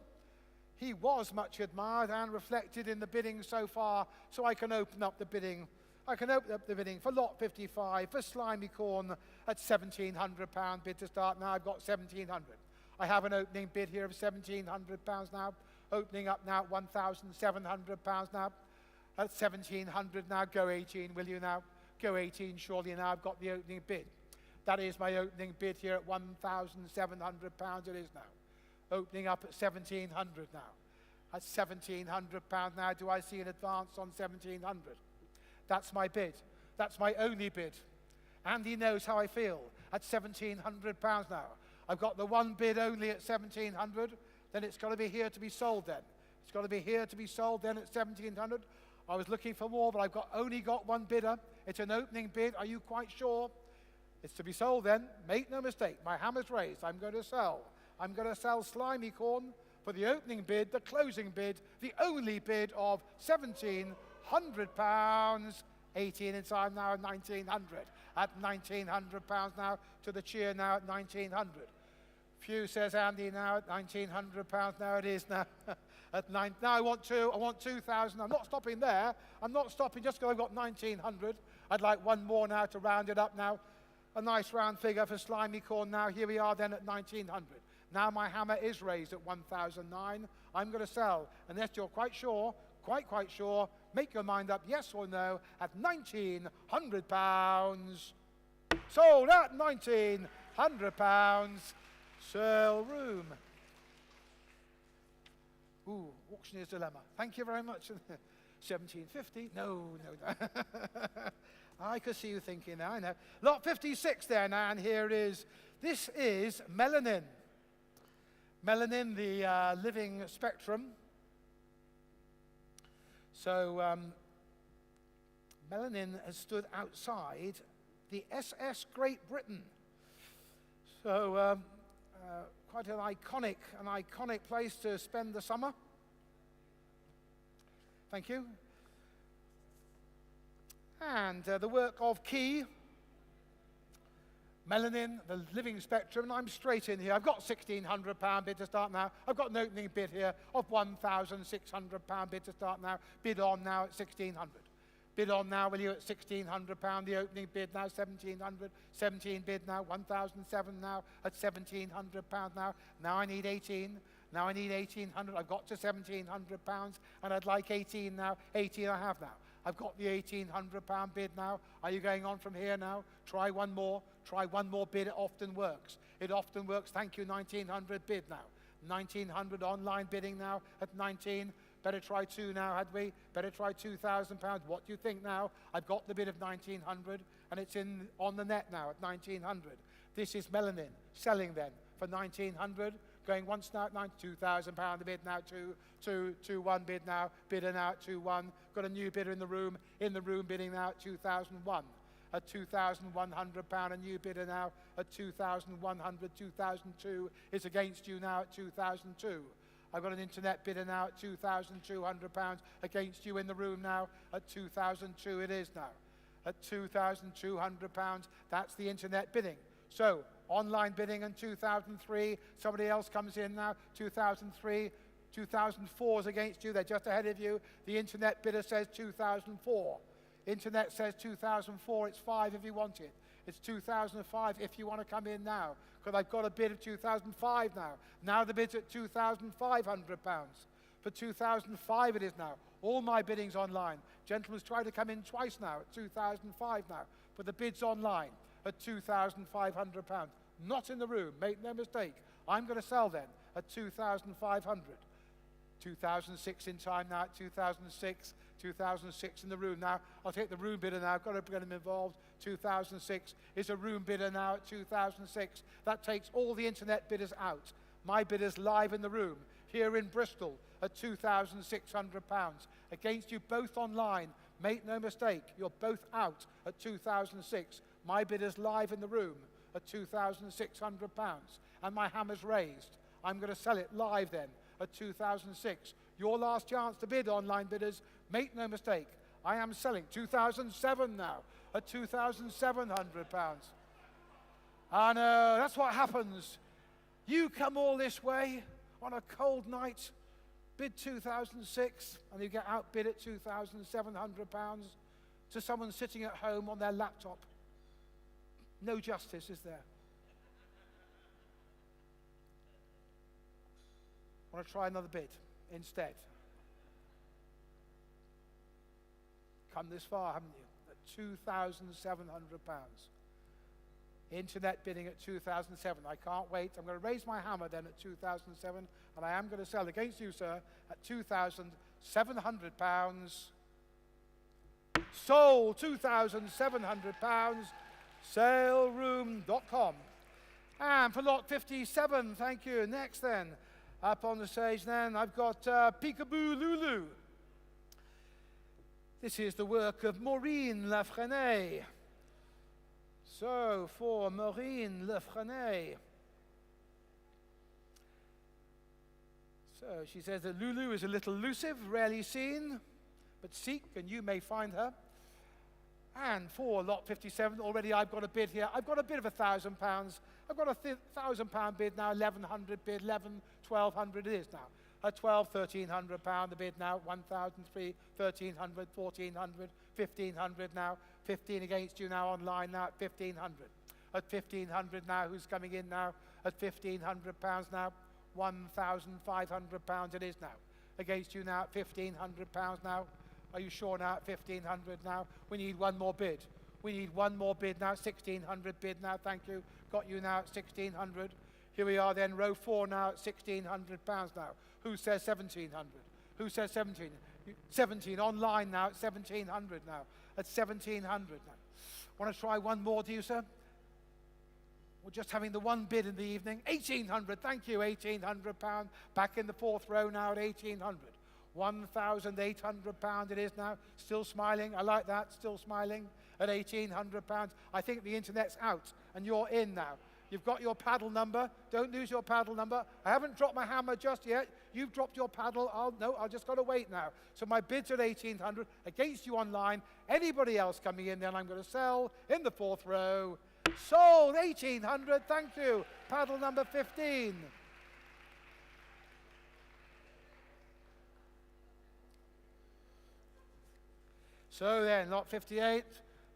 he was much admired and reflected in the bidding so far, so I can open up the bidding. I can open up the bidding for lot 55 for Slimy Corn at £1,700 bid to start. Now I've got 1,700. I have an opening bid here of £1,700 now. Opening up now at £1,700 now. At 1,700 now. Go 18, will you now? Go 18, surely now. I've got the opening bid. That is my opening bid here at £1,700 it is now. Opening up at 1,700 now. At £1,700 now. Do I see an advance on 1,700? That's my bid. That's my only bid. Andy knows how I feel at £1,700 now. I've got the one bid only at 1,700. Then it's got to be here to be sold then. It's got to be here to be sold then at 1,700. I was looking for more, but I've only got one bidder. It's an opening bid. Are you quite sure? It's to be sold then. make no mistake. My hammer's raised. I'm going to sell. I'm going to sell Slimy Corn for the opening bid, the closing bid, the only bid of £1,700. 18 in time now at 1,900. At £1,900 now to the cheer now at 1,900. Phew, says Andy, now at £1,900. Now it is now. At nine, now I want 2,000. I'm not stopping there. I'm not stopping just because I've got 1,900. I'd like one more now to round it up now. A nice round figure for Slimy Corn now. Here we are then at 1,900. Now my hammer is raised at 1,009. I'm going to sell, unless you're quite sure, quite sure, make your mind up, yes or no, at £1,900. Sold at £1,900. Sell room. Ooh, auctioneer's dilemma. Thank you very much. 1750? No. I could see you thinking now, I know. Lot 56 there now, and here it is. This is melanin. Melanin, the living spectrum. So, melanin has stood outside the SS Great Britain. So, quite an iconic place to spend the summer. Thank you. And the work of Key, Melanin, the living spectrum, and I'm straight in here. I've got £1,600 bid to start now. I've got an opening bid here of £1,600 bid to start now. Bid on now at 1,600. Bid on now, will you, at £1,600. The opening bid now, 1,700. 17 bid now, 1,007 now at £1,700 now. Now I need 18. Now I need 1,800. I've got to £1,700 and I'd like 18 now. 18 I have now. I've got the £1,800 bid now. Are you going on from here now? Try one more. Try one more bid. It often works. It often works. Thank you, 1,900 bid now. 1,900 online bidding now at 19. Better try two now, had we? Better try £2,000. What do you think now? I've got the bid of 1,900 and it's on the net now at 1,900. This is Melanin selling then for 1,900. Going once now at £92,000 the bid now, two one bid now, bidder now at 2-1. Got a new bidder in the room bidding now at 2,001. At £2,100, a new bidder now at 2,100, 2,002 is against you now at 2,002. I've got an internet bidder now at £2,200 against you in the room now at 2,002 it is now. At £2,200, that's the internet bidding. So, online bidding in 2003, somebody else comes in now, 2003, 2004 is against you, they're just ahead of you. The internet bidder says 2004. Internet says 2004, it's 5 if you want it. It's 2005 if you want to come in now, because I've got a bid of 2005 now. Now the bid's at £2,500. For 2005 it is now. All my bidding's online. Gentlemen's tried to come in twice now at 2005 now, but the bid's online at £2,500. Not in the room, make no mistake. I'm going to sell then at 2,500. 2006 in time now at 2006. 2006 in the room now. I'll take the room bidder now. I've got to get him involved. 2006 is a room bidder now at 2006. That takes all the internet bidders out. My bidder's live in the room here in Bristol at £2,600. Against you both online. Make no mistake, you're both out at 2006. My bidder's live in the room at £2,600. And my hammer's raised. I'm going to sell it live then at 2006. Your last chance to bid, online bidders. Make no mistake, I am selling 2007 now at £2,700. I know, that's what happens. You come all this way on a cold night, bid 2006, and you get outbid at £2,700 to someone sitting at home on their laptop. No justice, is there? I want to try another bid instead. Come this far, haven't you? At £2,700. Internet bidding at 2007. I can't wait. I'm going to raise my hammer then at 2007, and I am going to sell against you, sir, at £2,700. Sold £2,700. Saleroom.com. And for lot 57, thank you. Next then, up on the stage then, I've got Peekaboo Lulu. This is the work of Maureen Lafrenay. So, for Maureen Lafrenay. So, she says that Lulu is a little elusive, rarely seen, but seek and you may find her. And for lot 57, already I've got a bid here. I've got a bid of £1,000. I've got a £1,000 bid now, 1,100 bid, 1,200 it is now. A 1,300 pound the bid now, 1,300, 1,300, 1,400, 1,500 now, 15 against you now online now at 1,500. At 1,500 now, who's coming in now? At 1,500 pounds now, 1,500 pounds it is now. Against you now at 1,500 pounds now. Are you sure now at 1,500 now? We need one more bid. We need one more bid now, 1,600 bid now, thank you. Got you now at 1,600. Here we are then, row 4 now at 1,600 pounds now. Who says 1,700? Who says 17? 17 online now at 1,700 now. At 1,700 now. Want to try one more, do you, sir? We're just having the one bid in the evening. 1,800, thank you, 1,800 pound. Back in the fourth row now at 1,800. 1,800 pound it is now. Still smiling, I like that, still smiling at 1,800 pounds. I think the internet's out and you're in now. You've got your paddle number. Don't lose your paddle number. I haven't dropped my hammer just yet. You've dropped your paddle. I'll just got to wait now. So my bid's at 1,800 against you online. Anybody else coming in, then I'm going to sell in the fourth row. Sold, 1,800, thank you. Paddle number 15. So then, lot 58.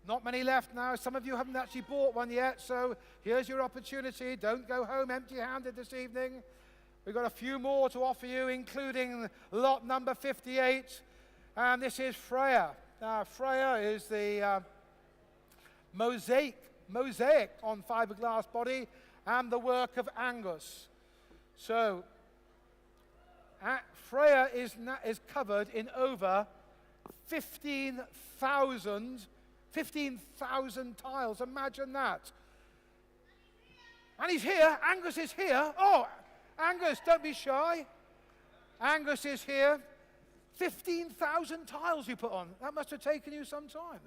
Not many left now. Some of you haven't actually bought one yet, so here's your opportunity. Don't go home empty-handed this evening. We've got a few more to offer you, including lot number 58. And this is Freya. Now, Freya is the mosaic on fiberglass body and the work of Angus. So, Freya is covered in over 15,000 tiles. Imagine that. And he's here. Angus is here. Oh, Angus, don't be shy. Angus is here. 15,000 tiles you put on. That must have taken you some time.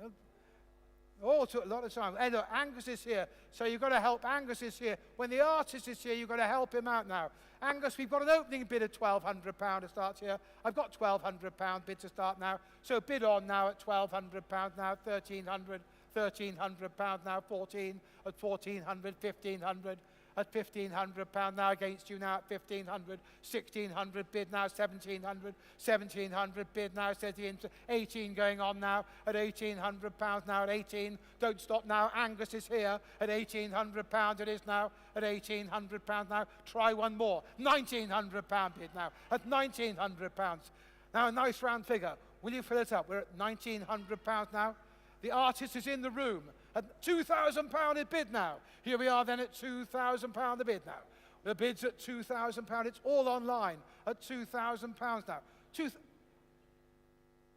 Oh, it took a lot of time. Hey, look, Angus is here. So you've got to help. Angus is here. When the artist is here, you've got to help him out now. Angus, we've got an opening bid of £1,200 to start here. I've got £1,200 bid to start now. So bid on now at £1,200 now, £1,300 now, 14 at 1,400, 1,500 at £1,500 now against you now at 1,500, 1,600 bid now, 1,700, 1,700 bid now, says the 18 going on now at £1,800 now at 18. Don't stop now. Angus is here at £1,800 it is now at £1,800 now. Try one more. £1,900 bid now at £1,900. Now a nice round figure. Will you fill it up? We're at £1,900 now. The artist is in the room at £2,000 a bid now. Here we are then at £2,000 a bid now. The bid's at £2,000. It's all online at £2,000 now.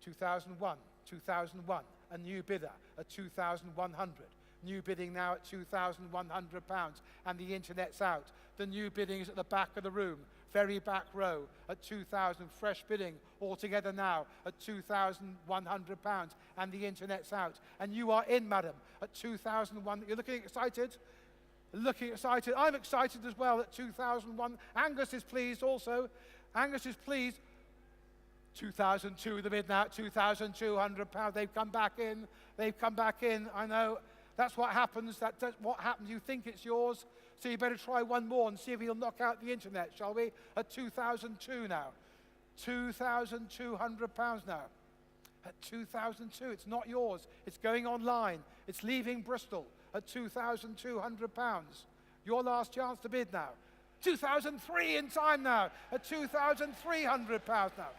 2001, 2001, a new bidder at 2,100. New bidding now at £2,100, and the internet's out. The new bidding is at the back of the room, very back row, at 2,000. Fresh bidding altogether now at £2,100, and the internet's out. And you are in, madam, at 2,001. You're looking excited? Looking excited. I'm excited as well at 2,001. Angus is pleased also. Angus is pleased. 2,002 the bid now at £2,200. They've come back in. They've come back in. I know. That's what happens. That's what happens. You think it's yours, so you better try one more and see if he'll knock out the internet, shall we? At 2,002 now. £2,200 now. At 2,002, it's not yours. It's going online. It's leaving Bristol at £2,200. Your last chance to bid now. 2,003 in time now. At £2,300 now.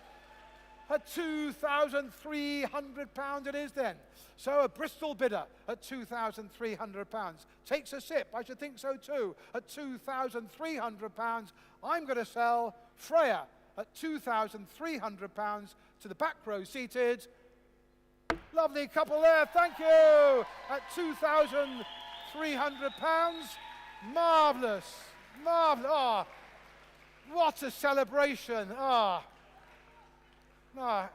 At £2,300 it is then. So a Bristol bidder at £2,300 takes a sip. I should think so too. At £2,300, I'm going to sell Freya at £2,300 to the back row seated. Lovely couple there, thank you. At £2,300. Marvellous, marvellous. Oh, what a celebration.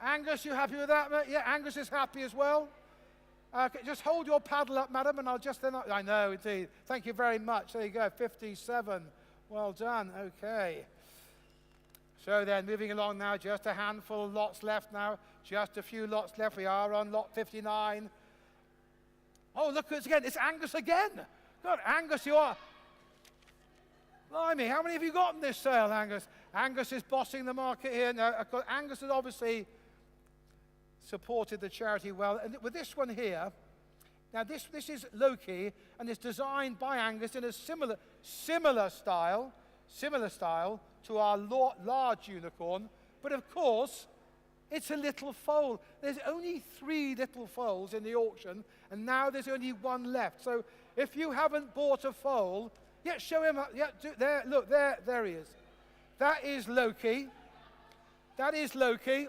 Angus, you happy with that? Yeah, Angus is happy as well. Just hold your paddle up, madam, and I'll just then... I know, indeed. Thank you very much. There you go, 57. Well done, okay. So then, moving along now, just a handful of lots left now. Just a few lots left. We are on lot 59. Oh, look, it's again. It's Angus again. God, Angus, you are... Blimey, how many have you got in this sale, Angus? Angus is bossing the market here. Now, of course, Angus has obviously supported the charity well. And with this one here, now this is Loki, and it's designed by Angus in a similar style to our large unicorn. But of course, it's a little foal. There's only 3 little foals in the auction, and now there's only 1 left. So if you haven't bought a foal, yeah, show him. Yeah, there. Look, there he is. That is Loki. That is Loki.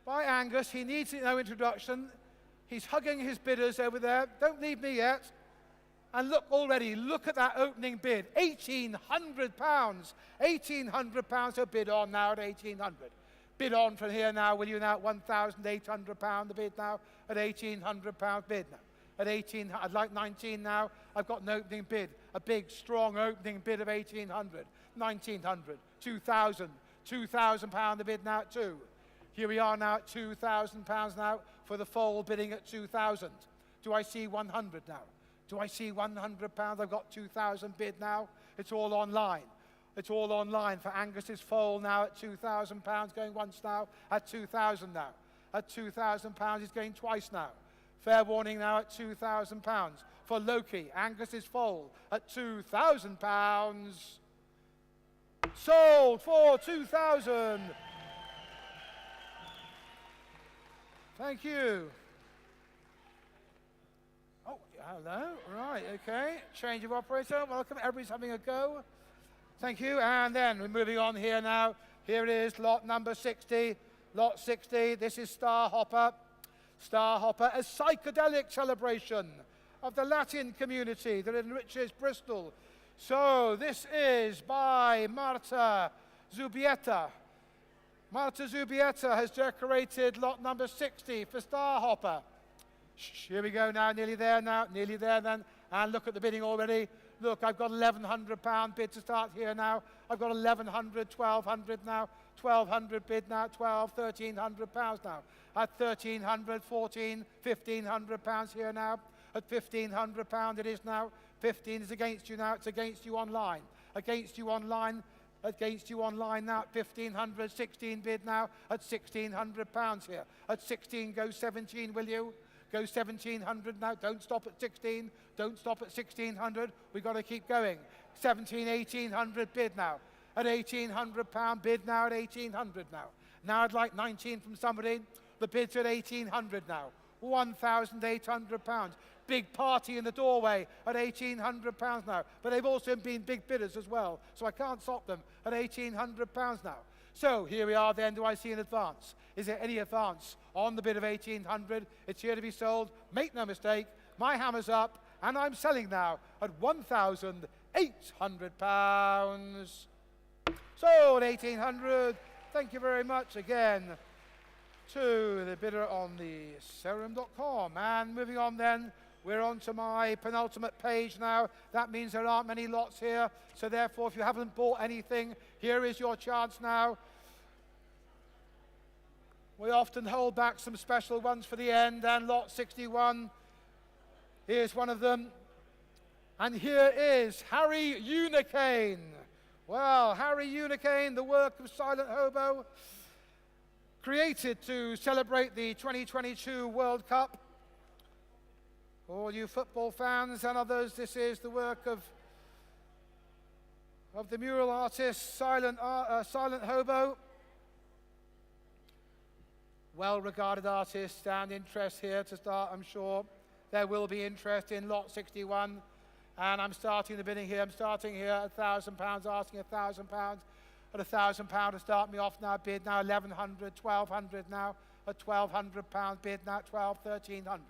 By Angus. He needs no introduction. He's hugging his bidders over there. Don't leave me yet. And look already, look at that opening bid. £1,800. £1,800 to bid on now at 1,800. Bid on from here now, will you now? £1,800 the bid now at £1,800 bid now. At 18, I'd like 19 now. I've got an opening bid, a big, strong opening bid of 1,800, 1,900, 2,000, £2,000 the bid now at 2. Here we are now at £2,000 now for the foal bidding at 2,000. Do I see 100 now? Do I see £100? I've got 2,000 bid now. It's all online. It's all online for Angus's foal now at £2,000 going once now, at 2,000 now. At £2,000 he's going twice now. Fair warning now at £2,000 for Loki, Angus's foal at £2,000. Sold for 2,000. Thank you. Oh, hello. Right, okay. Change of operator. Welcome. Everybody's having a go. Thank you. And then we're moving on here now. Here it is, lot number 60. Lot 60. This is Star Hopper. Star Hopper, a psychedelic celebration of the Latin community that enriches Bristol. So this is by Marta Zubieta. Marta Zubieta has decorated lot number 60 for Star Hopper. Here we go now, nearly there then. And look at the bidding already. Look, I've got £1,100 bid to start here now. I've got 1,100, 1,200 now. 1,200 bid now, 1,300 pounds now. At 1,300, 14, £1,500 here now. At £1,500 it is now. 15 is against you now. It's against you online. Against you online. Against you online now. At 1,500, 16 bid now. At £1,600 here. At 16 go 17, will you? Go 1,700 now. Don't stop at 16. Don't stop at 1,600. We've got to keep going. 17, 1,800 bid now. At £1,800 bid now at 1,800 now. Now I'd like 19 from somebody. The bid's at 1,800 now. £1,800. Big party in the doorway at £1,800 now. But they've also been big bidders as well, so I can't stop them at £1,800 now. So here we are then. Do I see an advance? Is there any advance on the bid of 1,800? It's here to be sold. Make no mistake, my hammer's up, and I'm selling now at £1,800. Sold 1,800. Thank you very much again to the bidder on the serum.com. And moving on then, we're on to my penultimate page now. That means there aren't many lots here. So therefore, if you haven't bought anything, here is your chance now. We often hold back some special ones for the end, and lot 61, here's one of them. And here is Harry Unicane. Well, Harry Unicane, the work of Silent Hobo, created to celebrate the 2022 World Cup. All you football fans and others, this is the work of the mural artist Silent Hobo. Well-regarded artist and interest here to start, I'm sure. There will be interest in lot 61. And I'm starting the bidding here. I'm starting here at £1,000, asking £1,000. At £1,000 to start me off now, bid now 1,100, 1,200 now. At £1,200 bid now, 1,300.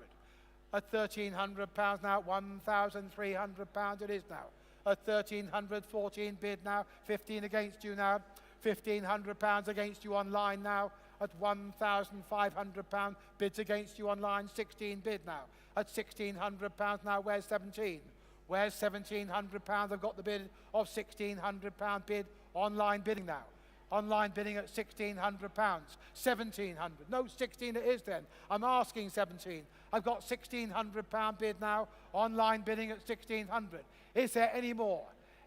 At £1,300 now, £1,300 it is now. At 1,300, 14 bid now, 15 against you now. £1,500 against you online now. At £1,500 bids against you online, 16 bid now. At £1,600 now, where's 17? Where's £1,700? I've got the bid of £1,600 bid. Online bidding now. Online bidding at £1,600. 1,700. No, 16 it is then. I'm asking 17. I've got £1,600 bid now. Online bidding at 1,600. Is there any more?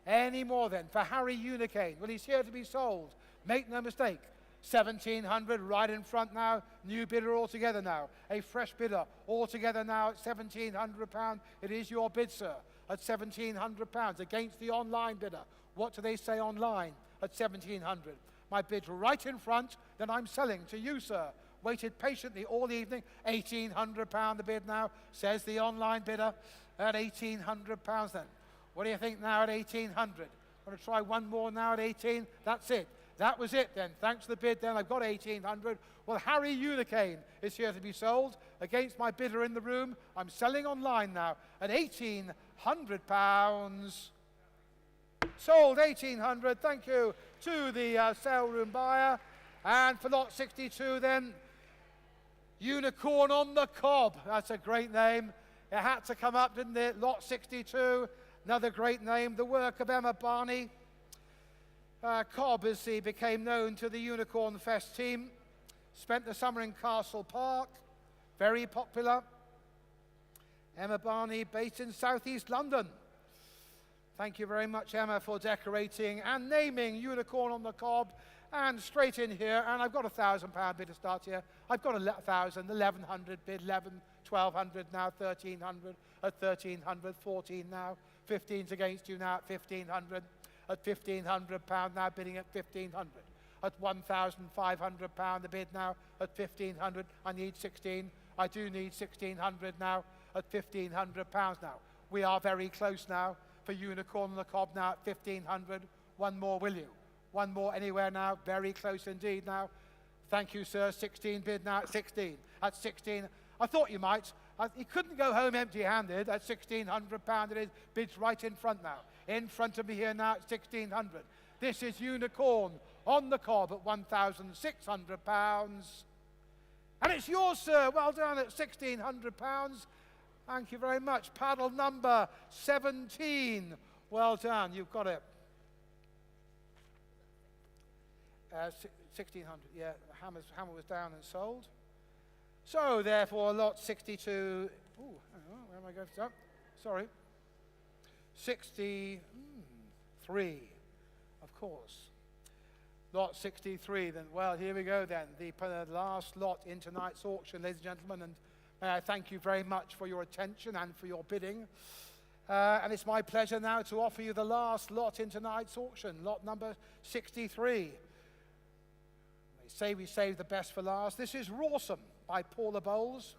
Any more then for Harry Unicane? Well, he's here to be sold. Make no mistake. 1,700 right in front now. New bidder altogether now. A fresh bidder altogether now at £1,700. It is your bid, sir, at £1,700 against the online bidder. What do they say online at 1,700? My bid's right in front, then I'm selling to you, sir. Waited patiently all evening. £1,800 the bid now, says the online bidder at £1,800 then. What do you think now at 1,800? Want to try one more now at 18? That's it. That was it then. Thanks to the bid then, I've got 1,800. Well, Harry Unicane is here to be sold against my bidder in the room. I'm selling online now at £1,800. Sold 1,800. Thank you to the sale room buyer. And for lot 62 then, Unicorn on the Cob. That's a great name. It had to come up, didn't it? Lot 62. Another great name, the work of Emma Barney. Cobb, as he became known to the Unicorn Fest team, spent the summer in Castle Park, very popular. Emma Barney, based in southeast London. Thank you very much, Emma, for decorating and naming Unicorn on the Cob. And straight in here, and I've got £1,000 bid to start here. I've got 1,000, 1,100 bid, 11, 1,200 now, 1,300 at 1,300, 14 now. 15's against you now at 1,500. At £1,500 now, bidding at 1,500. At £1,500 the bid now at 1,500. I need 16. I do need 1,600 now at £1,500 now. We are very close now for Unicorn on the Cob now at 1,500. One more, will you? One more anywhere now. Very close indeed now. Thank you, sir. 16 bid now at 16. At 16, I thought you might. He couldn't go home empty-handed. At £1,600 it is. Bids right in front now. In front of me here now at 1,600. This is Unicorn on the Cob at £1,600. And it's yours, sir. Well done at £1,600. Thank you very much. Paddle number 17. Well done. You've got it. 1,600. Yeah, the hammer was down and sold. So, therefore, lot 62. Ooh, where am I going? Oh, sorry. 63, of course. Lot 63, then. Well, here we go then. The last lot in tonight's auction, ladies and gentlemen. And may I thank you very much for your attention and for your bidding. And it's my pleasure now to offer you the last lot in tonight's auction, lot number 63. They say we save the best for last. This is Rawsome by Paula Bowles.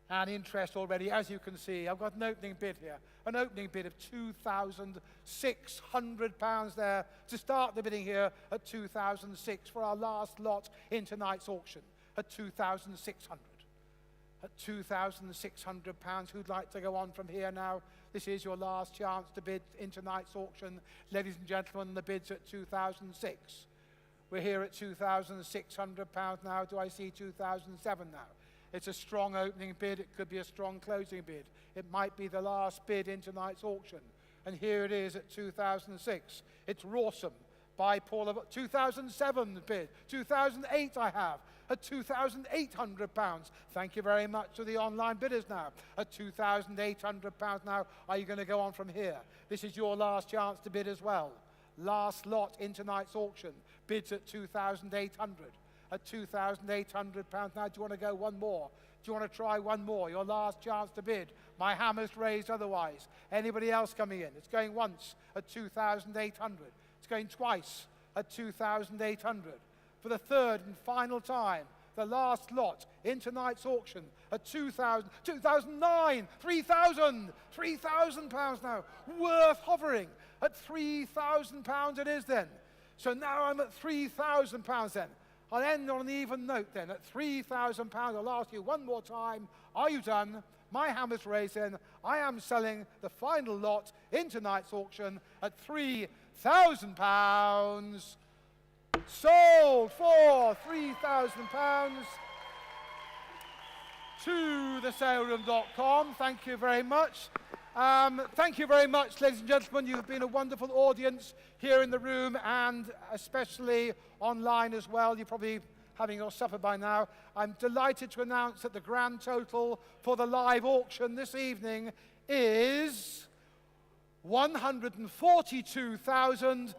And interest already, as you can see, I've got an opening bid here. An opening bid of £2,600 there to start the bidding here at 2,006 for our last lot in tonight's auction at 2,600. At £2,600, who'd like to go on from here now? This is your last chance to bid in tonight's auction. Ladies and gentlemen, the bid's at 2,006. We're here at £2,600 now. Do I see 2,007 now? It's a strong opening bid. It could be a strong closing bid. It might be the last bid in tonight's auction. And here it is at 2006. It's Rawsome by Paula. 2007 bid. 2008 I have at £2,800. Thank you very much to the online bidders now. At £2,800 now. Are you going to go on from here? This is your last chance to bid as well. Last lot in tonight's auction. Bids at 2,800. At £2,800 now. Do you want to go one more? Do you want to try one more? Your last chance to bid. My hammer's raised otherwise. Anybody else coming in? It's going once at 2,800. It's going twice at 2,800. For the third and final time, the last lot in tonight's auction at 2,000, 2,009, 3,000, £3,000 now. Worth hovering at £3,000 it is then. So now I'm at £3,000 then. I'll end on an even note then at £3,000. I'll ask you one more time. Are you done? My hammer's raised then. I am selling the final lot in tonight's auction at £3,000. Sold for £3,000 to thesaleroom.com. Thank you very much. Thank you very much, ladies and gentlemen. You've been a wonderful audience here in the room and especially online as well. You're probably having your supper by now. I'm delighted to announce that the grand total for the live auction this evening is £142,300. Ladies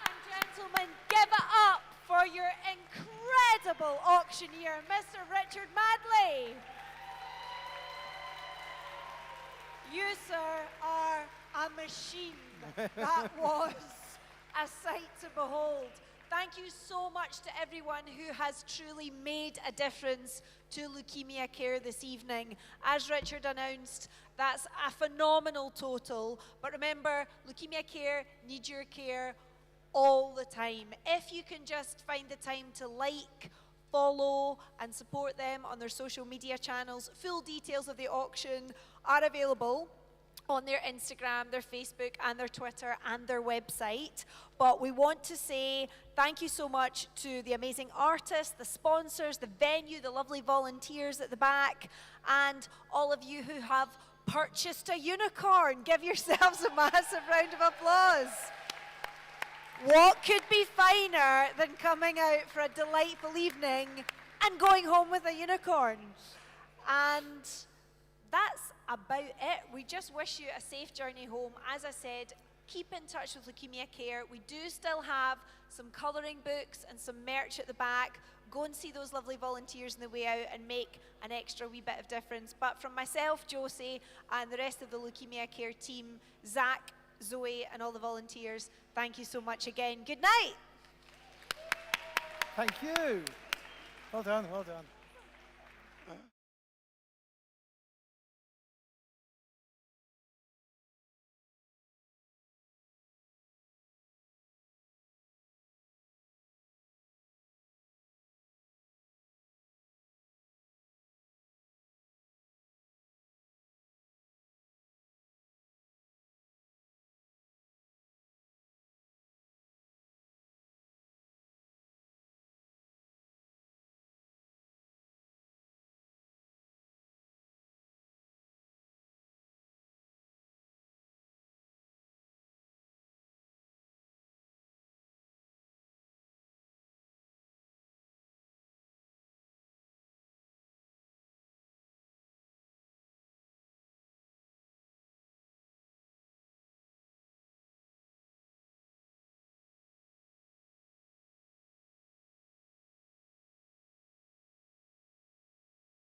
and gentlemen, give it up for your incredible auctioneer, Mr. Richard Madley. You, sir, are a machine. That was a sight to behold. Thank you so much to everyone who has truly made a difference to Leukemia Care this evening. As Richard announced, that's a phenomenal total. But remember, Leukemia Care needs your care all the time. If you can just find the time to like, follow, and support them on their social media channels, full details of the auction are available on their Instagram, their Facebook, and their Twitter, and their website. But we want to say thank you so much to the amazing artists, the sponsors, the venue, the lovely volunteers at the back, and all of you who have purchased a unicorn. Give yourselves a massive round of applause. What could be finer than coming out for a delightful evening and going home with a unicorn? And that's about it. We just wish you a safe journey home. As I said, keep in touch with Leukemia Care. We do still have some colouring books and some merch at the back. Go and see those lovely volunteers on the way out and make an extra wee bit of difference. But from myself, Josie, and the rest of the Leukemia Care team, Zach, Zoe, and all the volunteers, thank you so much again. Good night. Thank you. Well done, well done.